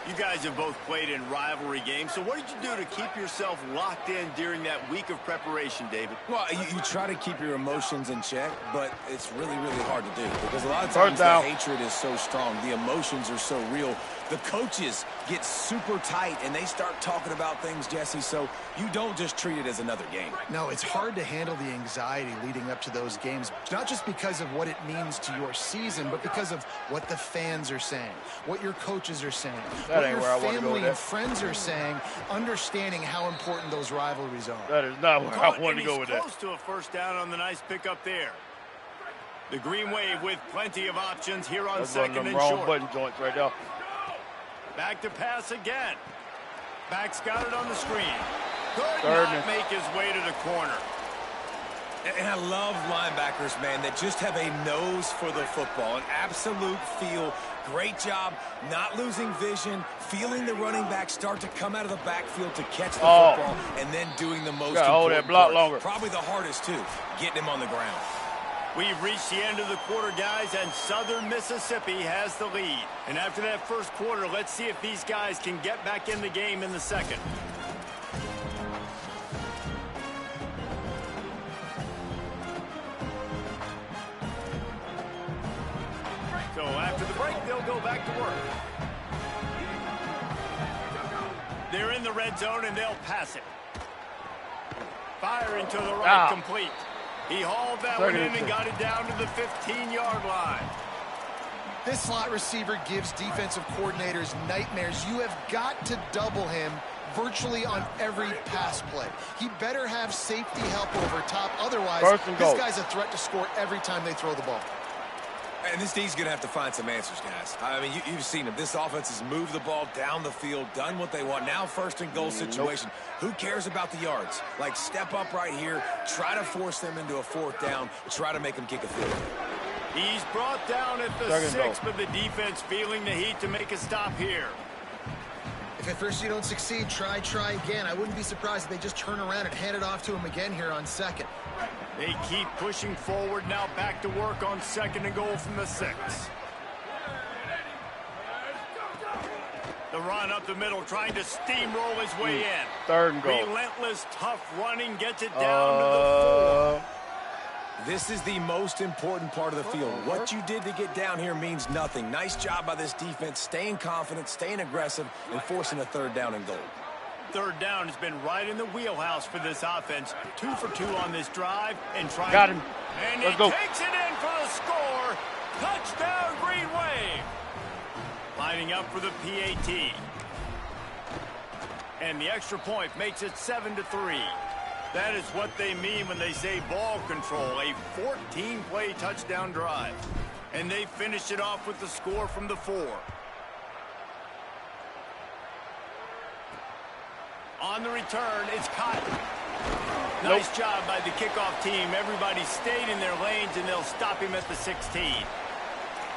You guys have both played in rivalry games, so what did you do to keep yourself locked in during that week of preparation, David? Well, you try to keep your emotions in check, but it's really, really hard to do because a lot of times the hatred is so strong. The emotions are so real. The coaches get super tight, and they start talking about things, Jesse, so you don't just treat it as another game. No, it's hard to handle the anxiety leading up to those games, not just because of what it means to your season, but because of what the fans are saying, what your coaches are saying, what your family and friends are saying, understanding how important those rivalries are. That is not where I want to go with that. Close to a first down on the nice pickup there. The Green Wave with plenty of options here on 2nd and short. Wrong button joints right there. Back to pass again. Back's got it on the screen. Could not make his way to the corner. And I love linebackers, man, that just have a nose for the football, an absolute feel. Great job not losing vision, feeling the running back start to come out of the backfield to catch the football, and then doing the most important hold that block part. longer. Probably the hardest, too, getting him on the ground. We've reached the end of the quarter, guys, and Southern Mississippi has the lead. And after that first quarter, let's see if these guys can get back in the game in the second. So after the break, they'll go back to work. They're in the red zone, and they'll pass it. Firing to the right, complete. He hauled that one in and got it down to the 15-yard line. This slot receiver gives defensive coordinators nightmares. You have got to double him virtually on every pass play. He better have safety help over top. Otherwise, this guy's a threat to score every time they throw the ball. And this D's going to have to find some answers, guys. I mean, you've seen him. This offense has moved the ball down the field, done what they want. Now 1st and goal situation. Who cares about the yards? Like, step up right here, try to force them into a 4th down, try to make them kick a field goal. He's brought down at the 6, but the defense feeling the heat to make a stop here. If at first you don't succeed, try again. I wouldn't be surprised if they just turn around and hand it off to him again here on 2nd. They keep pushing forward, now back to work on 2nd and goal from the 6. The run up the middle, trying to steamroll his way in. 3rd and goal. Relentless, tough running, gets it down to the 4. This is the most important part of the field. What you did to get down here means nothing. Nice job by this defense, staying confident, staying aggressive, and forcing a 3rd down and goal. 3rd down has been right in the wheelhouse for this offense. 2 for 2 on this drive, and trying. Got him. And Let's he go. takes it in for the score. Touchdown, Green Wave. Lining up for the PAT. And the extra point makes it 7-3. That is what they mean when they say ball control. A 14-play touchdown drive. And they finished it off with the score from the 4. On the return, it's caught. Nice job by the kickoff team. Everybody stayed in their lanes, and they'll stop him at the 16.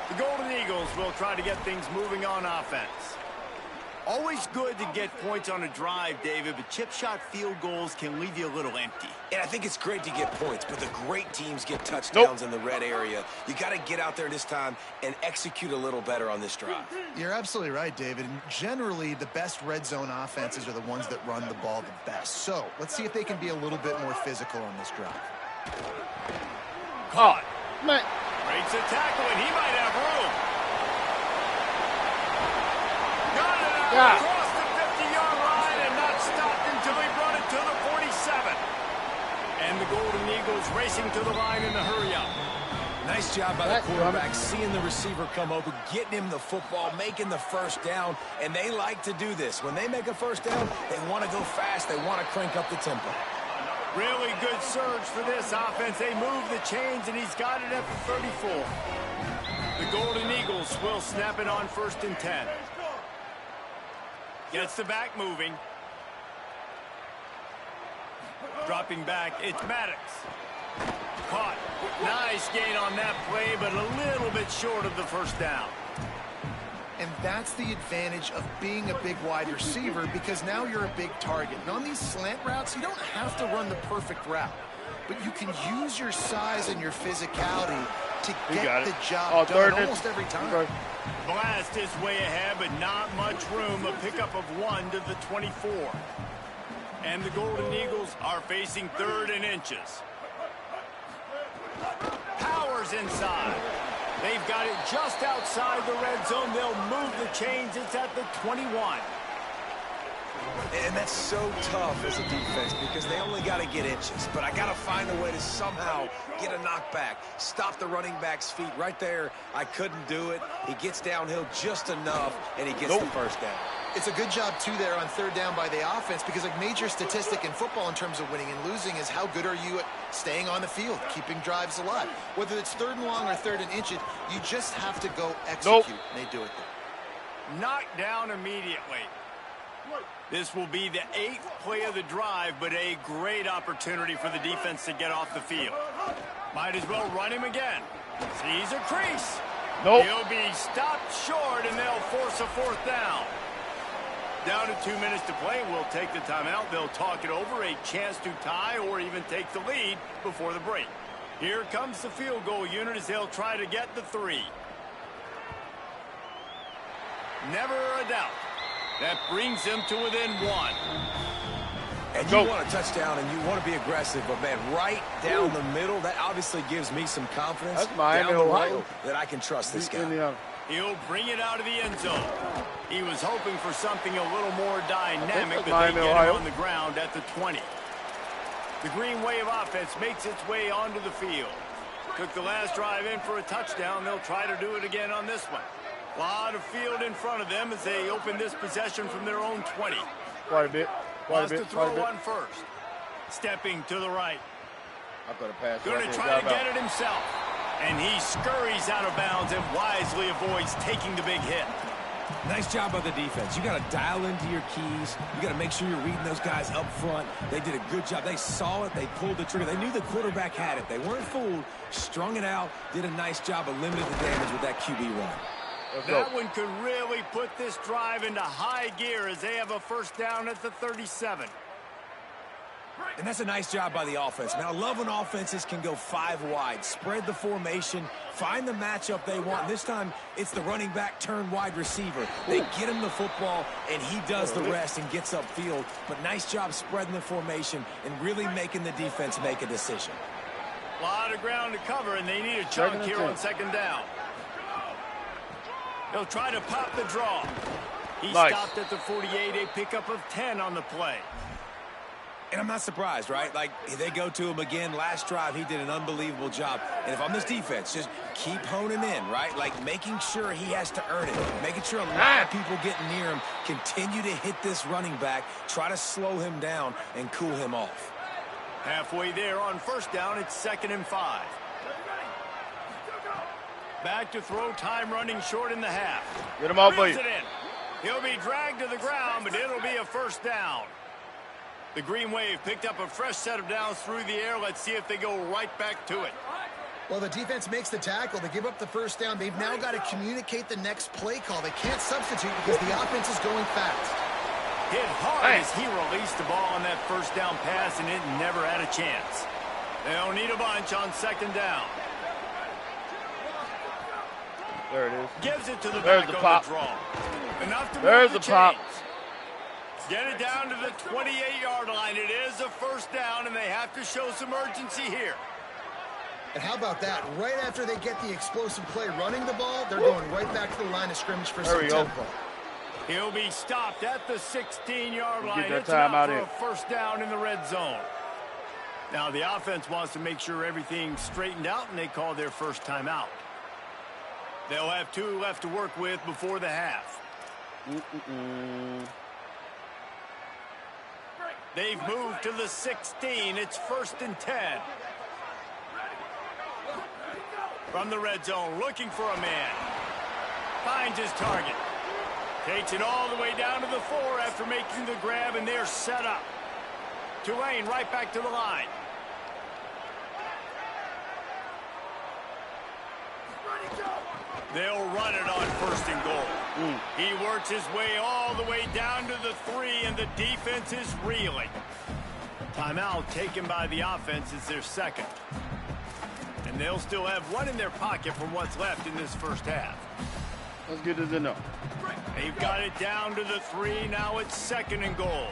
The Golden Eagles will try to get things moving on offense. Always good to get points on a drive, David, but chip shot field goals can leave you a little empty. And I think it's great to get points, but the great teams get touchdowns in the red area. You got to get out there this time and execute a little better on this drive. You're absolutely right, David. And generally, the best red zone offenses are the ones that run the ball the best. So let's see if they can be a little bit more physical on this drive. Caught. Breaks a tackle, and he might have room. Got it out across the 50-yard line and not stopped until he brought it to the 47. And the Golden Eagles racing to the line in the hurry-up. Nice job by the quarterback, seeing the receiver come open, getting him the football, making the 1st down, and they like to do this. When they make a 1st down, they want to go fast, they want to crank up the tempo. Really good surge for this offense. They move the chains, and he's got it at the 34. The Golden Eagles will snap it on 1st and 10. Gets the back moving. Dropping back, it's Maddox. Caught. Nice gain on that play, but a little bit short of the first down. And that's the advantage of being a big wide receiver, because now you're a big target. And on these slant routes, you don't have to run the perfect route, but you can use your size and your physicality to get the job done almost every time. Blast is way ahead, but not much room. A pickup of 1 to the 24. And the Golden Eagles are facing 3rd and inches. Powers inside. They've got it just outside the red zone. They'll move the chains. It's at the 21. And that's so tough as a defense because they only got to get inches. But I got to find a way to somehow get a knockback, stop the running back's feet right there. I couldn't do it. He gets downhill just enough, and he gets the first down. It's a good job, too, there on 3rd down by the offense, because a major statistic in football in terms of winning and losing is how good are you at staying on the field, keeping drives alive. Whether it's 3rd and long or 3rd and inches, you just have to go execute. And they do it there. Knocked down immediately. This will be the 8th play of the drive, but a great opportunity for the defense to get off the field. Might as well run him again. Sees a crease. He'll be stopped short, and they'll force a 4th down. Down to 2 minutes to play. We'll take the timeout. They'll talk it over, a chance to tie or even take the lead before the break. Here comes the field goal unit as they'll try to get the 3. Never a doubt. That brings them to within 1. And you want a touchdown and you want to be aggressive, but man, right down the middle, that obviously gives me some confidence down the road that I can trust this guy. He'll bring it out of the end zone. He was hoping for something a little more dynamic, but they get him on the ground at the 20. The Green Wave offense makes its way onto the field. Took the last drive in for a touchdown. They'll try to do it again on this one. A lot of field in front of them as they open this possession from their own 20. Quite a bit. Wants to throw one first. Stepping to the right. I'm going to pass. Going to try to get it himself. And he scurries out of bounds and wisely avoids taking the big hit. Nice job by the defense. You got to dial into your keys. You got to make sure you're reading those guys up front. They did a good job. They saw it. They pulled the trigger. They knew the quarterback had it. They weren't fooled. Strung it out. Did a nice job of limiting the damage with that QB run. That one could really put this drive into high gear as they have a first down at the 37. And that's a nice job by the offense. Now, I love when offenses can go 5 wide, spread the formation, find the matchup they want. This time, it's the running back turned wide receiver. They get him the football, and he does the rest and gets upfield. But nice job spreading the formation and really making the defense make a decision. A lot of ground to cover, and they need a chunk here on 2nd down. They'll try to pop the draw. He stopped at the 48, a pickup of 10 on the play. And I'm not surprised, right? Like, they go to him again. Last drive, he did an unbelievable job. And if I'm this defense, just keep honing in, right? Like, making sure he has to earn it. Making sure a lot of people getting near him. Continue to hit this running back. Try to slow him down and cool him off. Halfway there on 1st down, it's 2nd and 5. Back to throw, time running short in the half. Get him out, please. He'll be dragged to the ground, but it'll be a first down. The Green Wave picked up a fresh set of downs through the air. Let's see if they go right back to it. Well, the defense makes the tackle. They give up the first down. They've now got to communicate the next play call. They can't substitute because the offense is going fast. Hit hard as he released the ball on that first down pass, and it never had a chance. They'll need a bunch on 2nd down. There it is. Gives it to the There's back the on pop. the draw. Enough to There's move the the pop. chains. Get it down to the 28-yard line. It is a first down, and they have to show some urgency here. And how about that? Right after they get the explosive play running the ball, they're going right back to the line of scrimmage for some tempo. He'll be stopped at the 16-yard line. It's time enough out for in. a first down in the red zone. Now, the offense wants to make sure everything's straightened out, and they call their first timeout. They'll have 2 left to work with before the half. They've moved to the 16. It's 1st and 10. From the red zone, looking for a man. Finds his target. Takes it all the way down to the 4 after making the grab, and they're set up. Tulane right back to the line. They'll run it on 1st and goal. He works his way all the way down to the 3, and the defense is reeling. Timeout taken by the offense is their 2nd. And they'll still have 1 in their pocket for what's left in this first half. Let's get this in there. They've got it down to the 3. Now it's 2nd and goal.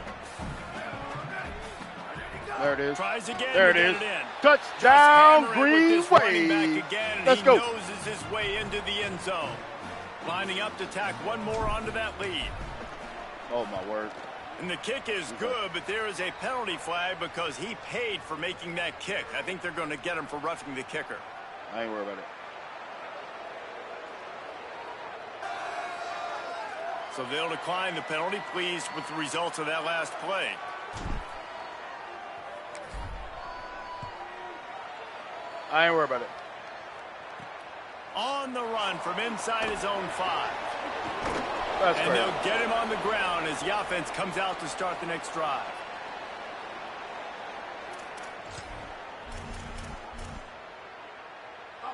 There it is. Tries again. There it to is. get it in. Touchdown, Just Green with this running back Wave. again, and Let's he go. noses his way into the end zone. Lining up to tack 1 more onto that lead. Oh, my word. And the kick is good, but there is a penalty flag because he paid for making that kick. I think they're going to get him for roughing the kicker. I ain't worried about it. So they'll decline the penalty, pleased with the results of that last play. I ain't worried about it. On the run from inside his own 5. That's And great. they'll get him on the ground as the offense comes out to start the next drive.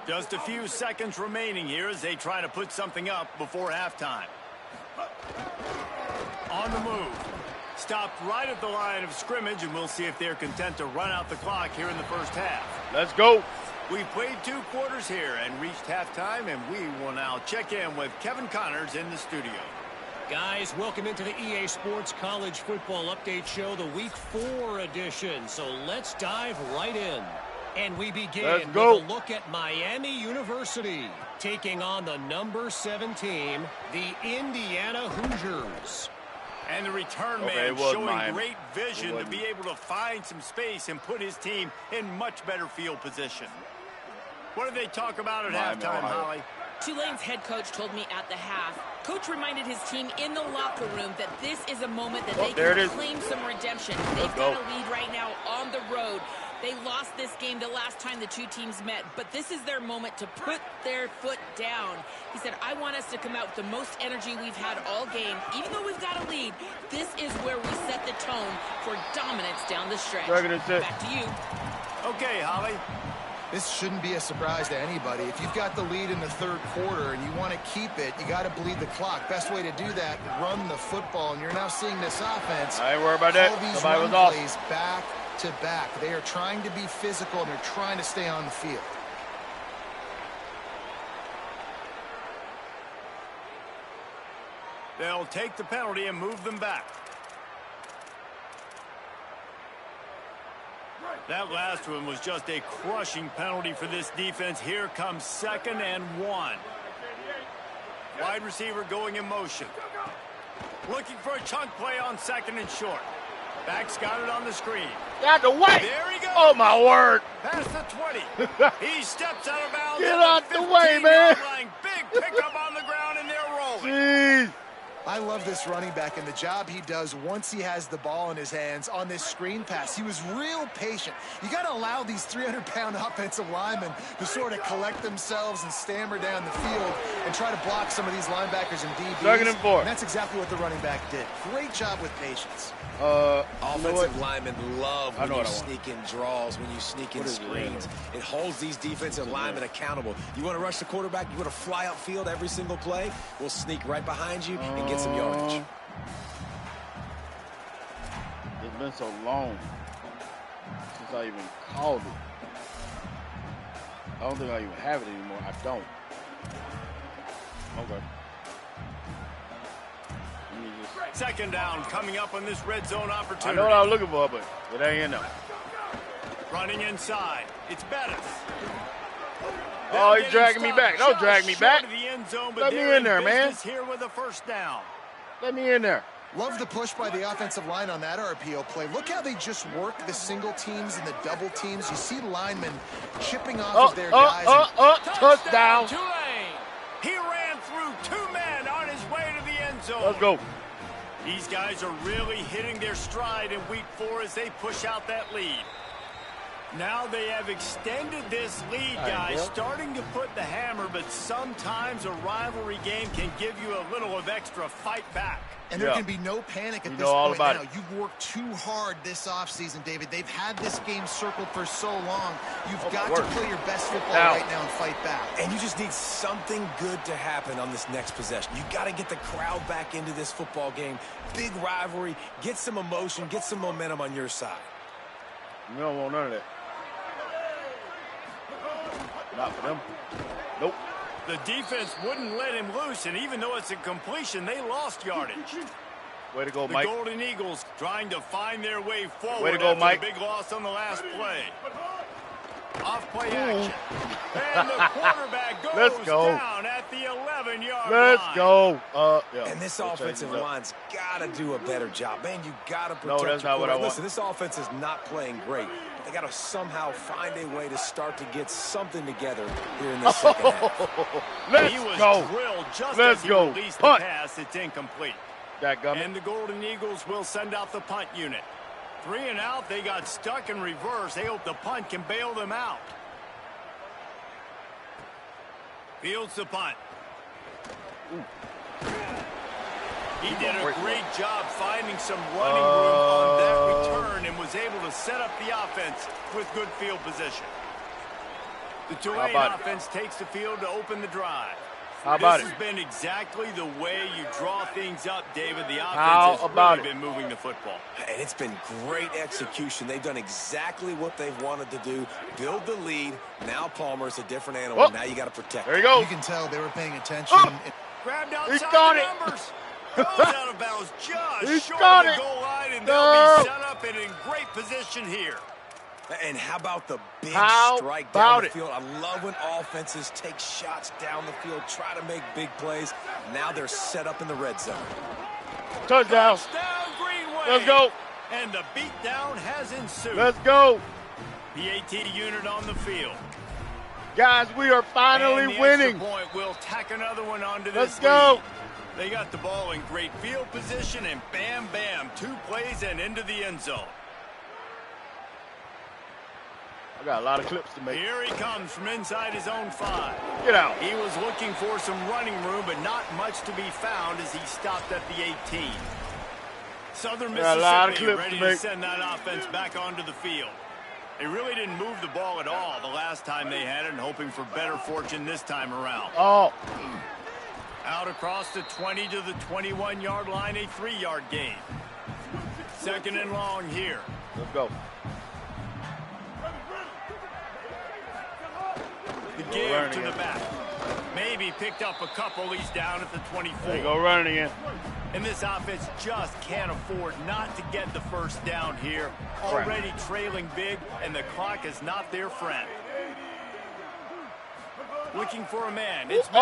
Just a few seconds remaining here as they try to put something up before halftime. On the move. Stopped right at the line of scrimmage, and we'll see if they're content to run out the clock here in the first half. Let's go. We've played 2 quarters here and reached halftime, and we will now check in with Kevin Connors in the studio. Guys, welcome into the EA Sports College Football Update Show, the Week 4 edition. So let's dive right in. And we begin with a look at Miami University, taking on the number 7 team, the Indiana Hoosiers. And the return man showing great vision to be able to find some space and put his team in much better field position. What did they talk about at halftime, Holly? Tulane's head coach told me at the half, Coach reminded his team in the locker room that this is a moment that they can claim some redemption. They've got a lead right now on the road. They lost this game the last time the 2 teams met, but this is their moment to put their foot down. He said, I want us to come out with the most energy we've had all game. Even though we've got a lead, this is where we set the tone for dominance down the stretch. Back to you. Okay, Holly. This shouldn't be a surprise to anybody. If you've got the lead in the 3rd quarter and you want to keep it, you got to bleed the clock. Best way to do that, run the football. And you're now seeing this offense. I ain't worried about that. All these Somebody run was plays off. back to back. They are trying to be physical, and they're trying to stay on the field. They'll take the penalty and move them back. That last one was just a crushing penalty for this defense. Here comes 2nd and 1. Wide receiver going in motion. Looking for a chunk play on 2nd and short. Back's got it on the screen. Out the way. There he goes. Oh, my word. Past the 20. He steps out of bounds. Get out the way, man. Big pickup on the ground, and they're rolling. Jeez. I love this running back and the job he does once he has the ball in his hands on this screen pass. He was real patient. You got to allow these 300-pound offensive linemen to sort of collect themselves and stammer down the field and try to block some of these linebackers and DBs. 2nd and 4. And that's exactly what the running back did. Great job with patience. Offensive linemen love when you sneak in draws, when you sneak in screens. It holds these defensive linemen accountable. You want to rush the quarterback, you want to fly upfield every single play, we'll sneak right behind you and get some yardage. It's been so long since I even called it. I don't think I even have it anymore. I don't. Okay. 2nd down coming up on this red zone opportunity. I know what I was looking for, but it ain't in there. Running inside. It's Bettis. Oh, he's dragging me back. Don't drag me back. Let me in there, man. Here with a 1st down. Let me in there. Love the push by the offensive line on that RPO play. Look how they just work the single teams and the double teams. You see linemen chipping off of their guys. Touchdown. Tulane. He ran through 2 men on his way to the end zone. Let's go. These guys are really hitting their stride in week 4 as they push out that lead. Now they have extended this lead, guys, starting to put the hammer, but sometimes a rivalry game can give you a little of extra fight back. And there can be no panic at this point now. You've worked too hard this offseason, David. They've had this game circled for so long. You've got to play your best football right now and fight back. And you just need something good to happen on this next possession. You got to get the crowd back into this football game. Big rivalry. Get some emotion. Get some momentum on your side. We don't want none of that. Not for them. Nope. The defense wouldn't let him loose, and even though it's a completion, they lost yardage. Way to go, Mike. The Golden Eagles trying to find their way forward. Way to go, Mike. The big loss on the last play. Off-play action. And the quarterback goes down at the 11-yard line. Let's go. And this offensive line's got to do a better job. Man, you got to protect No, that's not what I want. Listen, this offense is not playing great. They got to somehow find a way to start to get something together here in the second half. He was drilled just as he released the pass. It's incomplete. And the Golden Eagles will send out the punt unit. 3 and out. They got stuck in reverse. They hope the punt can bail them out. Fields the punt. He did a great job finding some running room on that return and was able to set up the offense with good field position. The Tulane offense takes the field to open the drive. How about this has been exactly the way you draw things up, David. The offense has really been moving the football. And it's been great execution. They've done exactly what they've wanted to do. Build the lead. Now Palmer's a different animal. Now you got to protect. There you go. You can tell they were paying attention. Grabbed outside the numbers. Goes out of bounds just short of the goal line, and they'll be set up and in great position here. And how about the big strike down the field? I love when offenses take shots down the field, try to make big plays. Now they're set up in the red zone. Touchdown. Greenway. Let's go. And the beatdown has ensued. Let's go. The AT unit on the field. Guys, we are finally winning. Point will tack another one onto this Let's go. lead. They got the ball in great field position, and bam, bam, 2 plays and into the end zone. I got a lot of clips to make. Here he comes from inside his own 5. Get out. He was looking for some running room, but not much to be found as he stopped at the 18. Southern Mississippi ready to send that offense back onto the field. They really didn't move the ball at all the last time they had it, and hoping for better fortune this time around. Out across the 20 to the 21-yard line, a 3-yard gain. 2nd and long here. Let's go. The give to the back. Maybe picked up a couple. He's down at the 24. There you go, running again. And this offense just can't afford not to get the first down here. Already trailing big, and the clock is not their friend. Looking for a man. It's he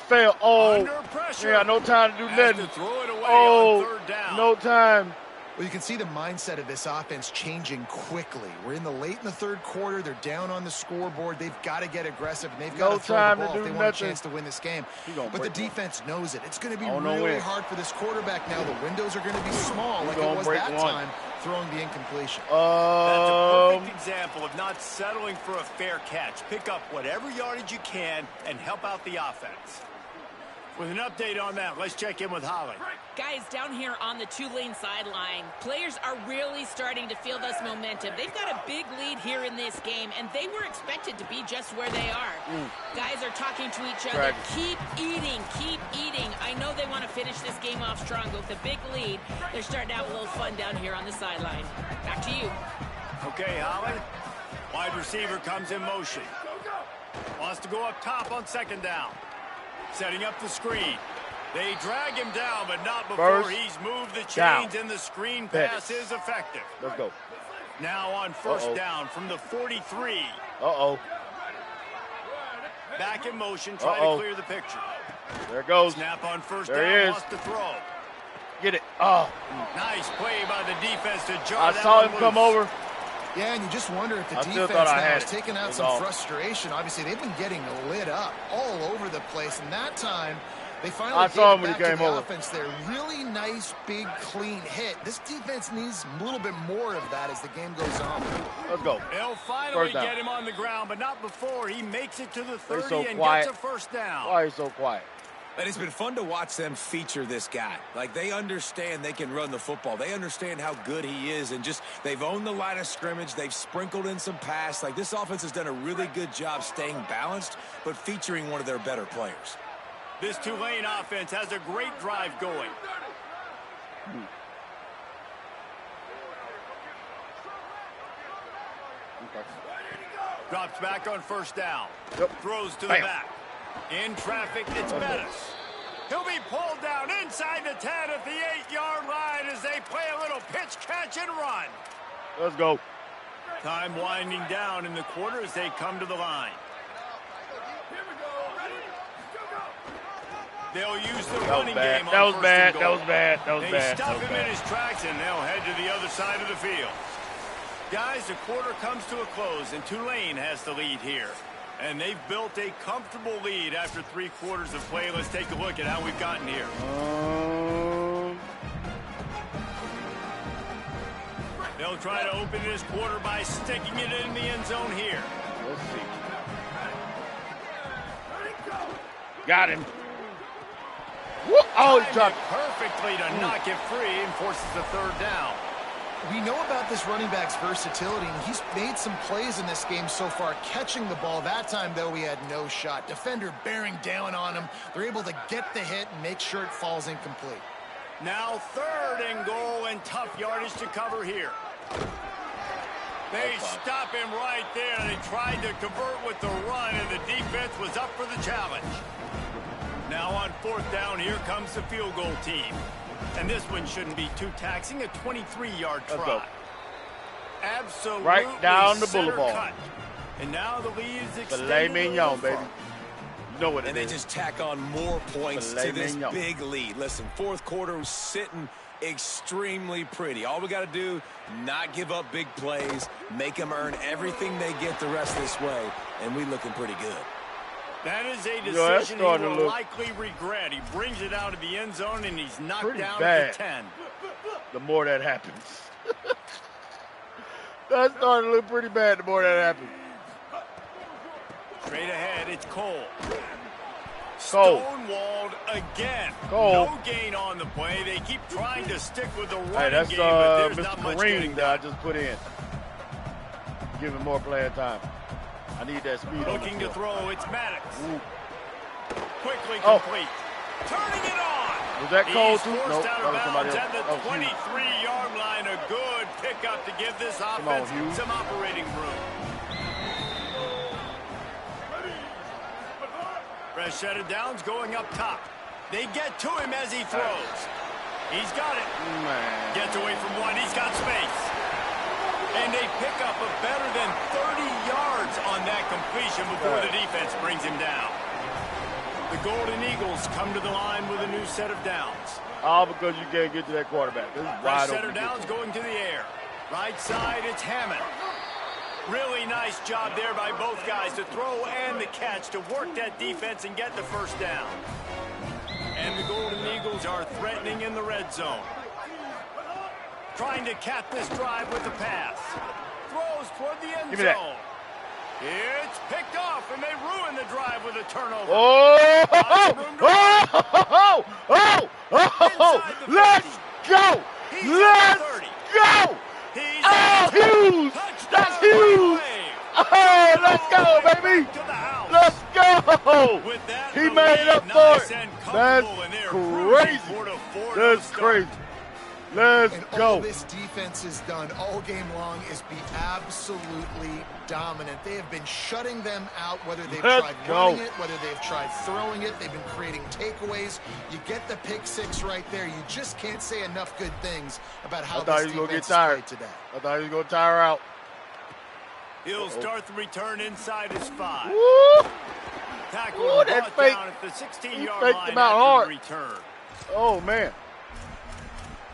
fell. Under pressure. Yeah, no time to do nothing. To throw it away on 3rd down. No time. Well, you can see the mindset of this offense changing quickly. We're late in the 3rd quarter. They're down on the scoreboard. They've got to get aggressive, and they've got to throw the ball if they want a chance to win this game. But the defense knows it. It's going to be really hard for this quarterback now. The windows are going to be small like it was that time, throwing the incompletion. That's a perfect example of not settling for a fair catch. Pick up whatever yardage you can and help out the offense. With an update on that, let's check in with Holly. Guys, down here on the Tulane sideline, players are really starting to feel this momentum. They've got a big lead here in this game, and they were expected to be just where they are. Guys are talking to each other. Keep eating, keep eating. I know they want to finish this game off strong, but with a big lead, they're starting to have a little fun down here on the sideline. Back to you. Okay, Holly. Wide receiver comes in motion. Wants to go up top on 2nd down. Setting up the screen. They drag him down, but not before he's moved the chains, and the screen pass is effective. Let's go. Now on 1st down from the 43. Back in motion, trying to clear the picture. There it goes. Snap on 1st down, wants to throw. Get it. Nice play by the defense to jar that I saw him come over. Yeah, and you just wonder if the defense now has taken out some frustration. Obviously, they've been getting lit up all over the place, and that time They finally I saw him gave when it he back to came the over. offense there. Really nice, big, clean hit. This defense needs a little bit more of that as the game goes on. Let's go. They'll finally get him on the ground, but not before he makes it to the 30 and gets a first down. Why are you so quiet? And it's been fun to watch them feature this guy. Like, they understand they can run the football. They understand how good he is, and just they've owned the line of scrimmage. They've sprinkled in some pass. Like, this offense has done a really good job staying balanced, but featuring one of their better players. This Tulane offense has a great drive going. Drops back on first down. Throws to the back. In traffic, it's Bettis. He'll be pulled down inside the 10 at the 8-yard line as they play a little pitch, catch, and run. Let's go. Time winding down in the quarter as they come to the line. They'll use the running game on first and goal. They stop him in his tracks, and they'll head to the other side of the field. Guys, the quarter comes to a close, and Tulane has the lead here. And they've built a comfortable lead after 3 quarters of play. Let's take a look at how we've gotten here. They'll try to open this quarter by sticking it in the end zone here. Let's see. Got him. Oh, he dropped perfectly to knock it free and forces the third down. We know about this running back's versatility, and he's made some plays in this game so far, catching the ball. That time, though, he had no shot. Defender bearing down on him. They're able to get the hit and make sure it falls incomplete. Now 3rd and goal and tough yardage to cover here. They stop him right there. They tried to convert with the run, and the defense was up for the challenge. Now on 4th down, here comes the field goal team. And this one shouldn't be too taxing, a 23-yard try. Absolutely right down the boulevard. Cut. And now the lead is extended. Filet mignon, baby. You know what it is. And they just tack on more points Filet to this mignon. big lead. Listen, 4th quarter was sitting extremely pretty. All we got to do, not give up big plays, make them earn everything they get the rest of this way, and we looking pretty good. That is a decision he will likely regret. He brings it out of the end zone, and he's knocked down at the 10. The more that happens. That started to look pretty bad the more that happens. Straight ahead, it's Cole. Stonewalled again. No gain on the play. They keep trying to stick with the running game, but there's not much getting that I just put in. Give him more playing time. I need that speed. Looking to throw, it's Maddox. Quickly complete. Turning it on. Was that Cole too? Nope, that was somebody else. At the 23-yard line, a good pickup to give this offense some operating room. Fresh set of downs going up top. They get to him as he throws. He's got it. Gets away from one. He's got space. And they pick up a better than 30 yards on that completion before the defense brings him down. The Golden Eagles come to the line with a new set of downs. All because you can't get to that quarterback. This is wide open. Set of downs going to the air. Right side, it's Hammond. Really nice job there by both guys to throw and the catch to work that defense and get the first down. And the Golden Eagles are threatening in the red zone. Trying to cap this drive with the pass. Throws toward the end zone. It's picked off, and they ruin the drive with a turnover. Let's go! Let's go! Oh, huge! That's huge! Oh, let's go, baby! Let's go! He made it up for it. That's crazy. That's crazy. Let's go. All this defense has done all game long is be absolutely dominant. They have been shutting them out, whether they've tried running it, whether they've tried throwing it. They've been creating takeaways. You get the pick six right there. You just can't say enough good things about how this defense played today. I thought he was going to tire out. He'll start the return inside his 5. Woo! Tackle that fake down at the 16-yard line after the return. Oh, man.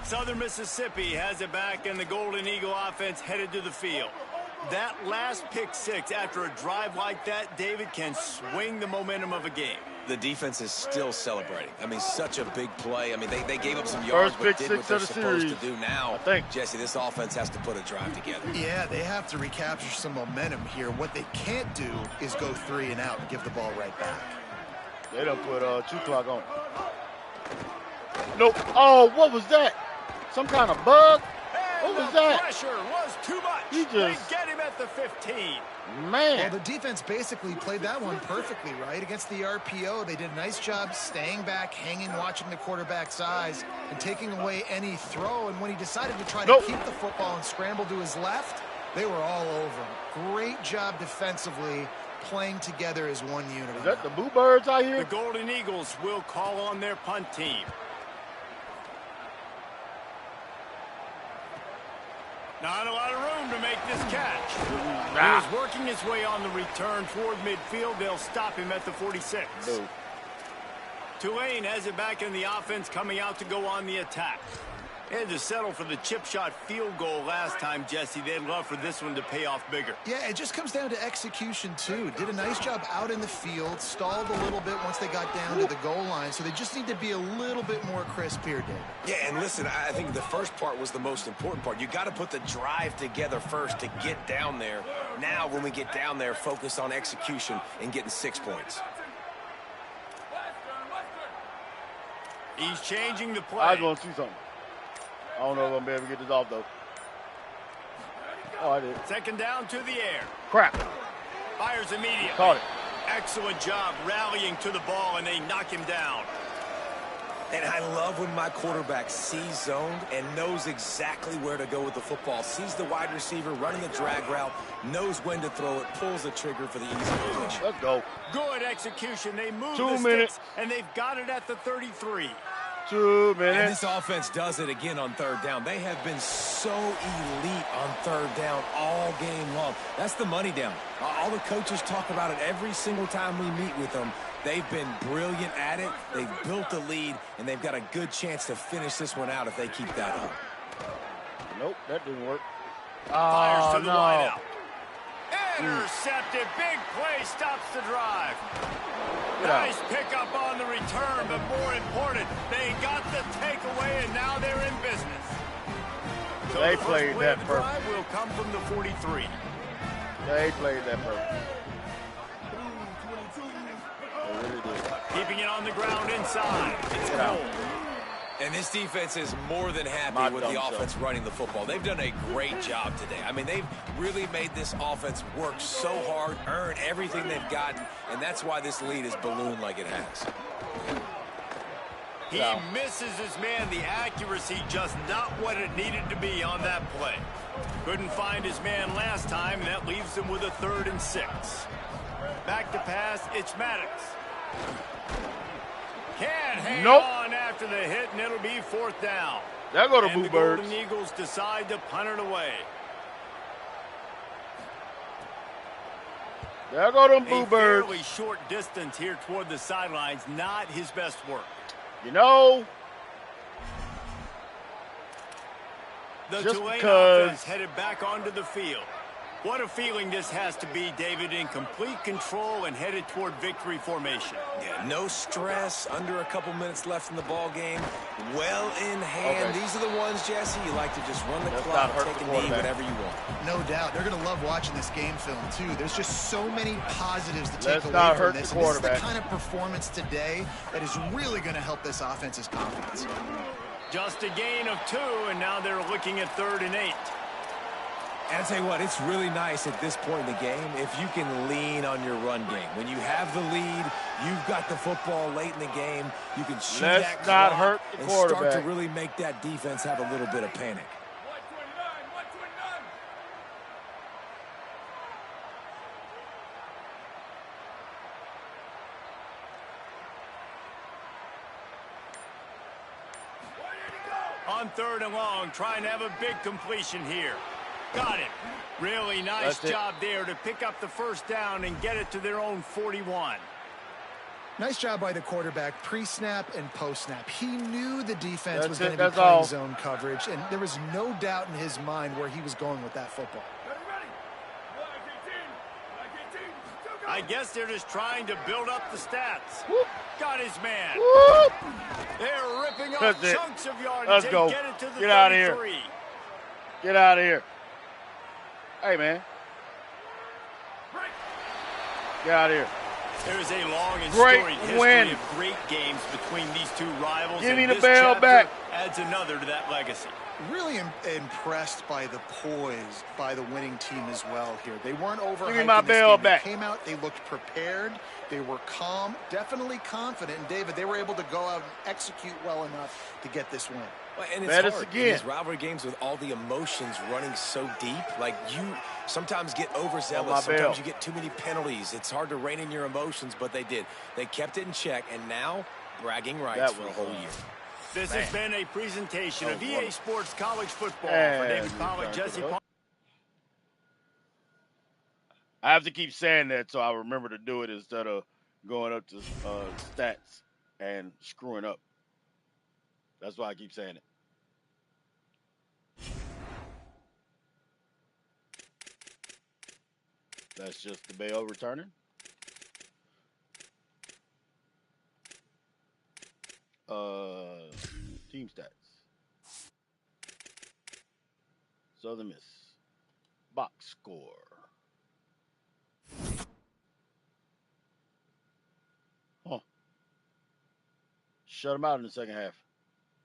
Southern Mississippi has it back, and the Golden Eagle offense headed to the field. That last pick six after a drive like that, David, can swing the momentum of a game. The defense is still celebrating. I mean, such a big play. I mean, they gave up some yards, but did what they're supposed to do. Now, Jesse, this offense has to put a drive together. Yeah, they have to recapture some momentum here. What they can't do is go 3 and out and give the ball right back. They done put 2 clock on. Nope. Oh, what was that? Some kind of bug? What was that? Pressure was too much. They get him at the 15. Man. Well, the defense basically played that one perfectly, right? Against the RPO, they did a nice job staying back, hanging, watching the quarterback's eyes, and taking away any throw. And when he decided to try to keep the football and scramble to his left, they were all over him. Great job defensively, playing together as one unit. Is that the Boo Birds out here? The Golden Eagles will call on their punt team. Not a lot of room to make this catch. He was working his way on the return toward midfield. They'll stop him at the 46. No. Tulane has it back in the offense, coming out to go on the attack. They had to settle for the chip shot field goal last time, Jesse. They'd love for this one to pay off bigger. Yeah, it just comes down to execution, too. Did a nice job out in the field, stalled a little bit once they got down to the goal line, so they just need to be a little bit more crisp here, Dave. Yeah, and listen, I think the first part was the most important part. You got to put the drive together first to get down there. Now, when we get down there, focus on execution and getting 6 points. He's changing the play. I was going to see something. I don't know if I'm going to be able to get this off, though. Oh, I did. Second down to the air. Crap. Fires immediately. Caught it. Excellent job rallying to the ball, and they knock him down. And I love when my quarterback sees zoned and knows exactly where to go with the football. Sees the wide receiver running the drag route, knows when to throw it, pulls the trigger for the easy completion. Let's go. Good execution. They move 2 the minutes. sticks, and they've got it at the 33. 2 minutes. And this offense does it again on third down. They have been so elite on third down all game long. That's the money down. All the coaches talk about it every single time we meet with them. They've been brilliant at it. They've built the lead, and they've got a good chance to finish this one out if they keep that up. Nope, that didn't work. Fires to the no. wide out. Intercepted. Big play stops the drive. Nice pickup on the return, but more important, they got the takeaway, and now they're in business. So They the played first play that of the perfect. drive will come from the 43. They played that perfect. They really did. Keeping it on the ground inside. It's Cole. And this defense is more than happy with the offense running the football. They've done a great job today. I mean, they've really made this offense work so hard, earn everything they've gotten, and that's why this lead is ballooned like it has. He misses his man. The accuracy just not what it needed to be on that play. Couldn't find his man last time, and that leaves him with a 3rd and 6. Back to pass, it's Maddox. Can't hang on after the hit, and it'll be 4th down. There go the And Boo Birds. Golden Eagles decide to punt it away. There go them Boo Birds. A fairly short distance here toward the sidelines, not his best work. You know, The just Tulane because offense headed back onto the field. What a feeling this has to be, David, in complete control and headed toward victory formation. Yeah, no stress, under a couple minutes left in the ball game. Well in hand. Okay. These are the ones, Jesse, you like to just run the Let's clock, not hurt take the a knee, quarterback. whatever you want. No doubt. They're going to love watching this game film, too. There's just so many positives to take Let's away not from hurt this. the And this is the quarterback. kind of performance today that is really going to help this offense's confidence. Just a gain of 2, and now they're looking at 3rd and 8. And I tell you what, it's really nice at this point in the game if you can lean on your run game. When you have the lead, you've got the football late in the game, you can shoot Let's that not clock hurt the and quarterback. start to really make that defense have a little bit of panic. On 3rd and long, trying to have a big completion here. Got it. Really nice job there to pick up the 1st down and get it to their own 41. Nice job by the quarterback, pre-snap and post-snap. He knew the defense was That's going to it. be That's all. playing zone coverage, and there was no doubt in his mind where he was going with that football. I guess they're just trying to build up the stats. Whoop. Got his man. Whoop. They're ripping off That's chunks of yardage. Let's go. Get it to the Get out of here. 33. Get out of here. Hey, man. Get out of here. There's a long and Great storied history win. of great games between these two rivals. Give me and the this bell chapter back. adds another to that legacy. Really impressed by the poise by the winning team as well here. They weren't overhyped. Give me my in this bell game. back. They came out, they looked prepared, they were calm, definitely confident. And David, they were able to go out and execute well enough to get this win. Well, and it's Bet hard us in again. these rivalry games with all the emotions running so deep. Like, you sometimes get overzealous. Sometimes you get too many penalties. It's hard to rein in your emotions, but they did. They kept it in check, and now bragging rights for a whole year. This has been a presentation of EA Sports College Football. For And David Pollack, Jesse Paul. I have to keep saying that so I remember to do it instead of going up to stats and screwing up. That's why I keep saying it. That's just the bell returning. Team stats. Southern Miss. Box score. Huh. Shut them out in the second half.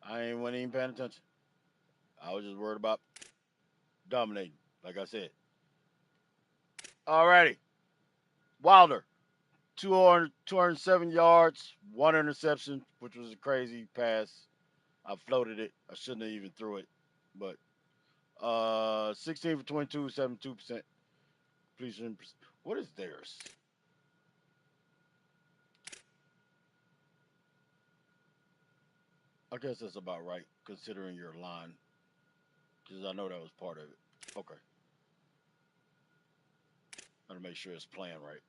I wasn't even paying attention. I was just worried about dominating, like I said. Alrighty. Wilder. 207 yards, 1 interception, which was a crazy pass. I floated it. I shouldn't have even threw it. But 16 for 22, 72%. Completion. What is theirs? I guess that's about right, considering your line. Because I know that was part of it. Okay. Gotta make sure it's playing right.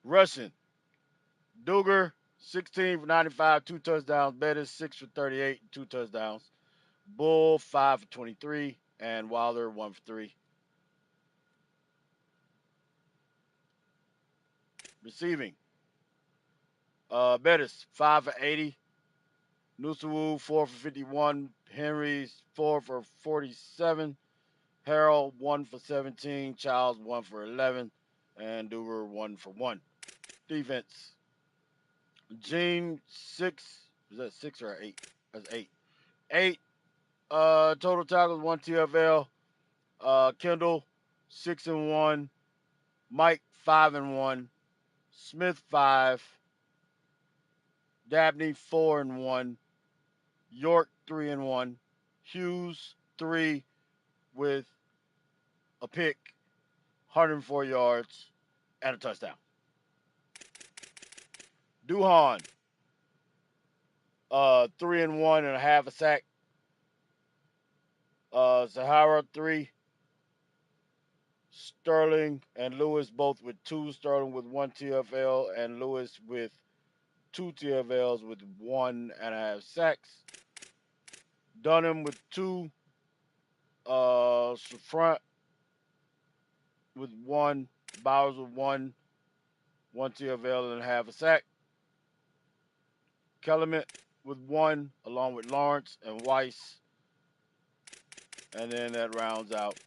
Rushing. Duger, 16 for 95, 2 touchdowns. Bettis, 6 for 38, 2 touchdowns. Bull, 5 for 23. And Wilder, 1 for 3. Receiving. Bettis, 5 for 80. Nusawu, 4 for 51. Henry's 4 for 47. Harrell, 1 for 17. Childs, 1 for 11. And Duger, 1 for 1. Defense. Gene, 6. Is that 6 or 8? That's 8. 8 total tackles, 1 TFL. Kendall, 6 and 1. Mike, 5 and 1. Smith, 5. Dabney, 4 and 1. York, 3 and 1. Hughes, 3 with a pick, 104 yards, and a touchdown. Duhan, 3 and 1 and a half a sack. Sahara, 3. Sterling and Lewis both with 2. Sterling with 1 TFL and Lewis with 2 TFLs with 1.5 sacks. Dunham with 2. Front with 1. Bowers with 1 TFL and a half a sack. Kellerman with 1, along with Lawrence and Weiss. And then that rounds out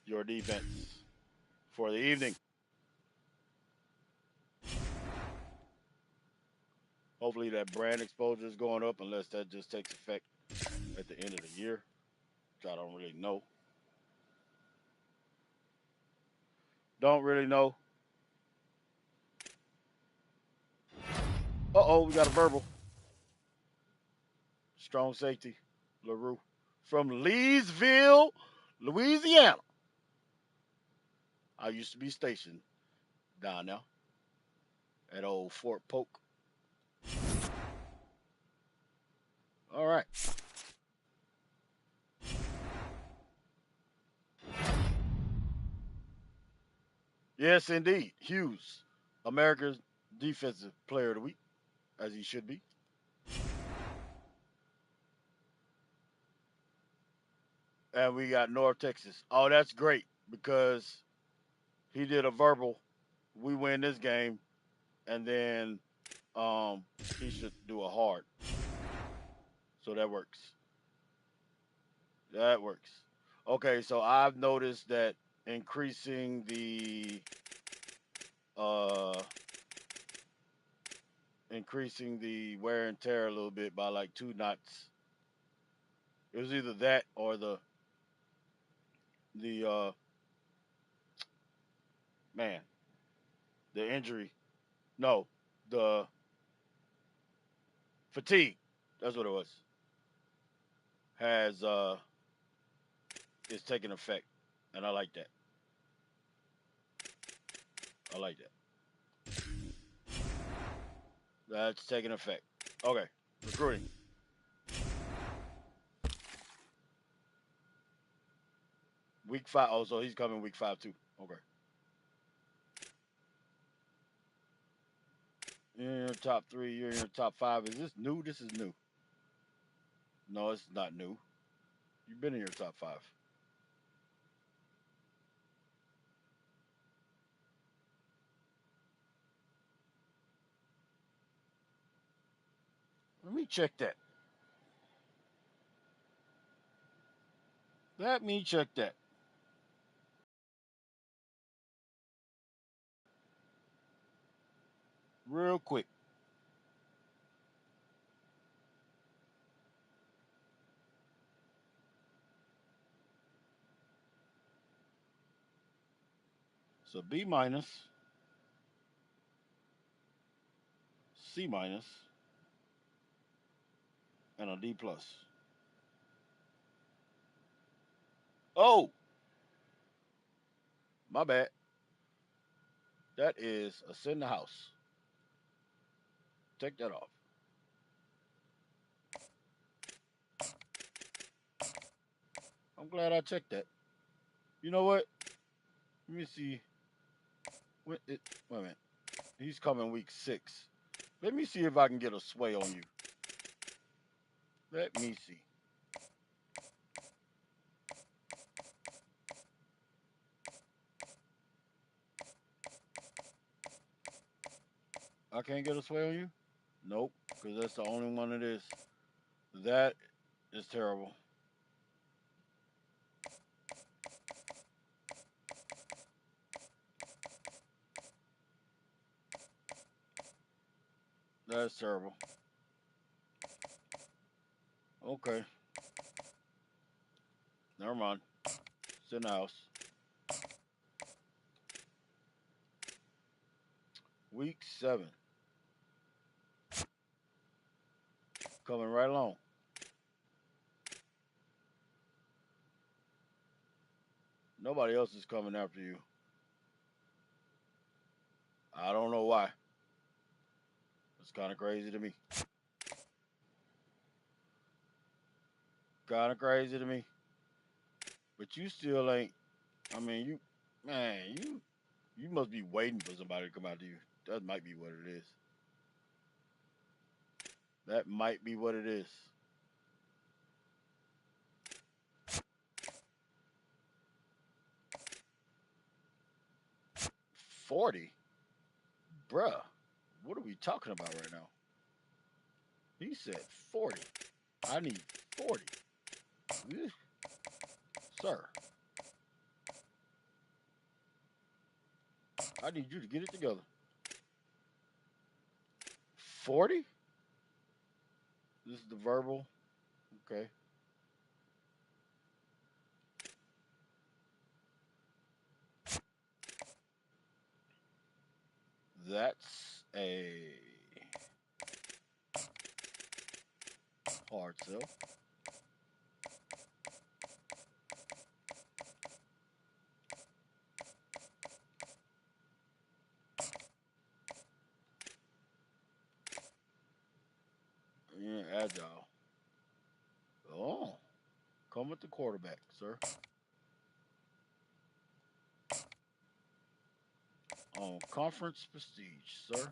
your defense for the evening. Hopefully that brand exposure is going up, unless that just takes effect at the end of the year, which I don't really know. Don't really know. Uh-oh, we got a verbal. Strong safety, LaRue. From Leesville, Louisiana. I used to be stationed down there at old Fort Polk. All right. Yes, indeed. Hughes, America's Defensive Player of the Week, as he should be. And we got North Texas. Oh, that's great, because he did a verbal. We win this game, and then he should do a hard. So that works. That works. Okay, so I've noticed that increasing the uh wear and tear a little bit by like 2 knots. It was either that or the man, the injury. No, the fatigue. That's what it was. Has is taking effect. And I like that. I like that. That's taking effect. Okay. Recruiting. Week 5. Oh, so he's coming week 5 too. Okay. You're in your top 3. You're in your top 5. Is this new? This is new. No, it's not new. You've been in your top 5. Let me check that. Let me check that. Real quick. So B minus, C minus, and a D plus. Oh, my bad. That is a send the house. Take that off. I'm glad I checked that. You know what? Let me see. Wait a minute. He's coming week 6. Let me see if I can get a sway on you. Let me see. I can't get a sway on you? Nope, because that's the only one it is. That is terrible. That's terrible. Okay. Never mind. It's in the house. Week 7. Coming right along. Nobody else is coming after you. I don't know why. It's kind of crazy to me. Kind of crazy to me. But you still ain't. I mean, you must be waiting for somebody to come after you. That might be what it is. That might be what it is. 40? Bruh, what are we talking about right now? He said 40. I need 40. Ugh. Sir, I need you to get it together. 40? This is the verbal. Okay. That's a hard sell. Yeah, agile. Oh, come with the quarterback, sir. Oh, conference prestige, sir.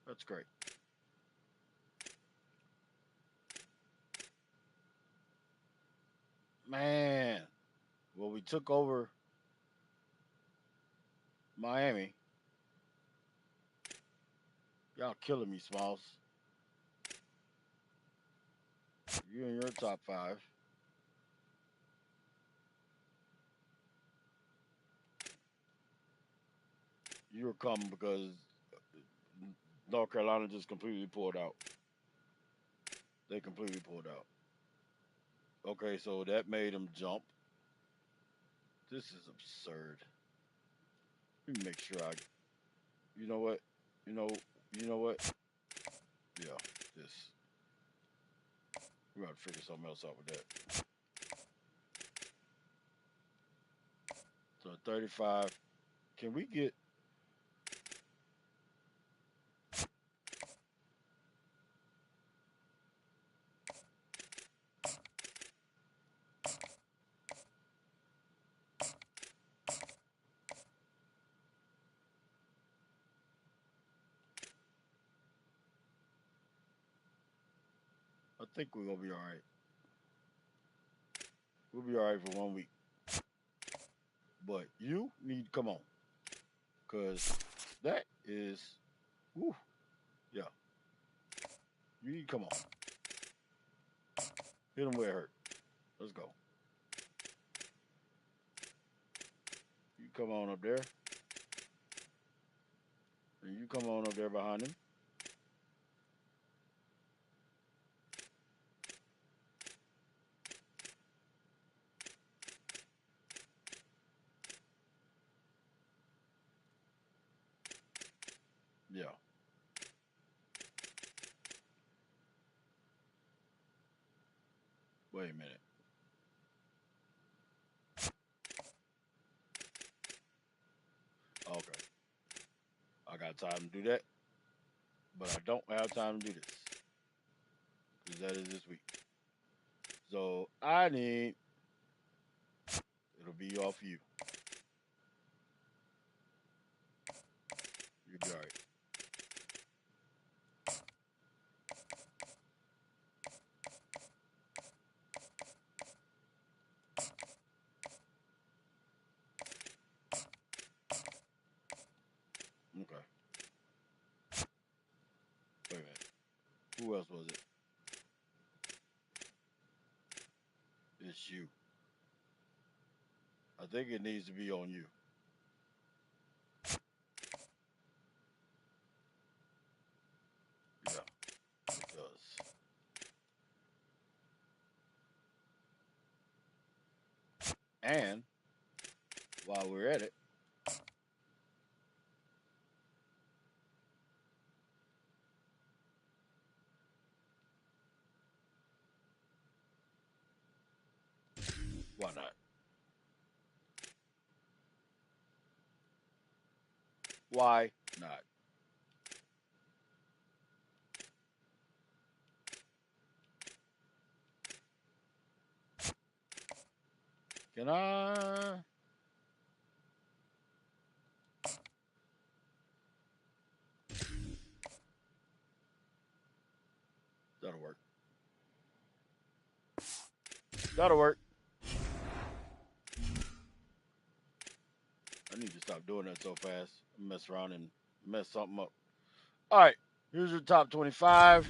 That's great. Man, well, we took over Miami. Y'all killing me, Smalls. You in your top 5. You were coming because North Carolina just completely pulled out. They completely pulled out. Okay, so that made them jump. This is absurd. Let me make sure you know what? You know what? Yeah, this. We gotta figure something else out with that. So 35. Can we get I think we're gonna be all right. We'll be all right for 1 week. But you need to come on. Because that is, woo, yeah. You need to come on. Hit him where it hurt. Let's go. You come on up there. And you come on up there behind him. Yeah. Wait a minute. Okay. I got time to do that. But I don't have time to do this. Because that is this week. So I need, it'll be off you. You'll be all right. Okay. Wait a minute. Who else was it? It's you. I think it needs to be on you. Yeah, it does. And while we're at it, why not? Why not? Can I? That'll work. That'll work. I need to stop doing that so fast. Mess around and mess something up. All right. Here's your top 25.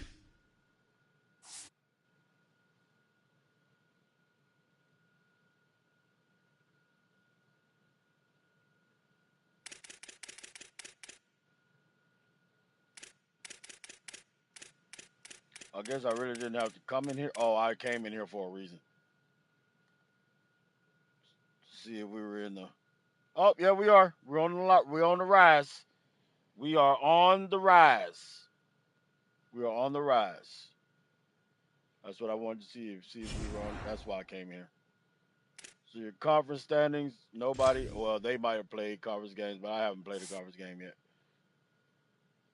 I guess I really didn't have to come in here. Oh, I came in here for a reason. See if we were in the. Oh, yeah, we are. We're on the lot. We're on the rise. We are on the rise. We are on the rise. That's what I wanted to see. See if we were on. That's why I came here. So your conference standings, nobody. Well, they might have played conference games, but I haven't played a conference game yet.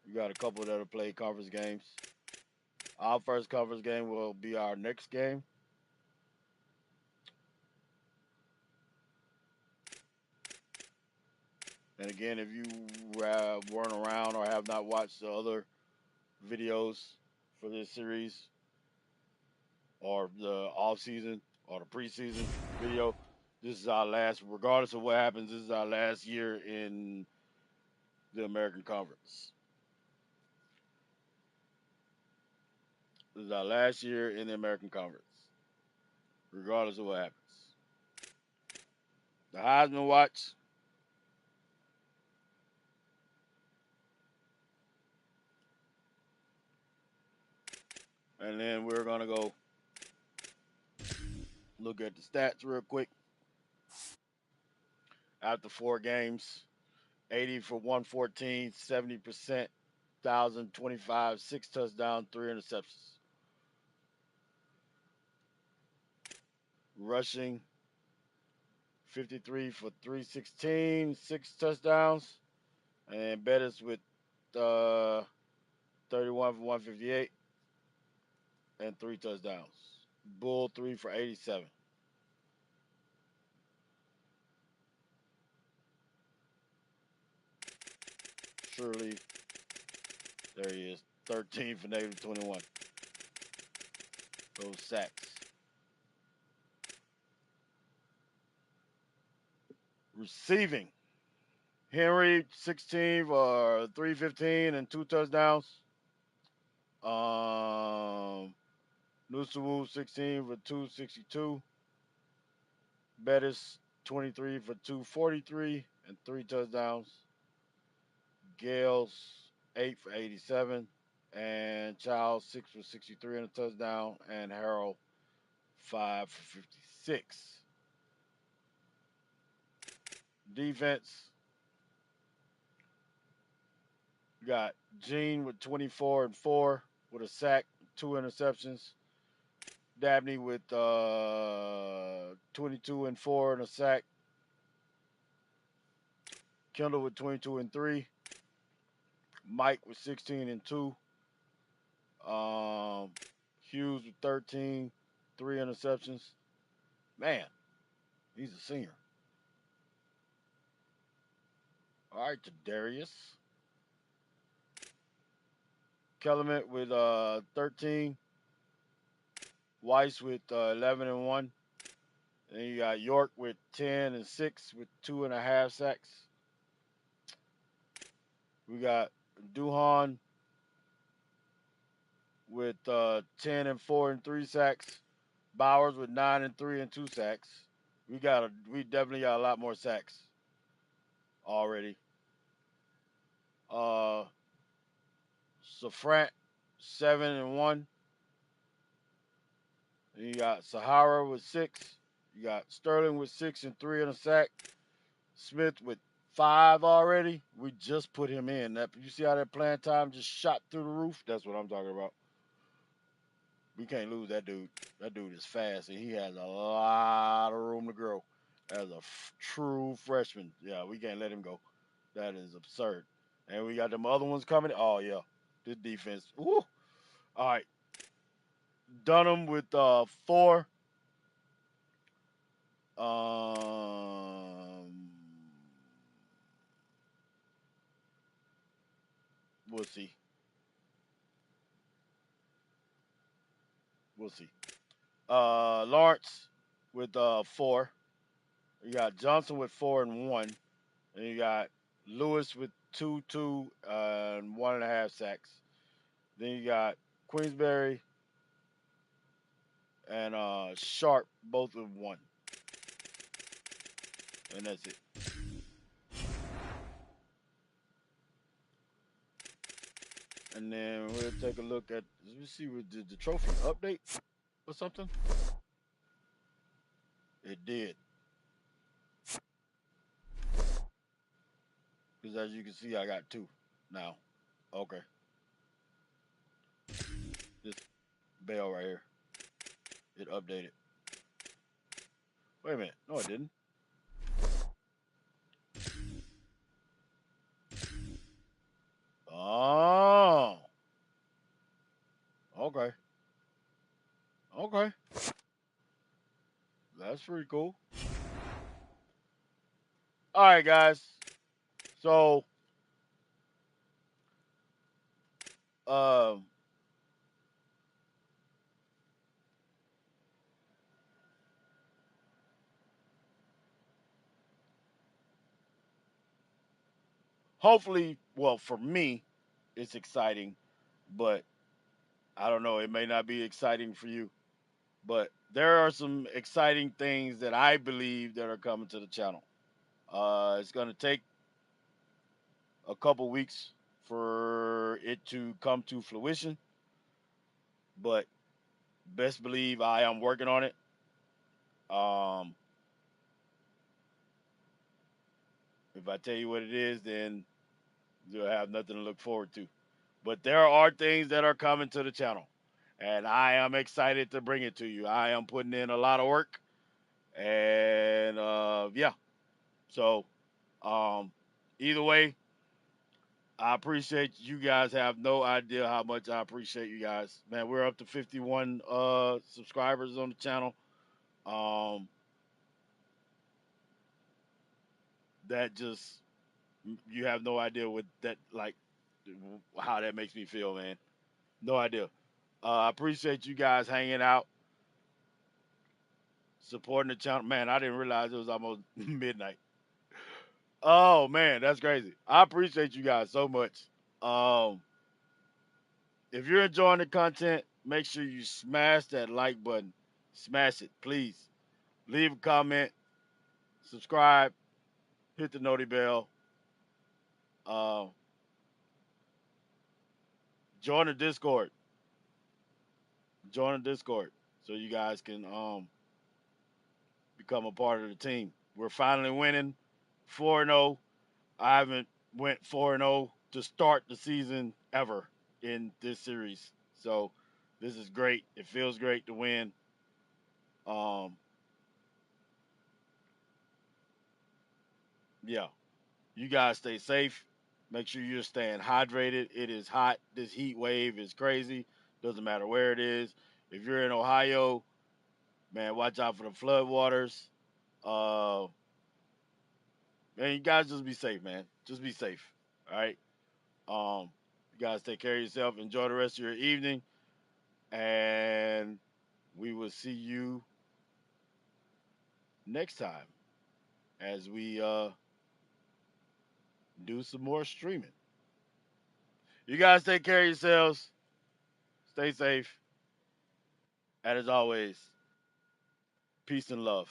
We got a couple that have played conference games. Our first conference game will be our next game. And again, if you weren't around or have not watched the other videos for this series or the off season or the preseason video, this is our last. Regardless of what happens, this is our last year in the American Conference. This is our last year in the American Conference, regardless of what happens. The Heisman watch. And then we're going to go look at the stats real quick. After 4 games, 80 for 114, 70%, 1,025, 6 touchdowns, 3 interceptions. Rushing, 53 for 316, 6 touchdowns. And Bettis with 31 for 158 and 3 touchdowns. Bull 3 for 87. Surely, there he is, 13 for negative 21. Those sacks. Receiving. Henry, 16 for 315 and 2 touchdowns. Nusawu, 16 for 262. Bettis, 23 for 243 and 3 touchdowns. Gales, 8 for 87. And Childs, 6 for 63 and a touchdown. And Harrell, 5 for 56. Defense. Got Gene with 24 and 4 with a sack, 2 interceptions. Dabney with 22 and 4 and a sack. Kendall with 22 and 3. Mike with 16 and 2. Hughes with 13, 3 interceptions. Man, he's a senior. All right, to Darius. Kellerman with 13. Weiss with 11 and 1. Then you got York with 10 and 6 with 2.5 sacks. We got Duhan with 10 and 4 and 3 sacks. Bowers with 9 and 3 and 2 sacks. We definitely got a lot more sacks already. Safrant, 7 and 1. And you got Sahara with 6. You got Sterling with 6 and 3 and a sack. Smith with 5 already. We just put him in. You see how that playing time just shot through the roof? That's what I'm talking about. We can't lose that dude. That dude is fast, and he has a lot of room to grow as a true freshman. Yeah, we can't let him go. That is absurd. And we got them other ones coming. Oh, yeah. This defense. Woo. All right. Dunham with 4. We'll see. We'll see. Lawrence with 4. You got Johnson with 4 and 1. And you got Lewis with 2, 2, and 1.5 sacks. Then you got Queensberry and Sharp, both with 1. And that's it. And then we'll take a look at, let's see, did the trophy update or something? It did. Because as you can see, I got 2 now. Okay. This bell right here. It updated. Wait a minute. No, it didn't. Oh. Okay. Okay. That's pretty cool. All right, guys. So, hopefully, well, for me, it's exciting, but I don't know. It may not be exciting for you, but there are some exciting things that I believe that are coming to the channel. It's going to take a couple weeks for it to come to fruition, but best believe I am working on it. If I tell you what it is, then you'll have nothing to look forward to. But there are things that are coming to the channel, and I am excited to bring it to you. I am putting in a lot of work, and yeah. So either way, I appreciate you guys. Have no idea how much I appreciate you guys. Man, we're up to 51 subscribers on the channel. That just, you have no idea what that, like, how that makes me feel, man. No idea. I appreciate you guys hanging out, supporting the channel. Man, I didn't realize it was almost midnight. Oh man, that's crazy. I appreciate you guys so much. Um, if you're enjoying the content, make sure you smash that like button. Smash it, please. Leave a comment, subscribe, hit the noti bell. Uh, join the Discord. Join the Discord so you guys can become a part of the team. We're finally winning 4-0. I haven't went 4-0 to start the season ever in this series. So this is great. It feels great to win. Yeah. You guys stay safe. Make sure you're staying hydrated. It is hot. This heat wave is crazy. Doesn't matter where it is. If you're in Ohio, man, watch out for the floodwaters. Man, you guys just be safe, man. Just be safe. All right. You guys take care of yourself. Enjoy the rest of your evening, and we will see you next time as we do some more streaming. You guys take care of yourselves. Stay safe. And as always, peace and love.